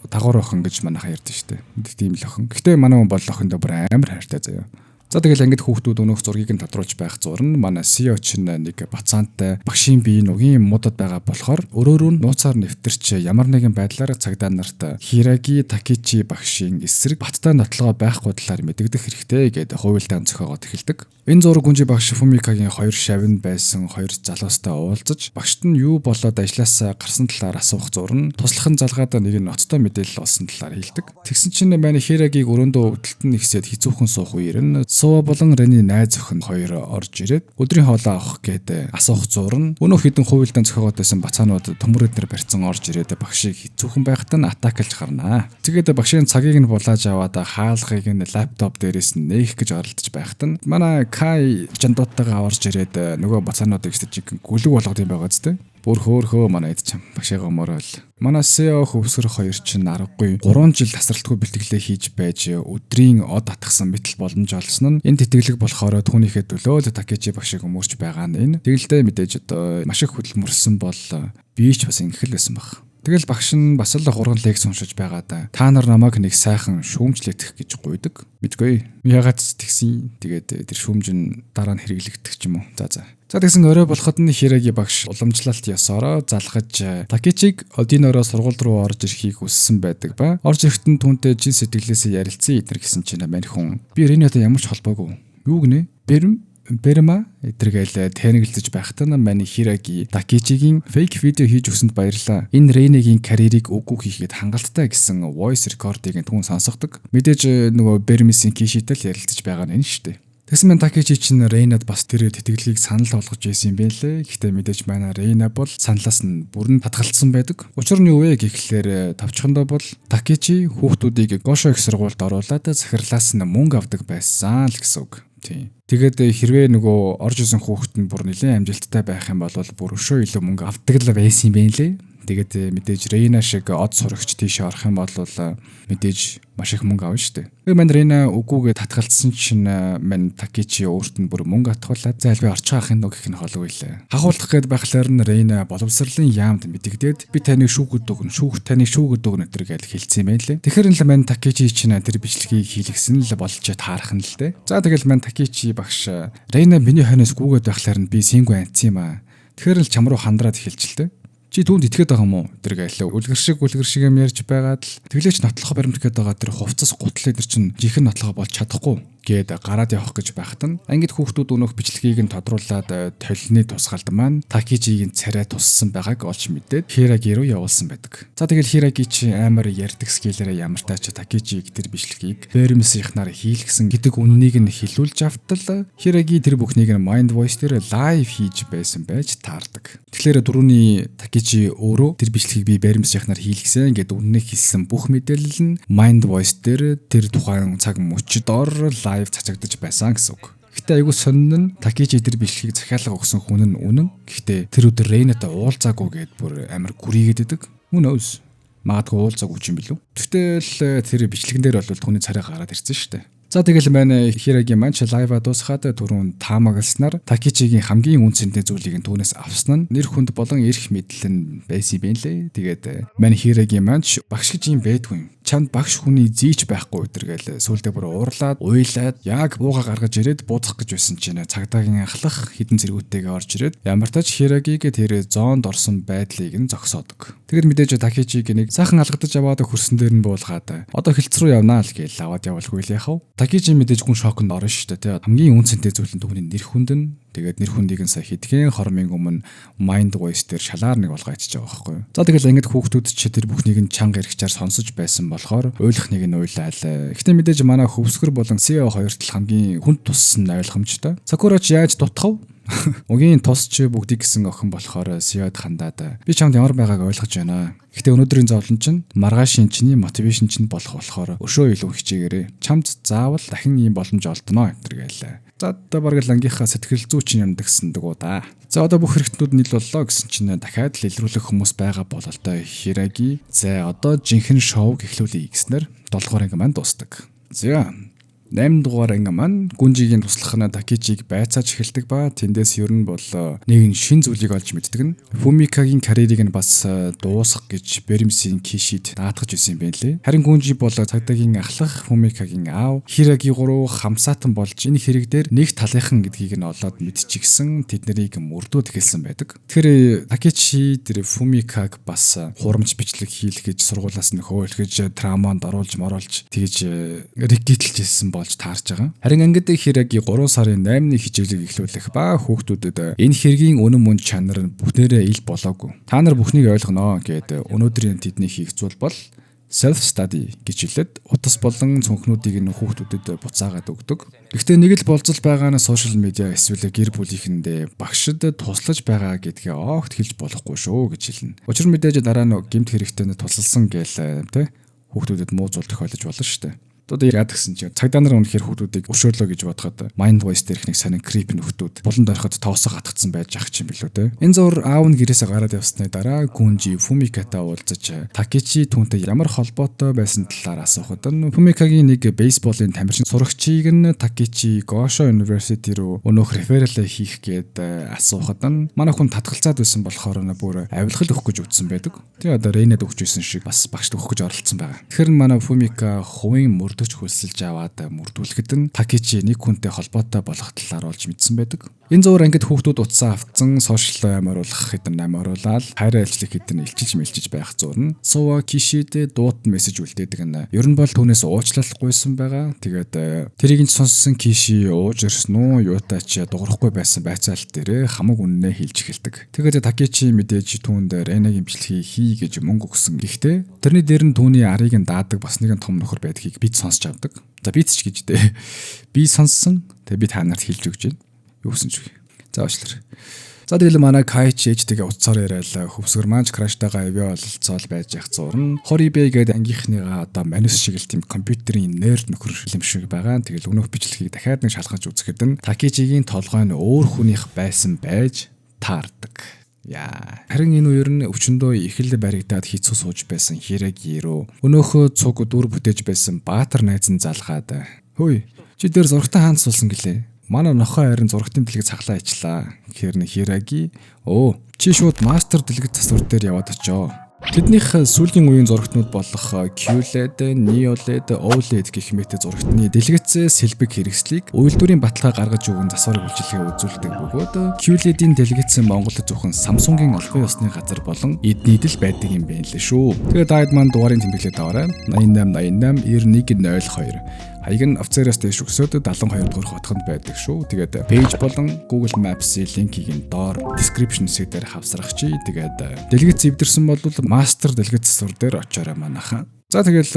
дагуур охин гэж манайхаа ярьдэн штэ. Тийм л охин. Гэхдээ манай хүн бол охиндоо бүр амар хайртай заяа. За тэгэл ангид хүүхдүүд өнөөх зургийг нь тодруулж байх зурна. Манай Сео ч нэг бацаантай багшийн бие нүгийн муудад байгаа болохоор өрөөрөө нууцаар нэвтэрч ямар нэгэн байдлаар цагдаа нарт Хираги Такежи багшийн эсрэг баттай нотлогоо байхгүй талаар мэдэгдэх хэрэгтэй гэдэг хувилдаан зохиогоод эхэлдэг. Энэ зураг Гүнжи багш Фумикагийн хоёр шавьнд байсан хоёр залуустай уулзаж багшд нь юу болоод ажлаасаа гарсан талаар асуух зурна. Туслахын залгаад нэг нь ноцтой мэдээлэл олсон талаар хэлдэг. Тэгсэн чинь манай Хирагиг өрөөндөө өвдөлт нь ихсээд хэцүүхэн суух үеэр нь Суу болон Рени найз охин хоёр орж ирээд өдрийн хоолоо авах гээд асуух зурна. Өнөөх хэдэн хувилдаан зохиогоод байсан бацаанууд төмөрөднөр барьцсан орж ирээд багшийг хэцүүхэн байхад нь атаклж гарнаа. Тэгээд багшийн цагийг нь булааж аваад хаалгыг нь лаптоп дээрээс нь нээх гэж оролдож байхад нь манай Кай жандууттайгаа орж ирээд нөгөө бацаануудыг стажиг гүлэг болгоод юм байгаа зү. Бүр хөөхөө манай эд чам багшаагаа морол. Манай Сео хөвсгөр хоёр чинь аргагүй 3 жил тасралтгүй бэлтгэлээ хийж байж өдрийн од атгсан мэтэл боломж олсон нь энэ тэтгэлэг болохоор түүнийхээ төлөө л Такежи багшийг өмөрч байгаа нь энэ. Тэгэлдээ мэдээж одоо маш их хөдөлмөрсөн бол би ч бас ингэх л байсан баг. Тэгэл багш нь бас л 3 лекц уншиж байгаад та нар намайг нэг сайхан шүүмжлэх гэж гуйдаг. Мэдгүй. Ягаад тэгсэн. Тэгээд тэр шүүмж нь дараа нь хэрэглэгдэх ч юм уу. За. За тэгсэн орой болоход нь Хираги багш уламжлалт ёсороо залгаж Такичиг Одинороо сургууль руу орж ирэхийг хүссэн байдаг ба орж ирэхэд нь түүнтэй чин сэтгэлээсээ ярилцсан эдэр гэсэн чинь мань хүн. Би Рейнатай ямар ч холбоогүй. Юу гинэ? Берма эдэргээл танигдж байхдаа мань Хираги Такичигийн фейк видео хийж өгсөнд баярлаа. Энэ Рейнагийн карьерийг үгүй хийхэд хангалттай гэсэн voice recording түүн сонсгодог. Мэдээж нөгөө Бермисийн кишитэл ярилцж байгаа нь энэ шүү дээ. Тэгсэн мэн Такичи чинь Рейнад бас тэр тэтгэлгийг санал болгож байсан юм байлээ. Гэхдээ мэдээж манай Рейна бол саналаас нь бүрэн татгалцсан байдаг. Учир нь юу вэ гэхлээр тавчхандаа бол Такичи хүүхдүүдийг Гошо их сургуульд оруулаад захирлаас нь мөнгө авдаг байсан л гэсэн үг. Тийм. Тэгээд хэрвээ нөгөө орж исэн хүүхэд нь бүр нэлээд амжилттай байх юм бол бүр өшөө илүү мөнгө авдаг л байсан юм байна лээ. Тэгээд мэдээж Рейна шиг од сурагч тийш орох юм бол мэдээж маш их мөнгө авна шүү дээ. Тэгээд мань Рейна үгүйгээ татгалцсан чинь мань Такичи өөрт нь бүр мөнгө атгуулаад за би орчих ахын нөх гэх нь холгүй лээ. Хахуулах гээд байхлаар нь Рейна боловсролын яамд мэдэгдээд би таныг шүүгүүд өгнө, таныг шүүгүүд өгнө өдр гэж хэлсэн юм байлээ. Тэгэхээр л мань Такичи чинь тэр бичлэгийг хийлгсэн л болж таарах нь л дээ. За тэгэл мань Такичи багш Рейна миний хойноос гүгээд байхлаар нь би сингүү анцсан юм аа. Тэгэхээр л чам руу хандраад эхэлж л дээ. Чи түүнд итгээд байгаа юм уу? Тэр гэлээ үлгэр шиг юм ярьж байгаад л тэглээч нотлохоо баримт гээд байгаа тэр хувцас гутлаа тэр чин жихэн нотлохоо болж чадахгүй гээд гараад явах гэж байхад нь ангид хүүхдүүд өнөөх бичлэгийг нь тодруулаад толны тусгаалд маань Такичигийн царай туссан байгааг олж мэдээд Хираги руу явуулсан байдаг. За тэгэл Хираги чи амар ярьдаг скиллээрээ ямар тач Такичиг тэр бичлэгийг Бермисийнхнаар хийлгсэн гэдэг үннийг нь хэлүүлж автал Хираги тэр бүхнийг нь Mind Voice дээр лайв хийж байсан байж таардаг. Тэгэхээр дөрөвний Такичи өөрөө тэр бичлэгийг би Бермисийнхнаар хийлгсэн гэдэг үннийг хэлсэн бүх мэдээлэл нь Mind Voice дээр тэр тухайн цаг мөчдор лайв цацагдаж байсан гэсэн үг. Гэхдээ айгүй сонин нь Такичи тэр бичлэгийг захиалга өгсөн хүн нь үнэн. Гэхдээ тэр өдөр Рейнатай уулзаагүй гэд бүр амар гүрийгээд идэг. Who knows? Магадгүй уулзаагүй юм билүү. Тэгтэл тэр бичлэгэн дээр бол түүний царай гараад ирсэн шүү дээ. За тэгэл манай Хираги маань лайва дуусгаад түрүүн таамагласнаар Такичигийн хамгийн үнцэнтэй зүйлийг түүнээс авсан нь нэр хүнд болон эрх мэдэл нь байсан юм лээ. Тэгээд манай Хираги маань багш гэж юм байдгүй. Чамд багш хүний зийч байхгүй өдр гээл сүулдэ бүр уурлаад уйлаад яг бууга гаргаж ирээд буудах гэж байсан чинь цагдаагийн ахлах хідэн зэргүүтэйгээ орж ирээд ямар тач Хирагиг тэр зоонд орсон байдлыг нь зогсоодог. Тэгэд мэдээж Такичиг нэг сайхан алгадаж аваад хөрсөн дээр нь буулгаад одоо хилцэр рүү явнаа л гээл аваад явуулгүй л яхав. Такичи мэдээж гүн шоконд орно шүү дээ. Хамгийн үнцэнтэй зүйл нь түүний нэр хүнд нь. Тэгээд нэр хүндийг нь сая хэдхэн хормын өмнө Mind Voice дээр шалаар нэг болгоо ичиж байгаа байхгүй юу. За тэгэл ингэж хүүхдүүд ч тэр бүхнийг нь чанга эргчээр сонсож байсан болохоор ойлгохныг нь уйлаал. Гэхдээ мэдээж манай хөвсгөр болон CEO хоёрт л хамгийн хүнд туссан ойлгомжтой. Сакурач яаж дутхав? Угийн тусч бүгдийг гисэн охин болохоор CEO-д хандаад би чамд ямар байгааг ойлгож байна. Гэхдээ өнөөдрийн зовлон чинь маргааш шинжний мотивашн чинь болох болохоор өшөө илүү хичээгээрэй. Чамд заавал дахин ийм боломж олдно гэтэр гэлээ. За одоо бараг л ангийнхаа сэтгэл зүйчин юм дагсан дгүү да. За одоо бүх хэрэгтнүүд нийл боллоо гэсэн чинь дахиад л илрүүлэх хүмүүс байгаа бололтой Хираги. За одоо жинхэнэ шоу эхлүүлье гэснээр 7 дугаар анги маань дуустдаг. За 8 дугаар анги маань Гүнжигийн туслах нь Такичиг байцааж эхэлдэг ба тэндээс ер нь бол нэг шин зүйлийг олж мэддэг нь Фумикагийн карьерийг нь бас дуусгах гэж Бермисийн кишид даатгаж ирсэн юм байна лээ. Харин Гүнжи бол цагдаагийн ахлах Фумикагийн аав Хираги гурав хамсаатан болж энэ хэрэг дээр нэг талынхан гэдгийг нь олоод мэдчихсэн тэд нарыг мөрдөөд эхэлсэн байдаг. Тэгэхээр Такичи тэр Фумикаг бас хурамч бичлэг хийлгэж сургуулаас нь хөөлгөж травманд оруулж тэгж регитэлж ирсэн болж таарч байгаа. Харин ангид Хираги 3 сарын 8-ны хичээлийг эхлүүлэх ба хүүхдүүдэд энэ хэргийн үнэн мөн чанар нь бүгдээрээ ил болоогүй. Та нар бүхнийг ойлгоно гэд өнөөдрийн тэдний хийх зүйл бол self study гэж хэлээд утас болон цүнхнүүдийг нь хүүхдүүдэд буцаагаад өгдөг. Гэхдээ нэг л болцол байгаа нь сошиал медиа эсвэл гэр бүлийнхэндээ багшид туслаж байгаа гэдгээ огт хэлж болохгүй шүү гэж хэлнэ. Учир нь мэдээж дараа нь гэмт хэрэгтээ тусалсан гээл тэ хүүхдүүдэд муу зүйл тохиолдож болно шүү дээ. Одоо яад гэсэн чинь цагдаа нар үнэхээр хүүхдүүдийг өршөөлөө гэж бодоход Mind Voice дээрх нэг сонин creep нөхдүүд болонд ороход тоосоо гатгцсан байж ах юм билүү те. Энэ зур аав нь гэрээсээ гараад явсны дараа Гүнжи Фумикатай уулзаж Такечи түүнтэй ямар холбоотой байсан талаар асуухад Фумикагийн нэг бейсболын тамирчин сурагчийг нь Такечи Гошо University руу өнөөх реферал хийх гээд асуухад манай хүн татгалзаад байсан болохоор бүр авилгал өгөх гэж үтсэн байдаг. Тэгээ одоо Рейнад өгч байсан шиг бас багшд өгөх гэж оролцсон байгаа. Тэгэхээр манай Фумика хувийн мөрдөж хөлсөлж аваад мөрдүүлэхэд нь Такечи нэг хүнтэй холбоотой болох талаар олж мэдсэн байдаг. Энэ зур ангид хүүхдүүд утсаа авцсан сошиал амируулах хэдэн амируулаад хайраа илчлэх хэдэн илчилж мэлчиж байх зурна. Сува Кишидэ дууд мессеж үлдээдэг нь ер нь бол түүнээс уучлалгүйсэн байгаа. Тэгээд тэрийг нь сонссон Киши ууж ирсэн үү юутай ч дуурахгүй байсан байцаалт дээрээ хамаг үннээ хэлж эхэлдэг. Тэгээд Такечи мэдээж түүнд Рейнагийн бичлэгийг хий гэж мөнгө өгсөн. Гэхдээ тэрний дээр нь түүний арыг нь даадаг бас нэгэн том нөхөр байдгийг бид сонсч авдаг. За бид ч гэж дээ. Би сонссон. Тэгээд би та нарт хэлж өгч байна. Юу гэсэн ч үгүй. За уучлаарай. За тэгэл манай Кайч ээжтэйгээ уцаар яриад хөвсгөр маань краштайгаа авиа ололцоол байж явах зурна. Хорибэ гэдэг ангийнхныгаа одоо манус шиг л тийм компьютерийн нерд нөхөр юм шиг байгаа. Тэгэл өнөөх бичлэгийг дахиад нэг шалгаж үзэхэд нь Такечигийн толгой нь өөр хүнийх байсан байж таардаг. Яа. Харин энэ үеэр нь өвчнөдөө их л баригдаад хицүү сууж байсан Хираги руу өнөөхөө цуг дүр бүтээж байсан Баатар найз нь залгаад хөөе чи дээр зургатаа хаан суулсан гэлээ. Манай нохоо харин зургатын дэлгэц хаглаа ичлаа. Гэхээр нэг Хираги чи шууд мастер дэлгэц засвар дээр яваад очоо. Тэднийх сүүлийн үеийн зурагтнууд болох QLED, NeoLED, OLED гэх мэт зурагтны дэлгэцээс хэлбэг хэрэгслийг үйлдвэрийн баталгаа гаргаж өгөн засвар үйлчилгээ үзүүлдэг бөгөөд QLED-ийн дэлгэц Монголд зөвхөн Samsung-ийн албан ёсны газар болон эднийд л байдаг юм байна лээ шүү. Тэгээд дайд маань дугаарыг тэмдэглээд аваарай. 8888 9102 Хаяг нь офицераас дэш өгсөд 72 дугаар хотгонд байдаг шүү. Тэгээд пэйж болон Google Maps-ийн линкийг нь доор description дээр хавсрах чи. Тэгээд дэлгэц эвдэрсэн бол мастер дэлгэц засвар дээр очоорой манайхаа. За тэгэл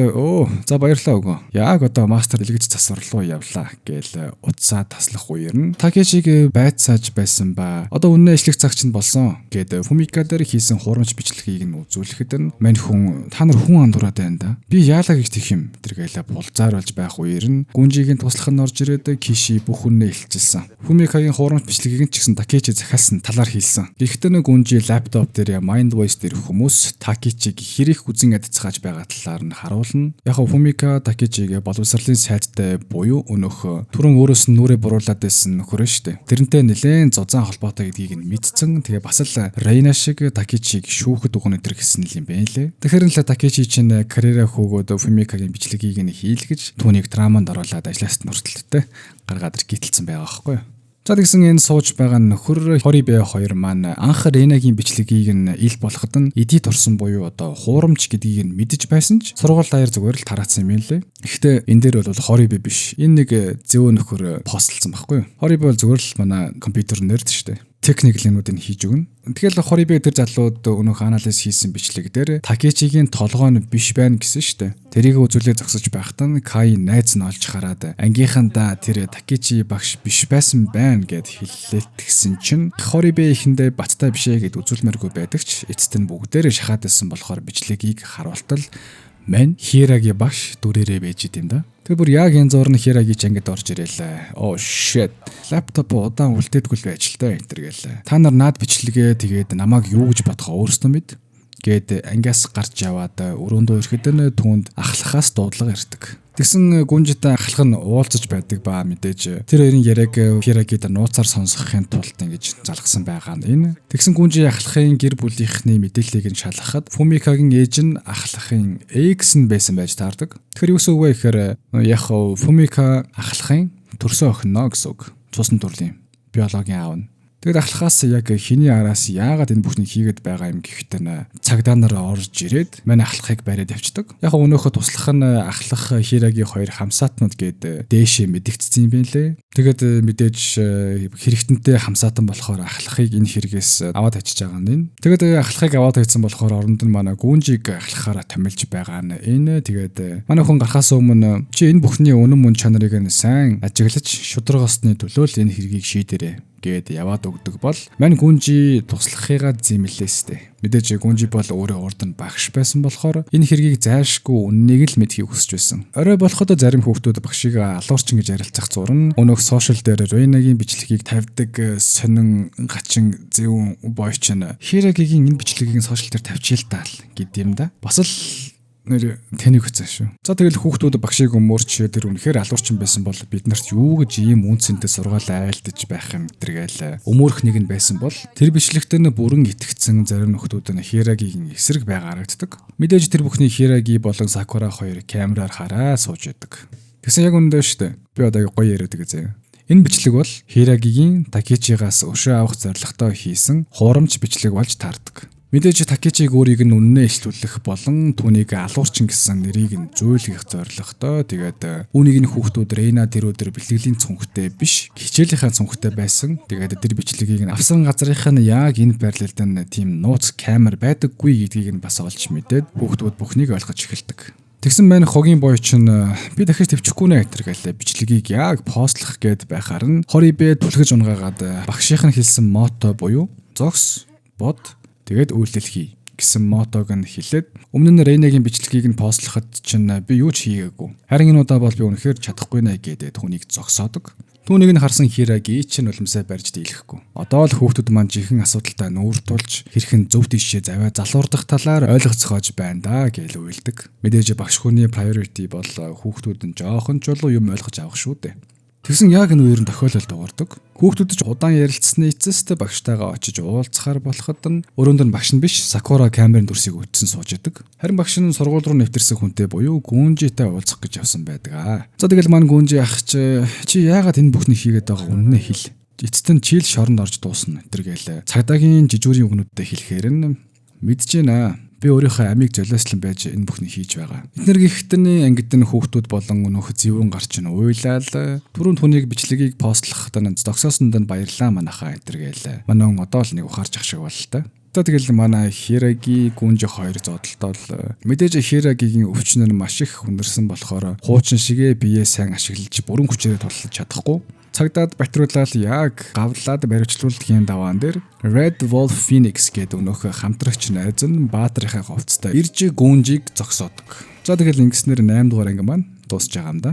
за баярлалаа өгөө. Яг одоо мастер дэлгэц засвар руу явлаа гээл утсаа таслах үеэр нь Такечиг байцааж байсан ба одоо үнэн ажиллах цагч нь болсон гээд Фумика дээр хийсэн хурамч бичлэгийг нь үзүүлэхэд нь мань хүн та нар хүн андуураад байна да. Би яалаа гэж тэх юм тэргээл булзаар болж байх үеэр нь Гүнжигийн туслах нь орж ирээд Киши бүх үннээ илчилсэн. Фумикагийн хурамч бичлэгийг нь ч гэсэн Такечи захиалсан талаар хэлсэн. Гэхдээ нэг Гүнжи лаптоп дээр Mind Voice дээр хүмүүс Такечиг хэрэг үзэн ядцгааж байгаа талаар нь харуулна. Яг Фумика Такечигээ боловсролын сайдтай буюу өнөөх түрэн өөрөөс нь нүрээ буруулаад байсан нөхөр шүү дээ. Тэрнтэй нэлээд зузаан холбоотой гэдгийг нь мэдсэн. Тэгээ бас л Рейна шиг Такечиг шүүхэд өгнө төр гэсэн юм байна лээ. Тэгэхээр л Такечи чинь карьераа хөөгөөд Фумикагийн бичлэгийг нь хийлгэж түүнийг драманд оруулаад ажлаас нь хүртэлттэй гаргаад иргэтэлсэн байгаа байхгүй юу? За тэгсэн энэ сууж байгаа нөхөр Хорибэ 2 маань анх Рейнагийн бичлэгийг нь ил болоход нь эдит орсон буюу одоо хуурамч гэдгийг нь мэдэж байсан ч сургууль даяар зүгээр л тараацсан юм лээ. Гэхдээ энэ дээр бол Хорибэ биш. Энэ нэг зэвөө нөхөр постолсон байхгүй юу? Хорибэ бол зүгээр л манай компьютер нэрд шүү дээ. Техниклинуудыг хийж өгнө. Тэгэл Хорибэ тэр залууд өнөөх анализ хийсэн бичлэг дээр Такечигийн толгой нь биш байна гэсэн шүү дээ. Тэрийг үзүүлээ зогсож байхад нь Кай найз нь олж хараад ангийнхандаа тэр Такечи багш биш байсан байна гэд хэллэлтгсэн чинь Хорибэ ихэндээ баттай бишээ гэд үзүүлмээргүй байдаг ч эцэст нь бүгдээрээ шахаад байсан болохоор бичлэгийг харуултал мань Хираги багш дүрээрээ байж идэм да. Тэр бүр яг энэ зурны Хираги ч ангид орж ирээлээ. Shit. Лаптоп удаан үлдээдгүй л байж л та энтергээл. Та нар наад бичлэгээ тэгээд намайг юу гэж бодох өөрсдөө мэд гээд ангиас гарч яваад өрөөндөө ирэхэд нь түүнд ахлахаас дуудлага ирдэг. Тэгсэн Гүнжитэй ахлах нь уулзаж байдаг ба мэдээж тэр хоёрын яриаг Хирагид нууцаар сонсохын тулд ингэж залгасан байгаа нь энэ. Тэгсэн Гүнжи ахлахын гэр бүлийнхний мэдээллийг нь шалгахад Фумикагийн ээж нь ахлахын X нь байсан байж таардаг. Тэгэхээр юу гэсэн үг вэ гэхээр яг Фумика ахлахын төрсөн охино гэсэн үг. Цусны төрлийн биологийн аав нь. Тэгэд ахлахаас яг хиний араас яагаад энэ бүхнийг хийгээд байгаа юм гэхтээ цагдаа нар орж ирээд манай ахлахыг бариад явцдаг. Яг өнөөхөө туслах нь ахлах Хираги 2 хамсаатнууд гээд дээшээ мэдэгдсэн юм байна лээ. Тэгэд мэдээж хэрэгтэнтэй хамсаатан болохоор ахлахыг энэ хэрэгээс аваад очиж байгаа нь энэ. Тэгэд ахлахыг аваад хайцсан болохоор оронд нь манай Гүнжиг ахлахаараа томилж байгаа нь энэ. Тэгээд манай хүн гарахаас өмнө чи энэ бүхний үнэн мөн чанарыг нь сайн ажиглаж шударгаасны төлөө л энэ хэргийг шийдэрээ гээд яваад өгдөг бол мань Гүнжи туслахыгаа зэмлээстэй. Мэдээж Гүнжи бол өөрөө урд нь багш байсан болохоор энэ хэргийг зайлшгүй үннийг л мэдхийг хүсэж байсан. Орой болоход зарим хүүхдүүд багшийг алуурчин гэж ярилцах зурн өнөөх сошиал дээр Рейнагийн бичлэгийг тавьдаг сонин гачин зөв бойч нь Хирагигийн энэ бичлэгийг сошиал дээр тавьчихъя л даа гэд юм да. Бас л нэр тэнийг хүцэн шүү. За тэгэл хүүхдүүд багшийг өмөрч тэр үнэхээр алуурчин байсан бол бид нарт юу гэж ийм үнцэнтэй сургаал айлдаж байх юм тэргээл өмөрөх нэг нь байсан бол тэр бичлэгт нь бүрэн итгэцэн зарим нөхдүүд нь Хирагигийн эсрэг байгаа харагддаг. Мэдээж тэр бүхний Хираги болон Сакура хоёр камераар хараа сууж яадаг. Тэгсэн яг үнэндээ шүү дээ. Би одоо гоё яриад байгаа. Энэ бичлэг бол Хирагигийн Такечигаас өшөө авах зорилготой хийсэн хуурамч бичлэг болж таардаг. Мэдээж Такечиг өөрийг нь үннээ ижлүүлэх болон түүнийг алуурчин гэсэн нэрийг нь зөөлгөх зорилготой. Тэгээд үүнийг нь хүүхдүүд Рейна тэр өдөр бэлтгэлийн цонхтой биш, хичээлийнхаа цонхтой байсан. Тэгээд тэр бичлэгийг нь авсан газрынх нь яг энэ байрлалд нь тийм нууц камер байдаггүй гэдгийг нь бас олж мэдээд хүүхдүүд бүхнийг ойлгож эхэлдэг. Тэгсэн маань хогийн бойч нь би дахиж төвчихгүй нэ гэтэргээл бичлэгийг яг постлох гээд байхаар нь хорибэ түлхэж унгаагаад багшийнх нь хэлсэн мото буюу зогс бод тэгээд үйлдэл хий гэсэн мотог нь хэлээд өмнө нь Рейнагийн бичлэгийг нь постлоход чинь би юу ч хийгээгүй. Харин энэ удаа бол би үнэхээр чадахгүй нэ гэдэг түүнийг зогсоодог. Түүнийг нь харсан Хираги чинь улмсаа барьж дийлэхгүй. Одоо л хүүхдүүд маань жинхэнэ асуудалтай нүүр тулж хэрхэн зөв тийшээ заваа залуурдах талаар ойлгоцохож байна да гэж уйлдаг. Мэдээж багш хүний priority бол хүүхдүүд нь жоохон ч болов юм ойлгож авах шүү дээ. Тэгсэн яг энэ үеэр тохиолдол дуурдаг. Хүүхдүүд ч удаан ярилцсны эцэст багштайгаа очиж уулзахаар болоход нь өрөөнд нь багш нь биш Сакура камерын дүрсийг үтсэн сууж идэг. Харин багш нь сургууль руу нэвтэрсэн хүнтэй буюу Гүнжитэй уулзах гэж явсан байдаг. За тэгэл маань Гүнжи ах чи яагаад энэ бүхнийг хийгээд байгаа үннээ хэл. Эцэст нь чийл шоронд орж дуусна гэтэргээл цагдаагийн жижүүрийн өгнүүдтэй хэлэхээр нь мэдэж байна. Би өөрийнхөө амийг золиослон байж энэ бүхнийг хийж байгаа. Эдгээр гихтний ангид нь хүүхдүүд болон өнөөх зэвүүн гарч нь уйлал түрүүн түүнийг бичлэгийг постлоход нь зогсоосонд нь баярлаа манайхаа гэтэргээл. Манайхан одоо л нэг ухаарч ах шиг бол та. Тэгэл манай Хираги Гүнжи хоёр зодтолтол мэдээж Хирагигийн өвчнөр маш их хүндэрсэн болохоор хуучин шигээ биеэ сайн ашиглаж бүрэн хүчээрээ тулж чадахгүй. Цагдаад батруулаад яг гавлаад баримтлуулдгийн даваан дээр Red Wolf Phoenix гэдэг өнөөх хамтрагч найз нь Баатрийнхаа говцтой ирж Гүнжиг зогсоодог. За тэгэл ингэснээр 8 дугаар анги маань дуусж байгаа юм да.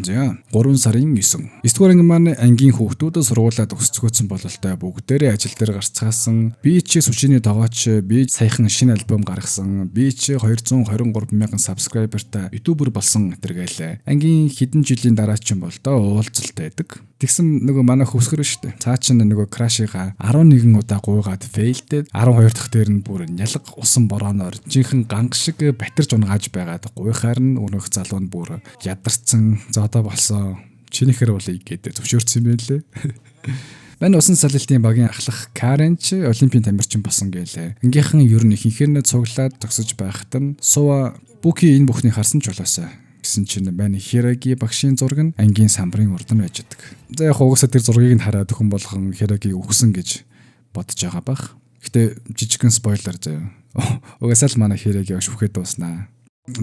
За 3 сарын 9. 9 дугаар анги маань ангийн хүүхдүүд сургуулаа төгсцгөөцсөн бололтой бүгдээрээ ажил дээр гарцгаасан. Би ч сүчиний тогооч, би саяхан шинэ альбом гаргасан. Би ч 223 мянган сабскрайбертай ютубер болсон гэтэргээл. Ангийн хэдэн жилийн дараа ч юм бол доо уулзалтай байдаг. Тэгсэн нөгөө манай хөвсгөр шүү дээ. Цаа чин нөгөө крашига 11 удаа гуйгаад фейлдээд 12 дахь дээр нь бүр нялг усан борооноор жинхэнэ ганг шиг батарж унгааж байгаад гуйхаар нь өнөөх залуу нь бүр ядарсан зодоо болсон. Чинийхэр болъё гэдэг зөвшөөрсөн юм байлээ. Мань усан саллилтын багийн ахлах Карен ч олимпийн тамирчин болсон гэлээ. Ангийнхан ер нь ихэнхээр нь цуглаад зогсож байхад нь Сува Буки энэ бүхнийг харсан ч болоосаа гэсэн чинь байна Хираги багшийн зураг нь ангийн самбарын урд нь байж байгаа. За яг угсаа тэр зургийг нь хараад өхөн болгон Хирагийг өгсөн гэж бодож байгаа бах. Гэтэ жижигхэн спойлер заяа. Угсаа л манай Хираги шүхээд дууснаа.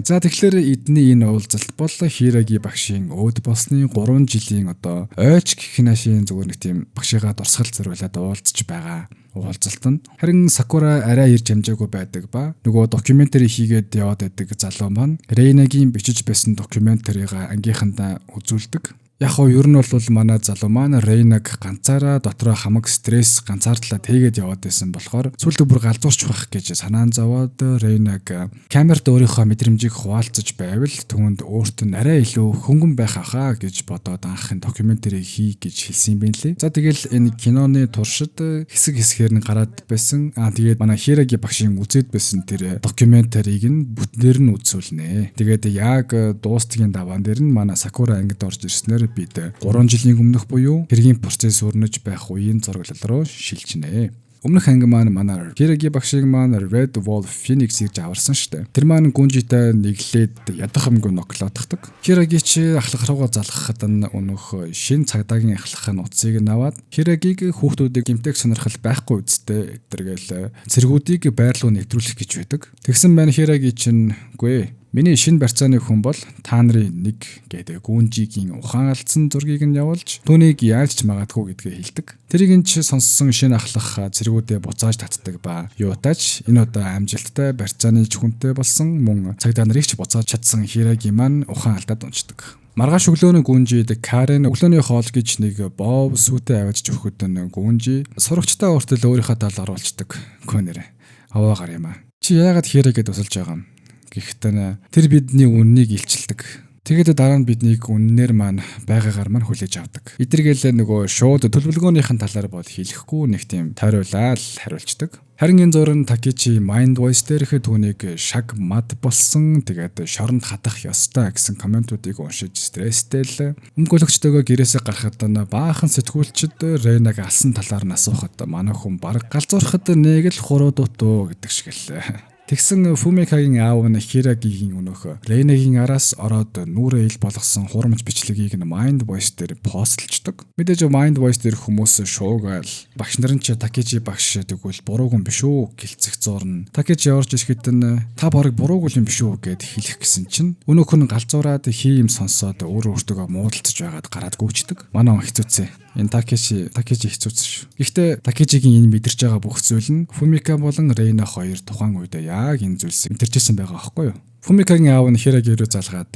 За тэгэхээр эдний энэ уулзалт бол Хираги багшийн өөд болсны 3 жилийн одоо ойч гэх нашийн зүгээр нэг тийм багшигаа дурсгал зориулаад уулзж байгаа уулзалт нь. Харин Сакура арай ирж амжаагүй байдаг ба нөгөө докюментари хийгээд яваад байдаг залуу маань Рейнагийн бичиж байсан докюментарийг ангийнхандаа үзүүлдэг. Яг хоо ер нь бол манай залуу маань Рейнаг ганцаараа дотроо хамаг стресс ганцаардлаа тэгээд яваад байсан болохоор сүүлдээ бүр галзуурч байх гэж санаан зовоод Рейнаг камерт өөрийнхөө мэдрэмжийг хуваалцаж байвал түүнд өөрт нь арай илүү хөнгөн байх ахаа гэж бодоод анхын докюментари хий гэж хэлсэн юм байна лээ. За тэгэл энэ киноны туршид хэсэг хэсгээр нь гараад байсан. Тэгээд манай Хираги багшийн үзээд байсан тэр докюментарийг нь бүтнээр нь үзүүлнэ. Тэгээд яг дуустгийн даваан дээр нь манай Сакура ангид орж ирснээр бид 3 жилийн өмнөх буюу хэргийн процесс өрнөж байх үеийн зураглал руу шилжинэ. Өмнөх анги маань манай Хираги багшиг маань Red Wolf Phoenix гэж аварсан штэ. Тэр маань Гүнжитэй нэглээд ядах юмгүй ноклооддаг. Хираги чи ахлах руугаа залгахад нь өнөөх шин цагдаагийн ахлах нууцыг наваад Хирагиг хүүхдүүдийг гимтэх сонирхол байхгүй үсттэй тэргээл цэргүүдийг байр руу нэвтрүүлэх гэж байдаг. Тэгсэн байна Хираги чинь үгүй Миний шинэ барьцааны хүн бол та нарын нэг гэдэг гүнжигийн ухаан алдсан зургийг нь явуулж түүнийг яаж ч магадгүй гэдгээ хэлдэг. Тэрийг нь ч сонссон шинэ ахлах зэргүүдээ буцааж татдаг ба юутаач энэ удаа амжилттай барьцааны хүнтэй болсон мөн цагдаа нарыг ч буцааж чадсан Хирагийн маань ухаан алдаад унцдаг. Маргааш өглөөний гүнжид Карен өглөөний хоол гэж нэг бов сүтэ авааж өгөхөд гүнжи сурагчтай уртл өөрийнхөө тал оруулцдаг. Гүнэрэ аваагаар юм аа. Чи яагаад Хирагээд тусалж байгаа юм? Гэхдээ тэр бидний үннийг илчилдэг. Тэгээд дараа нь биднийг үннээр маань байгаагаар маань хүлээж авдаг. Эдэргээл нөгөө шууд төлөвлөгөөнийхэн талаар бол хэлэхгүй нэг тийм тойруулаад хариулцдаг. Харин энэ зураг Такичи Mind Voice дээрх түүнийг шаг мад болсон тэгээд шоронд хатах ёстой гэсэн комментуудыг уншиж стресстэй л өмгөөлөгчдөөгөө гэрээсээ гарахад баахан сэтгүүлчд Рейнаг алсан талаар нь асуухад манай хүн бараг галзуурахад нэг л 3 дутуу гэдэг шиг л. Тэгсэн Фумикагийн аав нь Хирагигийн өнөөх Рейнагийн араас ороод нүрээ ил болгосон хурамч бичлэгийг нь Mind Voice дээр постлчдаг. Мэдээж Mind Voice дээр хүмүүс шуугаал багш нарын ч Такичи багш тэгвэл буруугүй биш үү гэлцэх зурна. Такичи орж ирэхэд нь та барыг буруугүй юм биш үү гэд хэлэх гэсэн чинь өнөөх нь галзуураад хийм сонсоод өөрөө өөртөө муудалцаж байгаад гараад гүйчдэг. Манай хэцүүцээ. Энэ Такичи хэцүүцсэн шүү. Гэхдээ Такичигийн энэ мэдэрч байгаа бүх зүйл нь Фумика болон Рейна хоёр тухайн үед яг энэ зүйлс мэдэрчсэн байгаа аахгүй юу? Фумикагийн аав нь Хираги рүү залгаад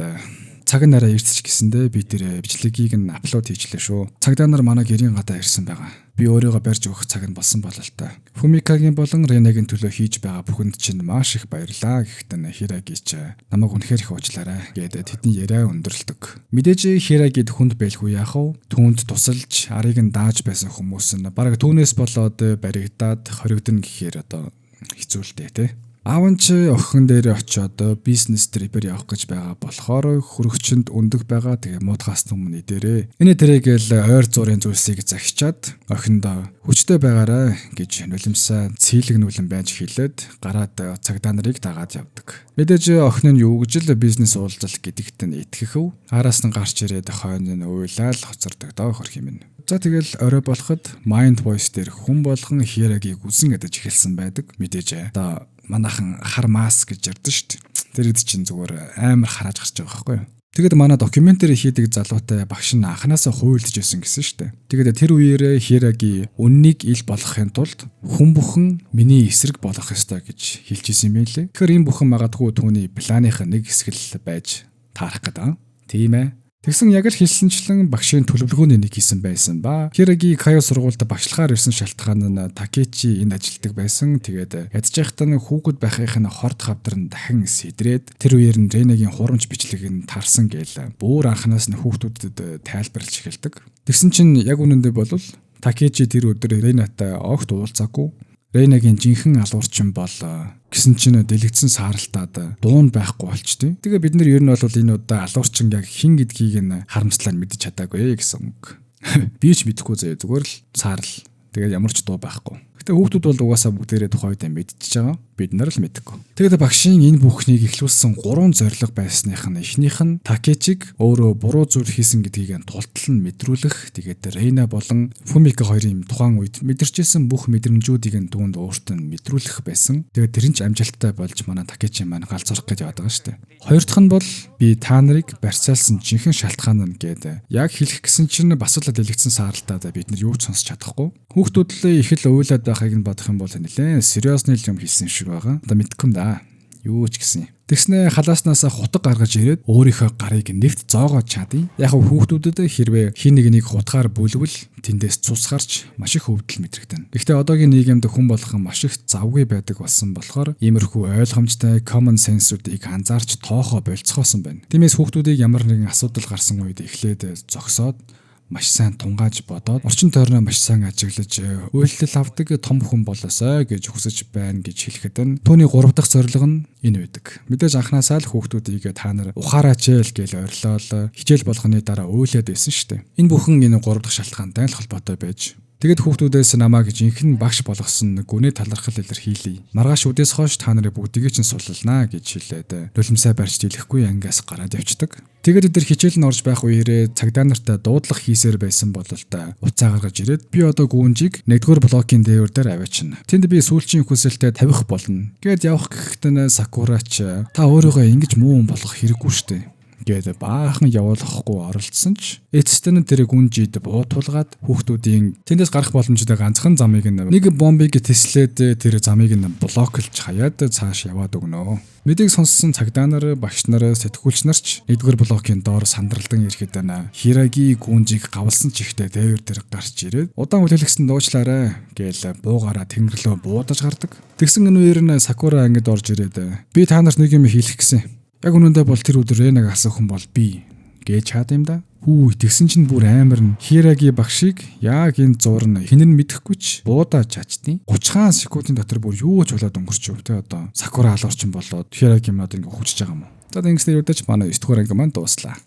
цаг нараа ирсэж гисэндээ би тэр бичлэгийг нь апплод хийчлээ шүү. Цагдаа нар манай гэрийн гадаа ирсэн байгаа. Би өөрийгөө барьж өгөх цаг нь болсон болол та. Фумикагийн болон Ренагийн төлөө хийж байгаа бүхэнд чинь маш их баярлаа гэхдээ Хираги ч намайг үнэхээр их уучлаарай гэдэг тэдний яриа өндөрлөдөг. Мэдээж Хирагид хүнд байлгүй яах вэ? Түүнд тусалж арыг нь дааж байсан хүмүүс нь бараг түүнээс болоод баригдаад хоригдно гэхээр одоо хэцүүлтэй те. Аав нь ч охин дээр очиод бизнес трипээр явах гэж байгаа болохоор хөрөгчөнд өндөг байгаа тэгээ муудахаас өмнө дээрээ. Энэ тэрэгээл ойр зургийн зүйлсийг захичаад охиндоо хүчтэй байгаарай гэж нулимсаа цэйлэгнүүлэн байж хэлээд гараад цагдаа нарыг дагаад явдаг. Мэдээж охин нь юу гэж л бизнес уулзалт гэдэгт нь итгэхв. Араас нь гарч ирээд хойно нь уйлал хоцордог доо хөрх юм. За тэгэл орой болоход Mind Voice дээр хүн болгон Хирагийг үзэн ядаж эхэлсэн байдаг. Мэдээж одоо манайхан хар маск гэж ярьдэн шүү дээ. Тэр хэд чинь зүгээр амар харааж гарч байгаа байхгүй юу? Тэгэд манай докюментари хийдэг залуутай багш нь анханасаа хуйлдж байсан гэсэн шүү дээ. Тэгэд тэр үеэрээ Хираги үннийг ил болгохын тулд хүн бүхэн миний эсрэг болох ёстой гэж хэлж ирсэн юм байлээ. Тэгэхээр энэ бүхэн магадгүй түүний планых нэг хэсэг л байж таарах гэдэг. Тийм ээ. Тэгсэн яг л хэлсэнчлэн багшийн төлөвлөгөөний нэг хийсэн байсан ба Хираги Кайо сургуульд багшлахаар ирсэн шалтгаан нь Такичи энэ ажилтдаг байсан. Тэгээд ядж байхдаа хүүхэд байхын хорт хавдар нь дахин сэдрээд тэр үеэр нь Ренагийн хурамч бичлэгийг нь тарсан гээл бүр анханаас нь хүүхдүүдэд тайлбарлаж эхэлдэг. Тэгсэн чинь яг үнэндээ бол Такичи тэр өдөр Ренатай огт уулзаагүй. Рейнагийн жинхэнэ алуурчин бол гэсэн чинь дэлгэцэн сааралтаад дуун байхгүй болчтой. Тэгээ бид нар ер нь бол энэ удаа алуурчин яг хин гэдгийг нь харамслаар мэдэж чадаагүй гэсэн үг. Би ч мэдэхгүй зүгээр л саарл. Тэгээ ямар ч дуу байхгүй. Гэтэ хүүхдүүд бол угаасаа бүгдээрээ тухайд мэдчихэж байгаа. Бид нар л мэдэхгүй. Тэгээд багшийн энэ бүхнийг эхлүүлсэн 3 зорилго байсных нь эхнийх нь Такичиг өөрөө буруу зүйл хийсэн гэдгийг тултал нь мэдрүүлэх. Тэгээд Рейна болон Фумика хоёрын тухайн үед мэдэрчсэн бүх мэдрэмжүүдийг нь түүнд өөртөө нь мэдрүүлэх байсан. Тэгээд тэр нь ч амжилттай болж манай Такичи маань галзуурах гэж яваад байгаа шүү дээ. Хоёр дахь нь бол би та нарыг барьцаалсан жинхэнэ шалтгаан нь гэдэг. Яг хэлэх гэсэн чинь бас л дэлгэцэн сааралтаад бид нар юу ч сонсч чадахгүй. Хүүхдүүд л их л уйлаад байхыг нь бодох юм бол нэлээд сериосны юм хийсэн шиг байгаа. Одоо мэдгүй юм да. Юу ч гэсэн. Тэгснэ халааснаас хутга гаргаж ирээд өөрийнхөө гарыг нэвт зоогоод чадъя. Яг хүүхдүүдэд хэрвээ хин нэг хутгаар бүлвэл тэндээс цусгарч маш их өвдөл мэдрэгдэнэ. Гэхдээ одоогийн нийгэмд хүн болгон маш их завгүй байдаг болсон болохоор иймэрхүү ойлгомжтой common sense-үүдийг анзаарч тоохоо болцохоосон байна. Тиймээс хүүхдүүдийг ямар нэгэн асуудал гарсан үед эхлээд зогсоод маш сайн тунгааж бодоод орчин тойрноо маш сайн ажиглаж үйлдэл авдаг том хүн болоосой гэж хүсэж байна гэж хэлэхэд нь түүний 3 дахь зорилго нь энэ байдаг. Мэдээж анханасаа л хүүхдүүдийг та нар ухаараач л гэж орилол хичээл болгоны дараа уйлаад байсан шүү дээ. Энэ бүхэн энэ 3 дахь шалтгаантай л холбоотой байж Тэгэд хүүхдүүдээс намайг жинхэнэ багш болгосон гүний талархал илэрхийлье. Маргааш үдээс хойш та нарыг бүгдийг чинь суллалнаа гэж хэлээд нулимсаа барьж дийлэхгүй ангиас гараад явцдаг. Тэгээд эдгээр хичээл нь орж байх үеэрээ цагдаа нартай дуудлах хийсээр байсан бол та уцаа гаргаж ирээд би одоо гүнжийг 1-р блокийн дээвэр дээр аваачна. Тэнд би сүүлчийн хүсэлтэд тавих болно. Гэт явах гэхдээ Сакурач та өөрийгөө ингэж муу хүн болгох хэрэггүй штэ гээд баахан явуулахгүй оролцсон ч эцэст нь тэр гүнжид буутуулгаад хүүхдүүдийн тэндээс гарах боломжтой ганцхан замыг нэг бомбыг теслээд тэр замыг блоклж хаяад цааш яваад өгнө. Мэдээг сонссон цагдаа нар, багш нар, сэтгүүлч нар ч 1-р блокийн доор сандралдан ирэхэд Хираги гүнжийг гавлсан чихтэй дээвэр дээр гарч ирээд удаан хүлээлгэсэн дуучлаарай гээл буугаараа тэнгэр рүү буудаж гардаг. Тэгсэн өнөөр нь Сакура ангид орж ирээд би та нарт нэг юм хэлэх гэсэн. Яг үнэндээ бол тэр өдөр Ренаг асах хүн бол би гэж чаад юм да. Хүү тэгсэн чинь бүр амар нь Хираги багшийг яг энэ зурн хинэн мэдэхгүй ч буудаа чачдیں۔ 30 секундын дотор бүр юу ч болоод өнгөрч өв те одоо Сакура алуурчин болоод Хираги мод ингээ хүчж байгаа юм. За ингэснээр үдэж манай 9 дугаар анги маань дууслаа.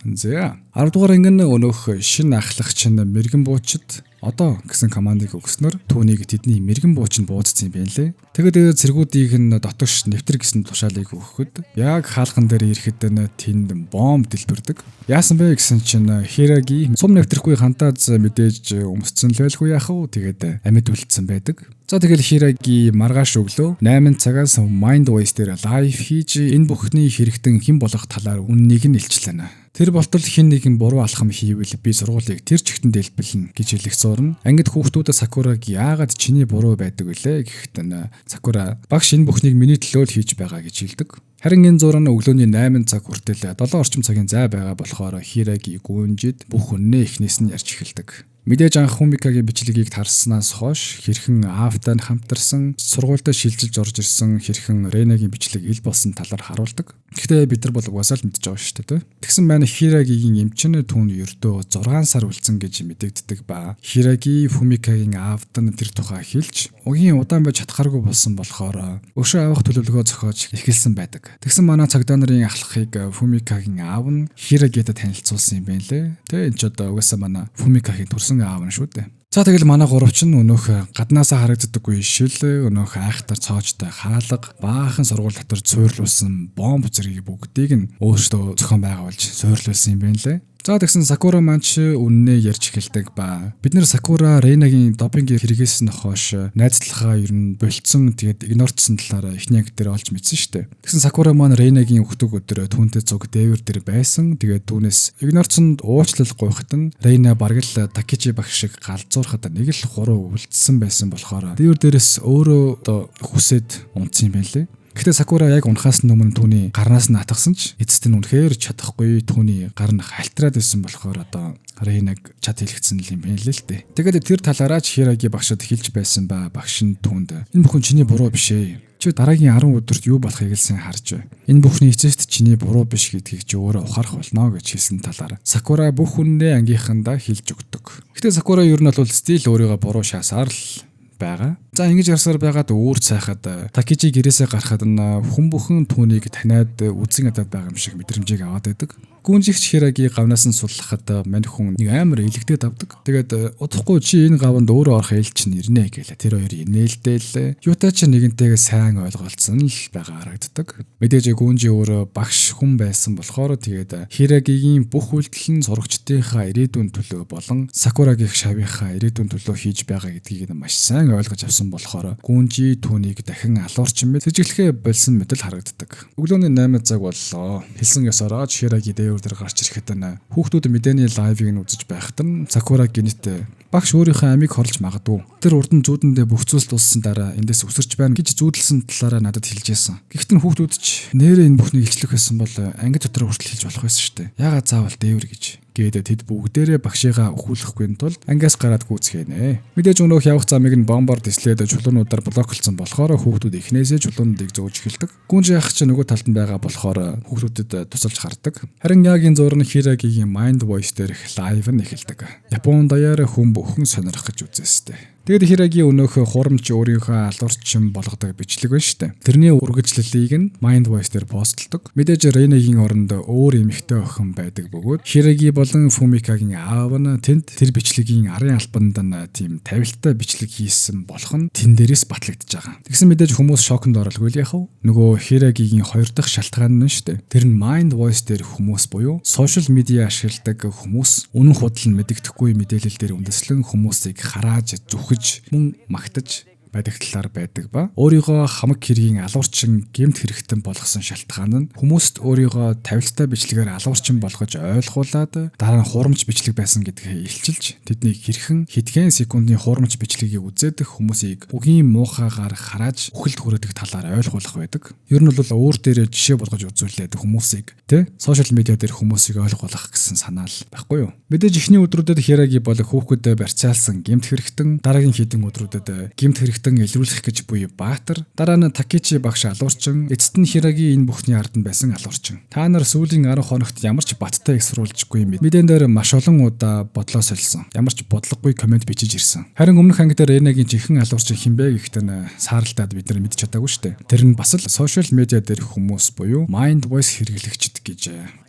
За 10 дугаар анги нь өнөөх шин ахлагч нь мэрэгэн буучид одоо гэсэн командыг өгснөр түүнийг тэдний мэрэгэн бууч нь буудсан юм байна лээ. Тэгээд цэргүүдийг нь дотогш нэвтэр гэсэн тушаалыг өгөхөд яг хаалхан дээр ирэхэд тэнд бомб дэлбэрдэг. Яасан бэ гэсэн чинь Хираги сум нэвтрэхгүй хантааз мэдээж өмсцэн л байлгүй яах вэ? Тэгээд амьд үлдсэн байдаг. За тэгэл Хираги маргааш өглөө 8 цагаас Mind Voice дээр лайв хийж энэ бүхний хэрэгтэн хэн болох талаар үннийг нь илчлэнэ. Тэр болтол хин нэгэн буруу алхам хийвэл би сургуулийг тэр чигтэн дэлбэлнэ гэж хэлэх зурна. Ангид хүүхдүүд Сакураг яагаад чиний буруу байдаг вүлээ гэхэд Сакура багш энэ бүхнийг миний төлөө л хийж байгаа гэж хэлдэг. Харин энэ зураг нь өглөөний 8 цаг хүртэл 7 орчим цагийн зай байгаа болохоор Хираги гүнжид бүх үннээ эхнээс нь ярьж эхэлдэг. Мэдээж анх Фумикагийн бичлэгийг тарснаас хойш хэрхэн Аавтай хамтарсан, сургуультай шилжилж орж ирсэн хэрхэн Ренагийн бичлэг ил болсон талаар харуулдаг. Гэхдээ бид нар бол угаасаа л мэдж байгаа шүү дээ. Тэгсэн байна Хирагигийн эмчин түүн ердөө 6 сар үлдсэн гэж мэдэгддэг ба Хираги Фумикагийн Аавтай тэр тухай хэлж угийн удаан байж чадхааргүй болсон болохоор өшөө авах төлөвлөгөө зохиож эхэлсэн байдаг. Тэгсэн манай цагдаа нарын ахлахыг Фумикагийн аав нь Хирагитай танилцуулсан юм байна лээ. Тэ энэ ч одоо угаасаа манай Фумикагийн төрсөн аав нь шүү дээ. За тэгэл манай гуравч нь өнөөх гаднаасаа харагддаггүй шил, өнөөх айхтар цоочтой хаалга, баахан сургууль дотор цуурлуулсан бомб зэргийг бүгдийг нь өөрсдөө зохион байгуулж суйрлуулсан юм байна лээ. За тэгсэн Сакура манч үннээ ярьж эхэлдэг ба бид нэр Сакура Ренагийн допингийн хэрэгээс нь хойш найзлахаа ер нь болцсон тэгээд игнорцсон талаараа эхний анги дээр олж мэдсэн шүү дээ. Тэгсэн Сакура маань Ренагийн өгдөг өдөр түүнтэй цуг дээвэр дээр байсан. Тэгээд түүнээс игнорцсонд уучлал гуйхад нь Рена бараг л Такичи багш шиг галзуурхад нэг л хуруу үлдсэн байсан болохоор дээвэр дээрээс өөрөө одоо хүсээд унтсан юм байна лээ. Гэхдээ Сакура яг унахаас өмнө түүний гарнаас нь атгсан ч эцэст нь үнэхээр чадахгүй түүний гар нь хальтраад байсан болохоор одоо Ренаг чад хэлгэсэн юм байна л дээ. Тэгээд тэр талаараа Хираги багшд хэлж байсан ба багш нь түүнд энэ бүхэн чиний буруу биш ээ. Чи дараагийн 10 өдөрт юу болохыг л сайн харж бай. Энэ бүхний эцэст чиний буруу биш гэдгийг чи өөрөө ухаарах болно гэж хэлсэн талаар Сакура бүх хүнээ ангийнхандаа хэлж өгдөг. Гэхдээ Сакура ер нь бол стил өөрийгөө буруу шаасаар л байгаа. За ингэж ярсаар байгаад үүр цайхад Такичи гэрээсээ гарахад нь хүн бүхэн түүнийг таниад үзэн ядаад байгаа юм шиг мэдрэмжийг аваад байдаг. Гүнжигч Хираги гавнаас нь суллахад мань хүн нэг амар илэгдээд авдаг. Тэгээд удахгүй чи энэ гаванд өөрөө орох ээл чинь ирнэ гэлээ. Тэр хоёр инээлтэл юутай ч нэгэнтэйгээ сайн ойлголцсон л байгаа харагддаг. Мэдээж Гүнжи өөрөө багш хүн байсан болохоор тэгээд Хирагигийн бүх үйлдэл нь сурагчдынхаа ирээдүйн төлөө болон Сакурагийн шавийнхаа ирээдүйн төлөө хийж байгаа гэдгийг маш сайн ойлгож авсан болохоор Гүнжи түүнийг дахин алуурчин мэт сэжиглэхээ болсон мэт л харагддаг. Өглөөний 8 цаг боллоо. Хэлсэн ёсороо Хираги дээр гарч ирэхэд хүүхдүүд мэдээний лайвыг нь үзэж байхад нь Сакура гинэт багш өөрийнхөө амийг хорлж магадгүй. Тэр урд нь зүүдэндээ бүх зүйлс дууссан дараа эндээс үсэрч байна гэж зүүдэлсэн талаараа надад хэлж байсан. Гэхдээ хүүхдүүд ч нэрээ энэ бүхнийг илчлэх байсан бол анги дотор хүртэл хэлж болох байсан шүү дээ. Ягаад заавал дээвэр гэж гээд тэд бүгдээрээ багшигаа өхүүлэхгүй тул ангиас гараад гүйцгэнэ. Мэдээж өнөөх явах замыг нь бомбоор дэслээд чулуунуудаар блоклцсон болохоор хүүхдүүд эхнээсээ чулуунуудыг зөөж эхэлдэг. Гүнж яах ч нөгөө талд нь байгаа болохоор хүүхдүүдэд тусалж хардаг. Харин яг энэ зурны Хирагигийн Mind Voice дээрх лайв нь эхэлдэг. Япон даяар хүн бүхэн сонирх гэж үзээстэй. Тэгэд Хирагийн өнөөх хурамч өөрийнхөө алуурчин болгодог бичлэг байна шүү дээ. Тэрний үргэлжлэлийг нь Mind Voice дээр постлдог. Мэдээж Рейнагийн оронд өөр эмэгтэй охин байдаг бөгөөд Хираги болон Фумикагийн аав нь тэнд тэр бичлэгийн арын албанд нь тийм тавилттай бичлэг хийсэн болох нь тэн дээрээс батлагдж байгаа. Тэгсэн мэдээж хүмүүс шоконд оролгүй л яах вэ? Нөгөө Хирагигийн хоёр дахь шалтгаан нь шүү дээ. Тэр нь Mind Voice дээр хүмүүс буюу сошиал медиа ашигладаг хүмүүс үнэн худал нь мэддэхгүй мэдээлэл дээр үндэслэн хүмүүсийг харааж зүхэж мөн магтаж байдаг талаар байдаг ба өөрийгөө хамаг хэргийн алуурчин гэмт хэрэгтэн болгосон шалтгаан нь хүмүүст өөрийгөө тавилттай бичлэгээр алуурчин болгож ойлгуулад дараа нь хурамч бичлэг байсан гэдгээ илчилж тэднийг хэрхэн хэдхэн секундын хурамч бичлэгийг үзээд хүмүүсийг үгийн муухайгаар харааж үхэлд хүрээдэг талаар ойлгуулах байдаг. Ер нь бол өөр дээрээ жишээ болгож үзүүлээд хүмүүсийг сошиал медиа дээр хүмүүсийг ойлгуулах гэсэн санаа л байхгүй юу? Мэдээж ихний өдрүүдэд Хираги бол хүүхдэд барьцаалсан гэмт хэрэгтэн дараагийн хэдэн өдрүүдэд гэмт хэрэгтэн илрүүлэх гэж буй Баатар дараа нь Такечи багш алуурчин эцэст нь Хираги энэ бүхний ард нь байсан алуурчин. Та нар сүүлийн 10 хоногт ямар ч баттай их сурвалжгүй мэдэн дээр маш олон удаа бодлоо солисон. Ямар ч бодлогогүй комент бичиж ирсэн. Харин өмнөх анги дээр Ренагийн жинхэнэ алуурчин хинбэ гэхдээ сааралдаад бид нар мэдж чадаагүй шүү дээ. Тэр нь бас л сошиал медиа дээр хүмүүс буюу Mind Voice хэрэглэгчд гэж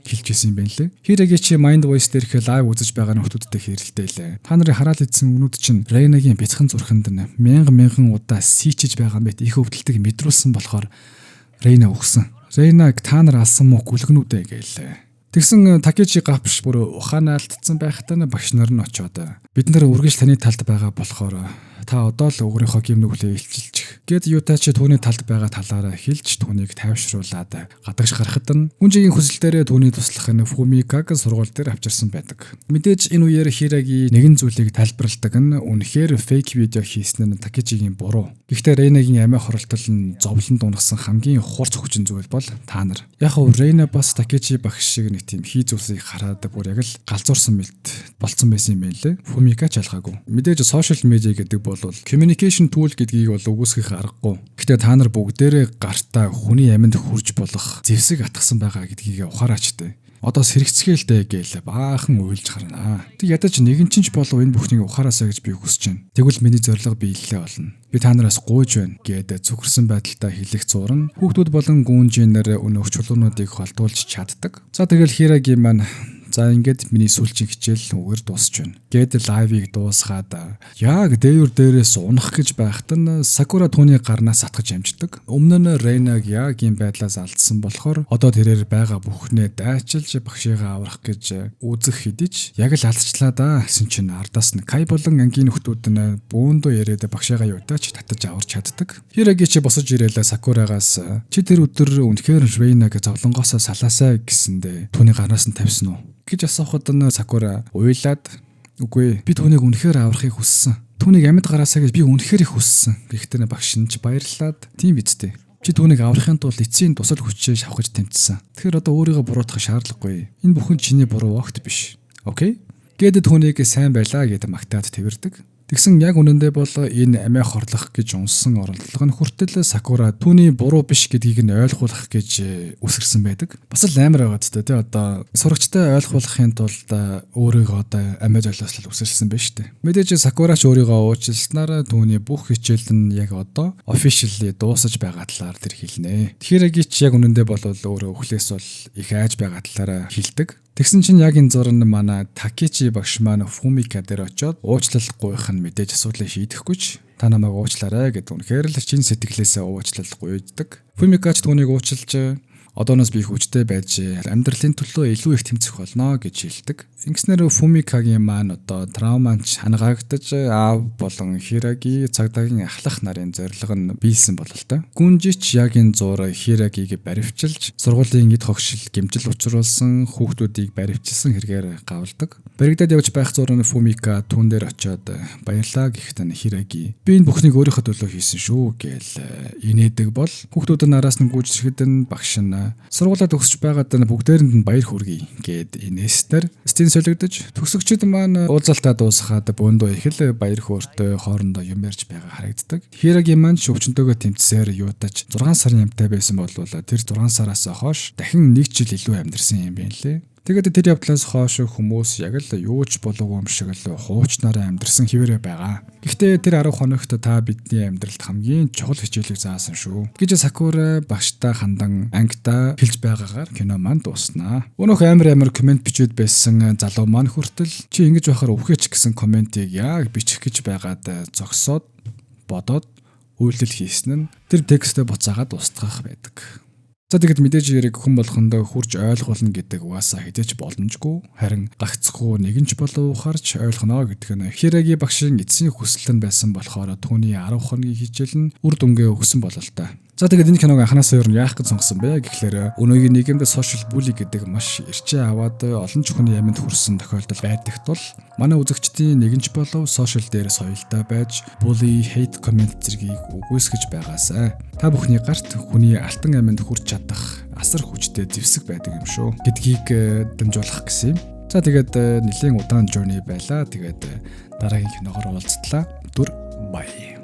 хэлж ирсэн юм байна лээ. Хираги чи Mind Voice дээрх лайв үзэж байгаа нөхдүүдтэй хэрэлтэй лээ. Та нарын хараад идсэн үнүүд чинь Ренагийн бяцхан зурханд нь мянган удаа сийчиж байгаа мэт их өвдөлтөг мэдрүүлсэн болохоор Рейна өгсөн. Рейнаг та нар алсан муу гүлгнүүдэ гэлээ. Тэгсэн Такечи гавш бүр ухаанаа алдсан байхдаа багш нар нь очоод бид нар үргэлж таны талд байгаа болохоор та одоо л өөрийнхөө гим нүглээ илчилчих гэд Ютачи түүний талд байгаа талаараа хэлж түүнийг тайвшруулад гадагш гарахад нь хүнжигийн хүсэлтээрээ түүний туслах нь Фумикаг сургууль дээр авчирсан байдаг. Мэдээж энэ үеэр Хираги нэгэн зүйлийг тайлбарладаг нь үнэхээр фейк видео хийсэн нь Такечигийн буруу. Гэхдээ Рейнагийн амиа хоролтол нь зовлонд унагсан хамгийн хурц хүчин зүйл бол та нар. Яг нь Рейна бас Такечи багш шиг нэг тийм хий зүйлсийг хараад бүр яг л галзуурсан мэлт болцсон байсан юм байна лээ. Фумика ч ялгаагүй. Мэдээж сошиал медиа гэдэг бол communication tool гэдгийг бол үгүйсгэх аргагүй. Гэхдээ та нар бүгдээрээ гартаа хүний амьд хурж болох зэвсэг атгсан байгаа гэдгийг ухаараач тээ. Одоо сэрэгцгээлтэй гээл баахан уйлж харна. Тэг ядаж нэгэн ч болов энэ бүхнийг ухаараасаа гэж би хүсэж байна. Тэгвэл миний зорилго биелэлээ болно. Би та нараас гуйж байна гэдэг зүгэрсэн байдалтай хэлэх зурн хүүхдүүд болон гүнжинээр өнөөх чулуунуудыг холдуулж чаддаг. За тэгэл Хираги маань за ингээд миний сүүлчийн хичээл үгээр дуусч байна. Гэд лайвыг дуусгаад яг дээвэр дээрээс унах гэж байхад нь Сакура түүний гарнаас атгаж амждаг. Өмнө нь Рейнаг яг ийм байдлаас алдсан болохоор одоо тэрээр байгаа бүхнээ дайчилж багшигаа аврах гэж үзэх хэдиж яг л алдчихлаа да гэсэн чинь ардаас нь Кай болон ангийн нөхдүүд нь бөөндөө яриад багшигаа юутаач татаж аварч чаддаг. Хираги чи босож ирээлээ Сакурагаас чи тэр өдөр үнэхээр Рейнаг зовлонгоосоо салаасаа гэсэндээ түүний гарнаас нь тавьсан уу гэж асуухад нь Сакура уйлаад үгүй би түүнийг үнэхээр аврахыг хүссэн. Түүнийг амьд гараасаа гэж би үнэхээр их хүссэн. Гэхдээ багш нь ч баярлаад тийм бидтэй. Чи түүнийг аврахын тулд эцсийн тусал хүчээ шавхаж тэмцсэн. Тэгэхээр одоо өөрийгөө буруутгах шаардлагагүй. Энэ бүхэн чиний буруу огт биш. Окей? Гэдэд түүнийг сайн байлаа гэдэг магтаад тэрдэг. Тэгсэн яг үнэндээ бол энэ амиа хорлох гэж унсан оролдлого нь хүртэл Сакура түүний буруу биш гэдгийг нь ойлгуулах гэж үсэрсэн байдаг. Бас л амар байгаа ч тийм одоо сурагчтай ойлгуулахын тулд өөрийгөө одоо амиа золиослол үсэрсэн байна шүү дээ. Мэдээж Сакура ч өөрийгөө уучлснараа түүний бүх хичээл нь яг одоо officially дуусаж байгаа талаар тэр хэлнэ. Хираги ч яг үнэндээ бол өөрөө өхлөөс бол их айж байгаа талаараа хэлдэг. Тэгсэн чинь яг энэ зурн манай Такечи багш маань Фумика дээр очиод уучлал гуйх нь мэдээж асуудлыг шийдэхгүйч та намайг уучлаарай гэдэг үнэхээр л чин сэтгэлээсээ уучлал гуйдаг. Фумика ч түүнийг уучлж одооноос би хүчтэй байж амьдралын төлөө илүү их тэмцэх болно гэж хэлдэг. Ингэснээр Фумикагийн маань одоо травманч хангаагдаж аав болон Хираги цагдаагийн ахлах нарын зорилго нь биелсэн бололтой. Гүнжич яг энэ зуур Хирагиг баривчилж сургуулийн эд хогшил гэмжил учруулсан хүүхдүүдийг баривчилсан хэрэгээр гавлдаг. Баригдаад явж байх зурны Фумика түүн дээр очиод баярлаа гэхэд нь Хираги би энэ бүхнийг өөрийнхөө төлөө хийсэн шүү гээл инээдэг бол хүүхдүүд нь араас нь гүйжрэхэд нь багш нь сургуулаа төгсөж байгаад нь бүгдээрэнд нь баяр хүргэе гэд инээснээр стен солигдож төгсөгчд маань уулзалтаа дуусгаад бөөндөө их л баяр хөөртэй хоорондоо юм ярьж байгаа харагддаг. Хираги маань өвчнөдөөгөө тэмцсээр юутач 6 сарын амьтаа байсан бол тэр 6 сараас хойш дахин 1 жил илүү амьдэрсэн юм байна лээ. Тэгээд тэр явдлаас хойш хүмүүс яг л юу ч болоогүй юм шиг л хуучнаараа амьдрсан хэвээрээ байгаа. Гэхдээ тэр 10 хоногт та бидний амьдралд хамгийн чухал хичээлийг заасан шүү гэж Сакура багштай хандан ангида хэлж байгаагаар кино маань дууснаа. Өнөөх амар комент бичээд байсан залуу маань хүртэл чи ингэж байхаар өвхөч гэсэн комментиг яг бичих гэж байгаад зогсоод бодоод үйлдэл хийсэн нь тэр текстээ буцаагаад устгах байдаг. За тэгэд мэдээж яриг хүн болгондоо хурж ойлгуулна гэдэг угаасаа хэзээч боломжгүй. Харин гагцхгүй нэгэнч болов ухаарч ойлгоно гэдэг нь Хираги багшийн эцсийн хүсэл нь байсан болохоор түүний 10 хоногийн хичээл нь үр дүнгээ өгсөн болол та. За тэгээд энэ киног анханасаа ер нь яах гэж сонгосон бэ гэхлээр өнөөгийн нийгэмд social bully гэдэг маш эрчээ аваад олон ч хүний амьд хүрсэн тохиолдол байдаг тул манай үзэгчдийн нэгэнч болов social дээр соёлтой байж bully, hate comment зэргийг үгүйсгэж байгаасай. Та бүхний гарт хүний алтан амьд хүрч чадах асар хүчтэй зэвсэг байдаг юм шүү гэдгийг дамжуулах гэсэн юм. За тэгээд нэлээд удаан journey байлаа. Тэгээд дараагийн киногоор уулзтлаа. Дүр бай.